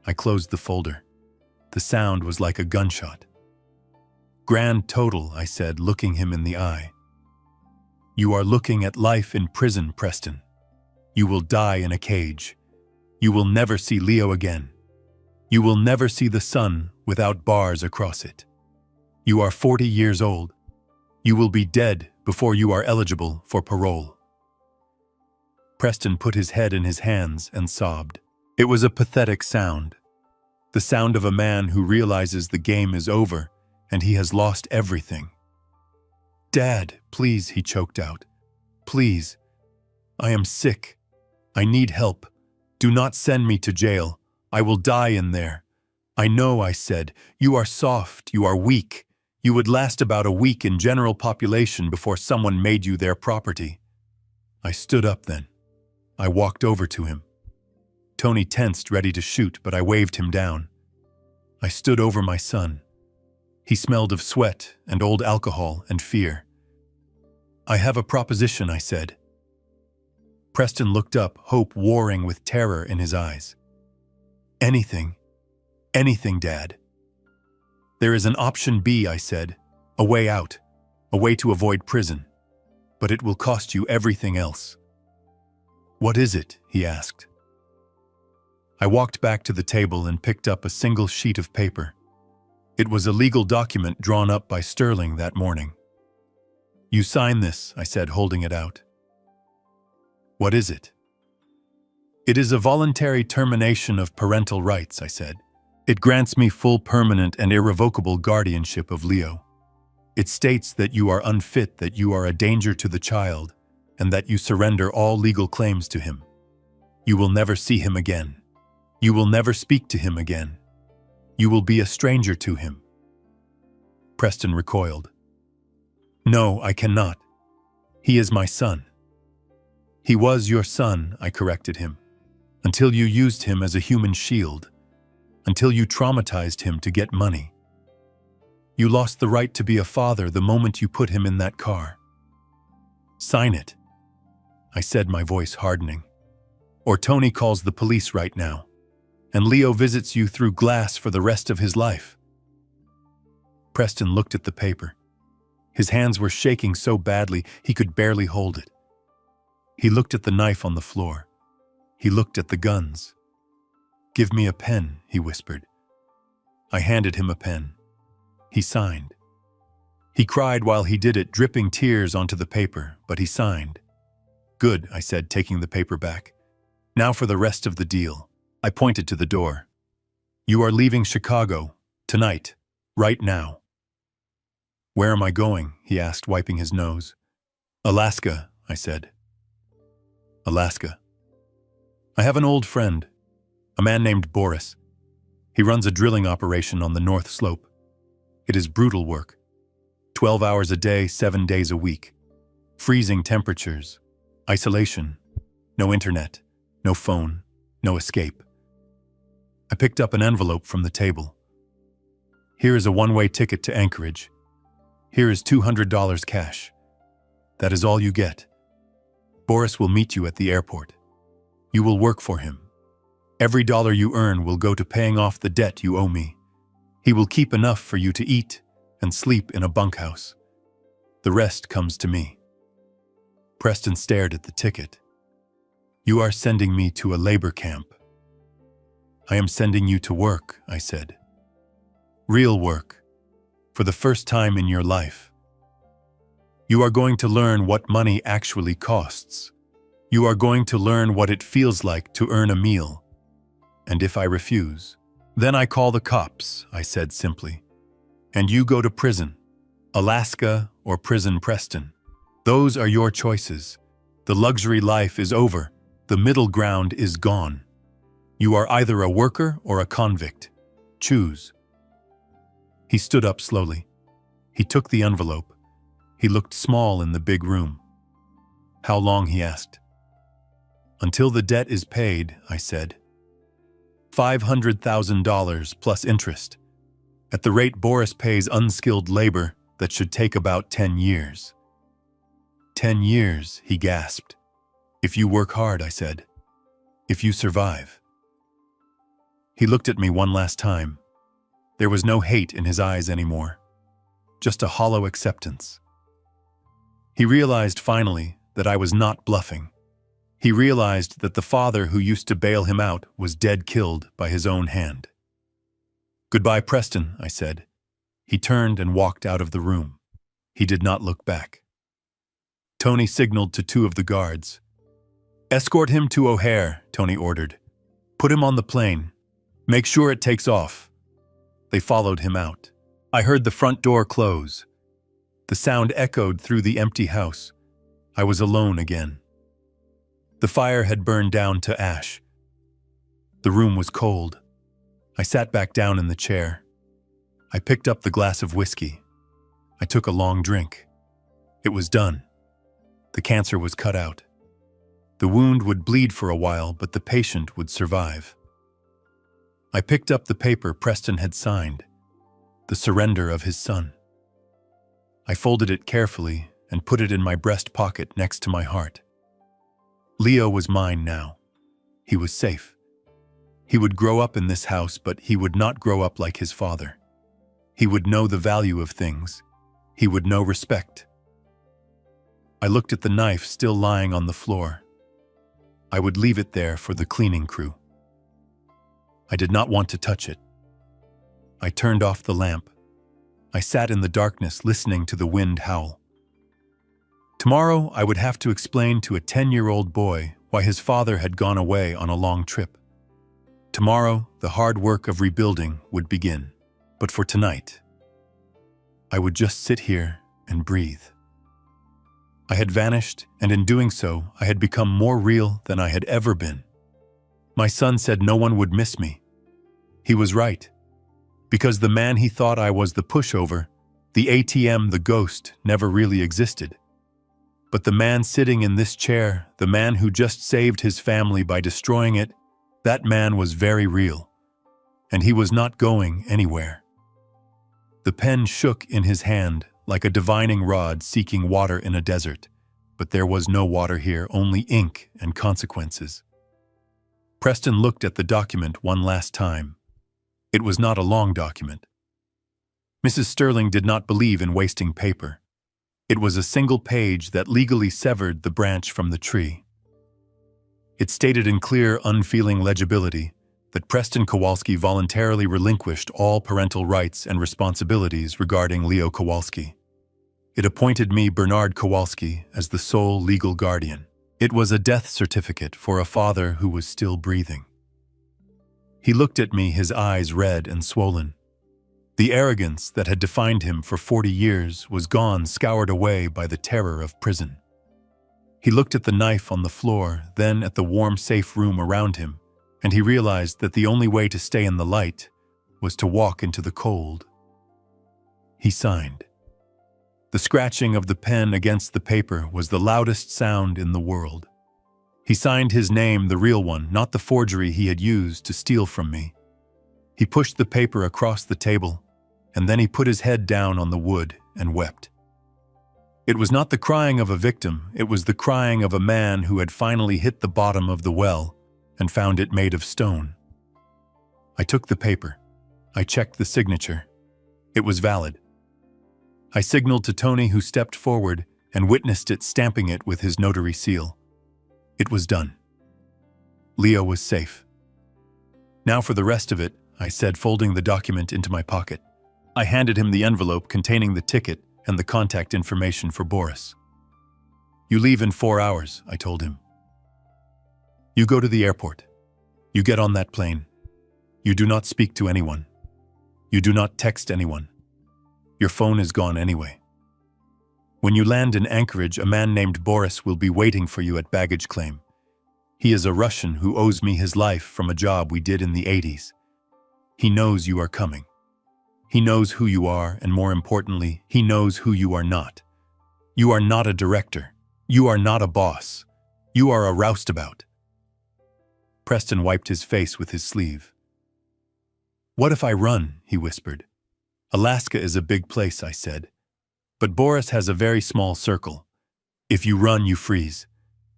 I closed the folder. The sound was like a gunshot. "Grand total," I said, looking him in the eye. "You are looking at life in prison, Preston. You will die in a cage. You will never see Leo again. You will never see the sun without bars across it. You are 40 years old. You will be dead before you are eligible for parole." Preston put his head in his hands and sobbed. It was a pathetic sound. The sound of a man who realizes the game is over and he has lost everything. "Dad, please," he choked out. "Please. I am sick. I need help. Do not send me to jail. I will die in there." "I know," I said. "You are soft. You are weak. You would last about a week in general population before someone made you their property." I stood up then. I walked over to him. Tony tensed, ready to shoot, but I waved him down. I stood over my son. He smelled of sweat and old alcohol and fear. "I have a proposition," I said. Preston looked up, hope warring with terror in his eyes. "Anything. Anything, Dad." "There is an option B," I said. "A way out. A way to avoid prison. But it will cost you everything else." "What is it?" he asked. I walked back to the table and picked up a single sheet of paper. It was a legal document drawn up by Sterling that morning. "You sign this," I said, holding it out. "What is it?" "It is a voluntary termination of parental rights," I said. "It grants me full permanent and irrevocable guardianship of Leo. It states that you are unfit, that you are a danger to the child, and that you surrender all legal claims to him. You will never see him again. You will never speak to him again. You will be a stranger to him." Preston recoiled. "No, I cannot. He is my son." "He was your son," I corrected him, "until you used him as a human shield, until you traumatized him to get money. You lost the right to be a father the moment you put him in that car. Sign it," I said, my voice hardening. "Or Tony calls the police right now, and Leo visits you through glass for the rest of his life." Preston looked at the paper. His hands were shaking so badly he could barely hold it. He looked at the knife on the floor. He looked at the guns. "Give me a pen," he whispered. I handed him a pen. He signed. He cried while he did it, dripping tears onto the paper, but he signed. "Good," I said, taking the paper back. "Now for the rest of the deal." I pointed to the door. "You are leaving Chicago, tonight, right now." "Where am I going?" he asked, wiping his nose. "Alaska," I said. "Alaska. I have an old friend, a man named Boris. He runs a drilling operation on the North Slope. It is brutal work. 12 hours a day, 7 days a week. Freezing temperatures. Isolation. No internet. No phone. No escape." I picked up an envelope from the table. "Here is a one-way ticket to Anchorage. Here is $200 cash. That is all you get. Boris will meet you at the airport. You will work for him. Every dollar you earn will go to paying off the debt you owe me. He will keep enough for you to eat and sleep in a bunkhouse. The rest comes to me." Preston stared at the ticket. "You are sending me to a labor camp." "I am sending you to work," I said. "Real work. For the first time in your life. You are going to learn what money actually costs. You are going to learn what it feels like to earn a meal. And if I refuse, then I call the cops," I said simply. "And you go to prison. Alaska or Prison Preston. Those are your choices. The luxury life is over. The middle ground is gone. You are either a worker or a convict. Choose." He stood up slowly. He took the envelope. He looked small in the big room. "How long?" he asked. "Until the debt is paid," I said. $500,000 plus interest. At the rate Boris pays unskilled labor, that should take about 10 years. 10 years, he gasped. "If you work hard," I said. "If you survive." He looked at me one last time. There was no hate in his eyes anymore, just a hollow acceptance. He realized finally that I was not bluffing. He realized that the father who used to bail him out was dead, killed by his own hand. "Goodbye, Preston," I said. He turned and walked out of the room. He did not look back. Tony signaled to 2 of the guards. "Escort him to O'Hare," Tony ordered. "Put him on the plane. Make sure it takes off." They followed him out. I heard the front door close. The sound echoed through the empty house. I was alone again. The fire had burned down to ash. The room was cold. I sat back down in the chair. I picked up the glass of whiskey. I took a long drink. It was done. The cancer was cut out. The wound would bleed for a while, but the patient would survive. I picked up the paper Preston had signed, the surrender of his son. I folded it carefully and put it in my breast pocket next to my heart. Leo was mine now. He was safe. He would grow up in this house, but he would not grow up like his father. He would know the value of things. He would know respect. I looked at the knife still lying on the floor. I would leave it there for the cleaning crew. I did not want to touch it. I turned off the lamp. I sat in the darkness listening to the wind howl. Tomorrow I would have to explain to a 10-year-old boy why his father had gone away on a long trip. Tomorrow, the hard work of rebuilding would begin. But for tonight, I would just sit here and breathe. I had vanished, and in doing so, I had become more real than I had ever been. My son said no one would miss me. He was right. Because the man he thought I was, the pushover, the ATM, the ghost, never really existed. But the man sitting in this chair, the man who just saved his family by destroying it, that man was very real. And he was not going anywhere. The pen shook in his hand like a divining rod seeking water in a desert, but there was no water here, only ink and consequences. Preston looked at the document one last time. It was not a long document. Mrs. Sterling did not believe in wasting paper. It was a single page that legally severed the branch from the tree. It stated in clear, unfeeling legibility that Preston Kowalski voluntarily relinquished all parental rights and responsibilities regarding Leo Kowalski. It appointed me, Bernard Kowalski, as the sole legal guardian. It was a death certificate for a father who was still breathing. He looked at me, his eyes red and swollen. The arrogance that had defined him for 40 years was gone, scoured away by the terror of prison. He looked at the knife on the floor, then at the warm, safe room around him, and he realized that the only way to stay in the light was to walk into the cold. He signed. The scratching of the pen against the paper was the loudest sound in the world. He signed his name, the real one, not the forgery he had used to steal from me. He pushed the paper across the table, and then he put his head down on the wood and wept. It was not the crying of a victim, it was the crying of a man who had finally hit the bottom of the well and found it made of stone. I took the paper. I checked the signature. It was valid. I signaled to Tony, who stepped forward and witnessed it, stamping it with his notary seal. It was done. Leo was safe. Now for the rest of it, I said, folding the document into my pocket. I handed him the envelope containing the ticket and the contact information for Boris. You leave in 4 hours, I told him. You go to the airport. You get on that plane. You do not speak to anyone. You do not text anyone. Your phone is gone anyway. When you land in Anchorage, a man named Boris will be waiting for you at baggage claim. He is a Russian who owes me his life from a job we did in the 80s. He knows you are coming. He knows who you are, and more importantly, he knows who you are not. You are not a director. You are not a boss. You are a roustabout. Preston wiped his face with his sleeve. What if I run? He whispered. Alaska is a big place, I said. But Boris has a very small circle. If you run, you freeze.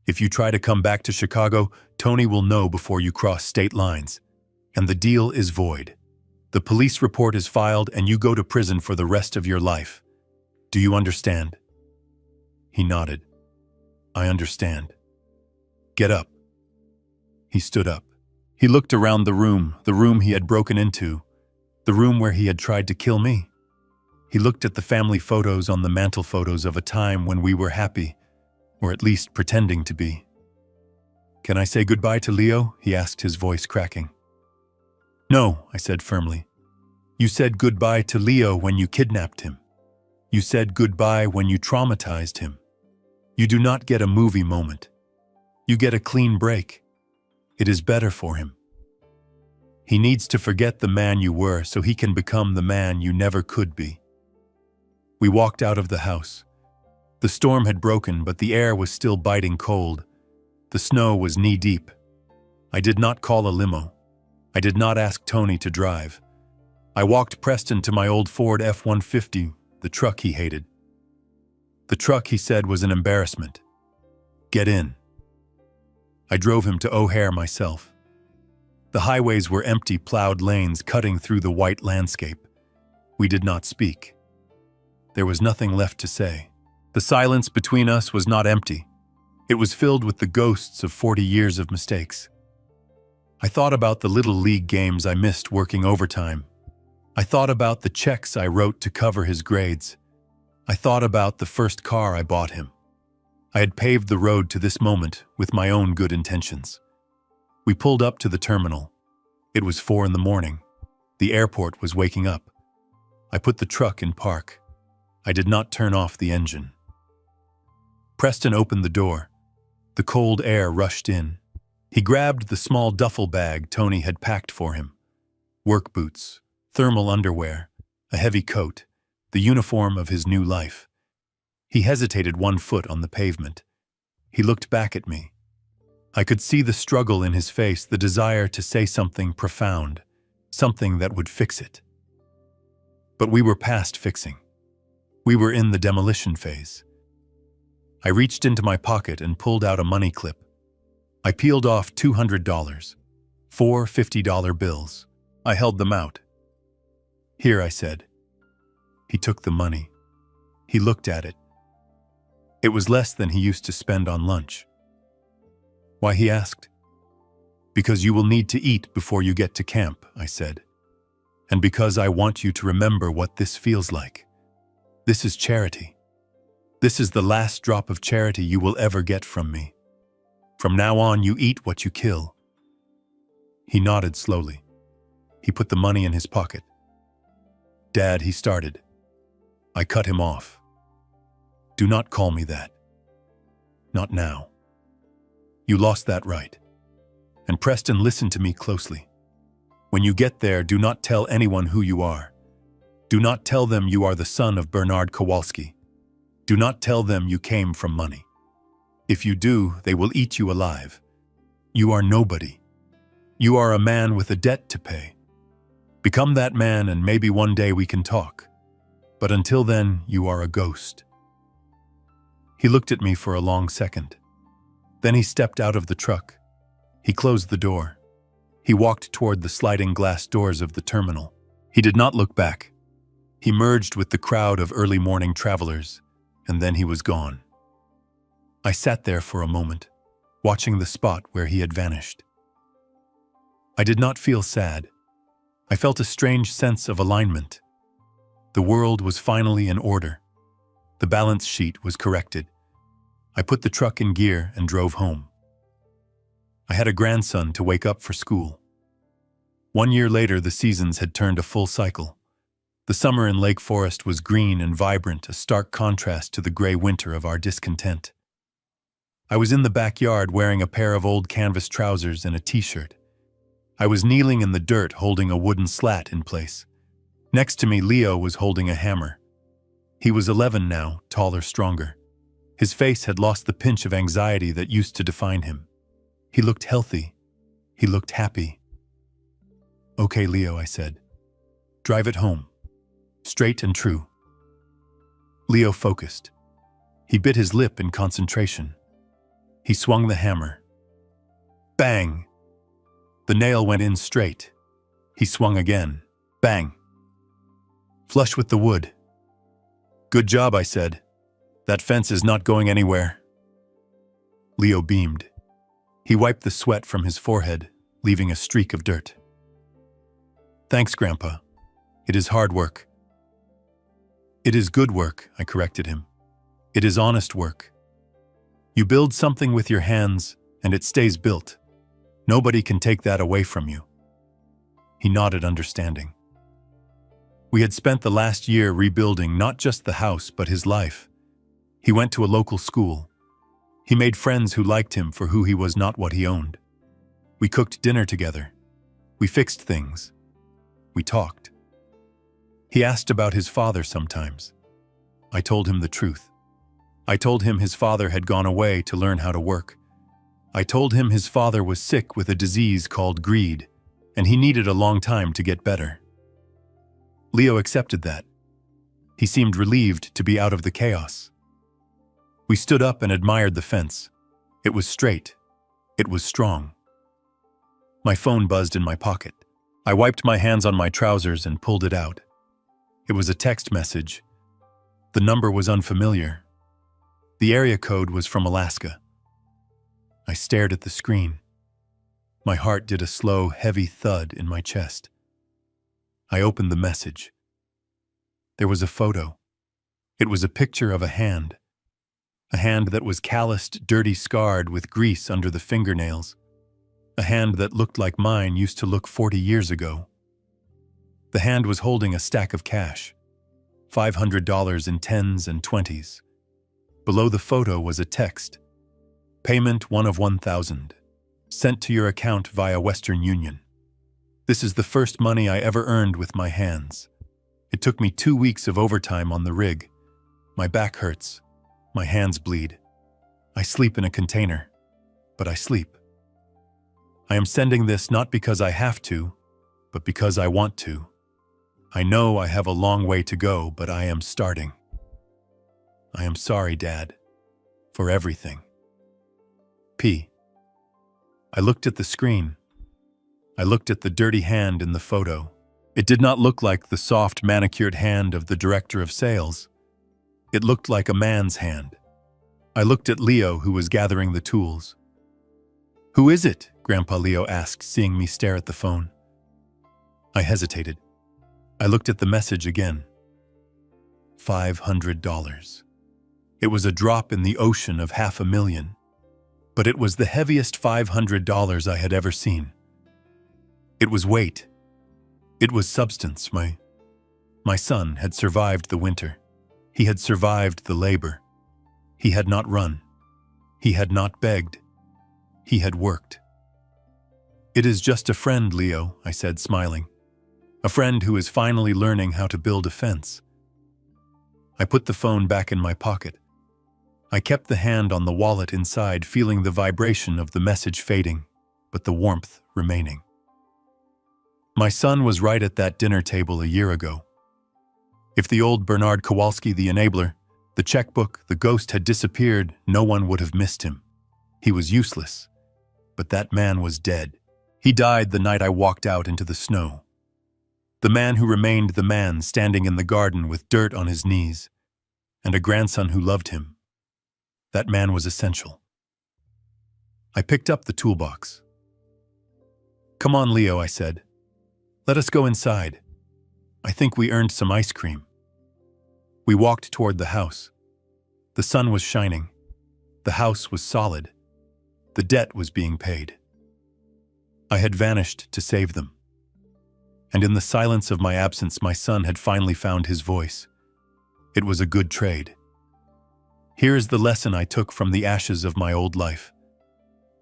If you try to come back to Chicago, Tony will know before you cross state lines. And the deal is void. The police report is filed and you go to prison for the rest of your life. Do you understand? He nodded. I understand. Get up. He stood up. He looked around the room he had broken into, the room where he had tried to kill me. He looked at the family photos on the mantel, photos of a time when we were happy, or at least pretending to be. Can I say goodbye to Leo? He asked, his voice cracking. No, I said firmly. You said goodbye to Leo when you kidnapped him. You said goodbye when you traumatized him. You do not get a movie moment. You get a clean break. It is better for him. He needs to forget the man you were so he can become the man you never could be. We walked out of the house. The storm had broken, but the air was still biting cold. The snow was knee-deep. I did not call a limo. I did not ask Tony to drive. I walked Preston to my old Ford F-150, the truck he hated. The truck, he said, was an embarrassment. Get in. I drove him to O'Hare myself. The highways were empty, plowed lanes cutting through the white landscape. We did not speak. There was nothing left to say. The silence between us was not empty. It was filled with the ghosts of 40 years of mistakes. I thought about the little league games I missed working overtime. I thought about the checks I wrote to cover his grades. I thought about the first car I bought him. I had paved the road to this moment with my own good intentions. We pulled up to the terminal. It was 4 a.m. The airport was waking up. I put the truck in park. I did not turn off the engine. Preston opened the door. The cold air rushed in. He grabbed the small duffel bag Tony had packed for him. Work boots, thermal underwear, a heavy coat, the uniform of his new life. He hesitated 1 foot on the pavement. He looked back at me. I could see the struggle in his face, the desire to say something profound, something that would fix it. But we were past fixing. We were in the demolition phase. I reached into my pocket and pulled out a money clip. I peeled off $200, 4 $50 bills. I held them out. "Here," I said. He took the money. He looked at it. It was less than he used to spend on lunch. "Why?" he asked. "Because you will need to eat before you get to camp," I said. "And because I want you to remember what this feels like. This is charity. This is the last drop of charity you will ever get from me. From now on, you eat what you kill." He nodded slowly. He put the money in his pocket. "Dad," he started. I cut him off. "Do not call me that. Not now. You lost that right. And Preston, listen to me closely. When you get there, do not tell anyone who you are. Do not tell them you are the son of Bernard Kowalski. Do not tell them you came from money. If you do, they will eat you alive. You are nobody. You are a man with a debt to pay. Become that man and maybe one day we can talk. But until then, you are a ghost." He looked at me for a long second. Then he stepped out of the truck. He closed the door. He walked toward the sliding glass doors of the terminal. He did not look back. He merged with the crowd of early morning travelers, and then he was gone. I sat there for a moment, watching the spot where he had vanished. I did not feel sad. I felt a strange sense of alignment. The world was finally in order. The balance sheet was corrected. I put the truck in gear and drove home. I had a grandson to wake up for school. 1 year later, the seasons had turned a full cycle. The summer in Lake Forest was green and vibrant, a stark contrast to the gray winter of our discontent. I was in the backyard wearing a pair of old canvas trousers and a t-shirt. I was kneeling in the dirt holding a wooden slat in place. Next to me, Leo was holding a hammer. He was 11 now, taller, stronger. His face had lost the pinch of anxiety that used to define him. He looked healthy. He looked happy. "Okay, Leo," I said. "Drive it home. Straight and true." Leo focused. He bit his lip in concentration. He swung the hammer. Bang! The nail went in straight. He swung again. Bang! Flush with the wood. "Good job," I said. "That fence is not going anywhere." Leo beamed. He wiped the sweat from his forehead, leaving a streak of dirt. "Thanks, Grandpa. It is hard work." "It is good work," I corrected him. "It is honest work. You build something with your hands, and it stays built. Nobody can take that away from you." He nodded, understanding. We had spent the last year rebuilding not just the house, but his life. He went to a local school. He made friends who liked him for who he was, not what he owned. We cooked dinner together. We fixed things. We talked. He asked about his father sometimes. I told him the truth. I told him his father had gone away to learn how to work. I told him his father was sick with a disease called greed, and he needed a long time to get better. Leo accepted that. He seemed relieved to be out of the chaos. We stood up and admired the fence. It was straight. It was strong. My phone buzzed in my pocket. I wiped my hands on my trousers and pulled it out. It was a text message. The number was unfamiliar. The area code was from Alaska. I stared at the screen. My heart did a slow, heavy thud in my chest. I opened the message. There was a photo. It was a picture of a hand that was calloused, dirty, scarred with grease under the fingernails. A hand that looked like mine used to look 40 years ago. The hand was holding a stack of cash, $500 in 10s and 20s. Below the photo was a text. Payment 1 of 1,000. Sent to your account via Western Union. This is the first money I ever earned with my hands. It took me 2 weeks of overtime on the rig. My back hurts. My hands bleed. I sleep in a container, but I sleep. I am sending this not because I have to, but because I want to. I know I have a long way to go, but I am starting. I am sorry, Dad, for everything. P. I looked at the screen. I looked at the dirty hand in the photo. It did not look like the soft, manicured hand of the director of sales. It looked like a man's hand. I looked at Leo, who was gathering the tools. "Who is it?" Grandpa Leo asked, seeing me stare at the phone. I hesitated. I looked at the message again. $500. It was a drop in the ocean of $500,000, but it was the heaviest $500 I had ever seen. It was weight. It was substance. My son had survived the winter. He had survived the labor. He had not run. He had not begged. He had worked. "It is just a friend, Leo," I said, smiling. "A friend who is finally learning how to build a fence." I put the phone back in my pocket. I kept the hand on the wallet inside, feeling the vibration of the message fading, but the warmth remaining. My son was right at that dinner table a year ago. If the old Bernard Kowalski, the enabler, the checkbook, the ghost had disappeared, no one would have missed him. He was useless, but that man was dead. He died the night I walked out into the snow. The man who remained the man, standing in the garden with dirt on his knees, and a grandson who loved him. That man was essential. I picked up the toolbox. "Come on, Leo," I said. "Let us go inside. I think we earned some ice cream." We walked toward the house. The sun was shining. The house was solid. The debt was being paid. I had vanished to save them. And in the silence of my absence, my son had finally found his voice. It was a good trade. Here is the lesson I took from the ashes of my old life.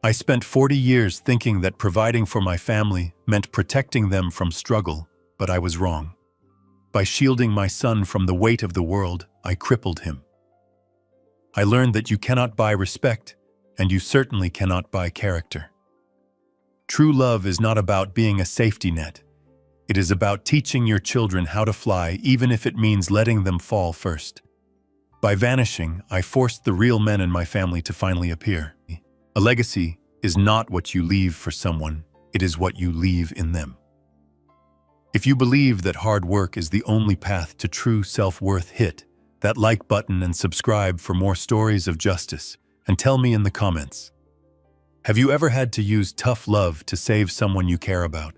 I spent 40 years thinking that providing for my family meant protecting them from struggle, but I was wrong. By shielding my son from the weight of the world, I crippled him. I learned that you cannot buy respect, and you certainly cannot buy character. True love is not about being a safety net. It is about teaching your children how to fly, even if it means letting them fall first. By vanishing, I forced the real men in my family to finally appear. A legacy is not what you leave for someone, it is what you leave in them. If you believe that hard work is the only path to true self-worth, hit that like button and subscribe for more stories of justice, and tell me in the comments, have you ever had to use tough love to save someone you care about?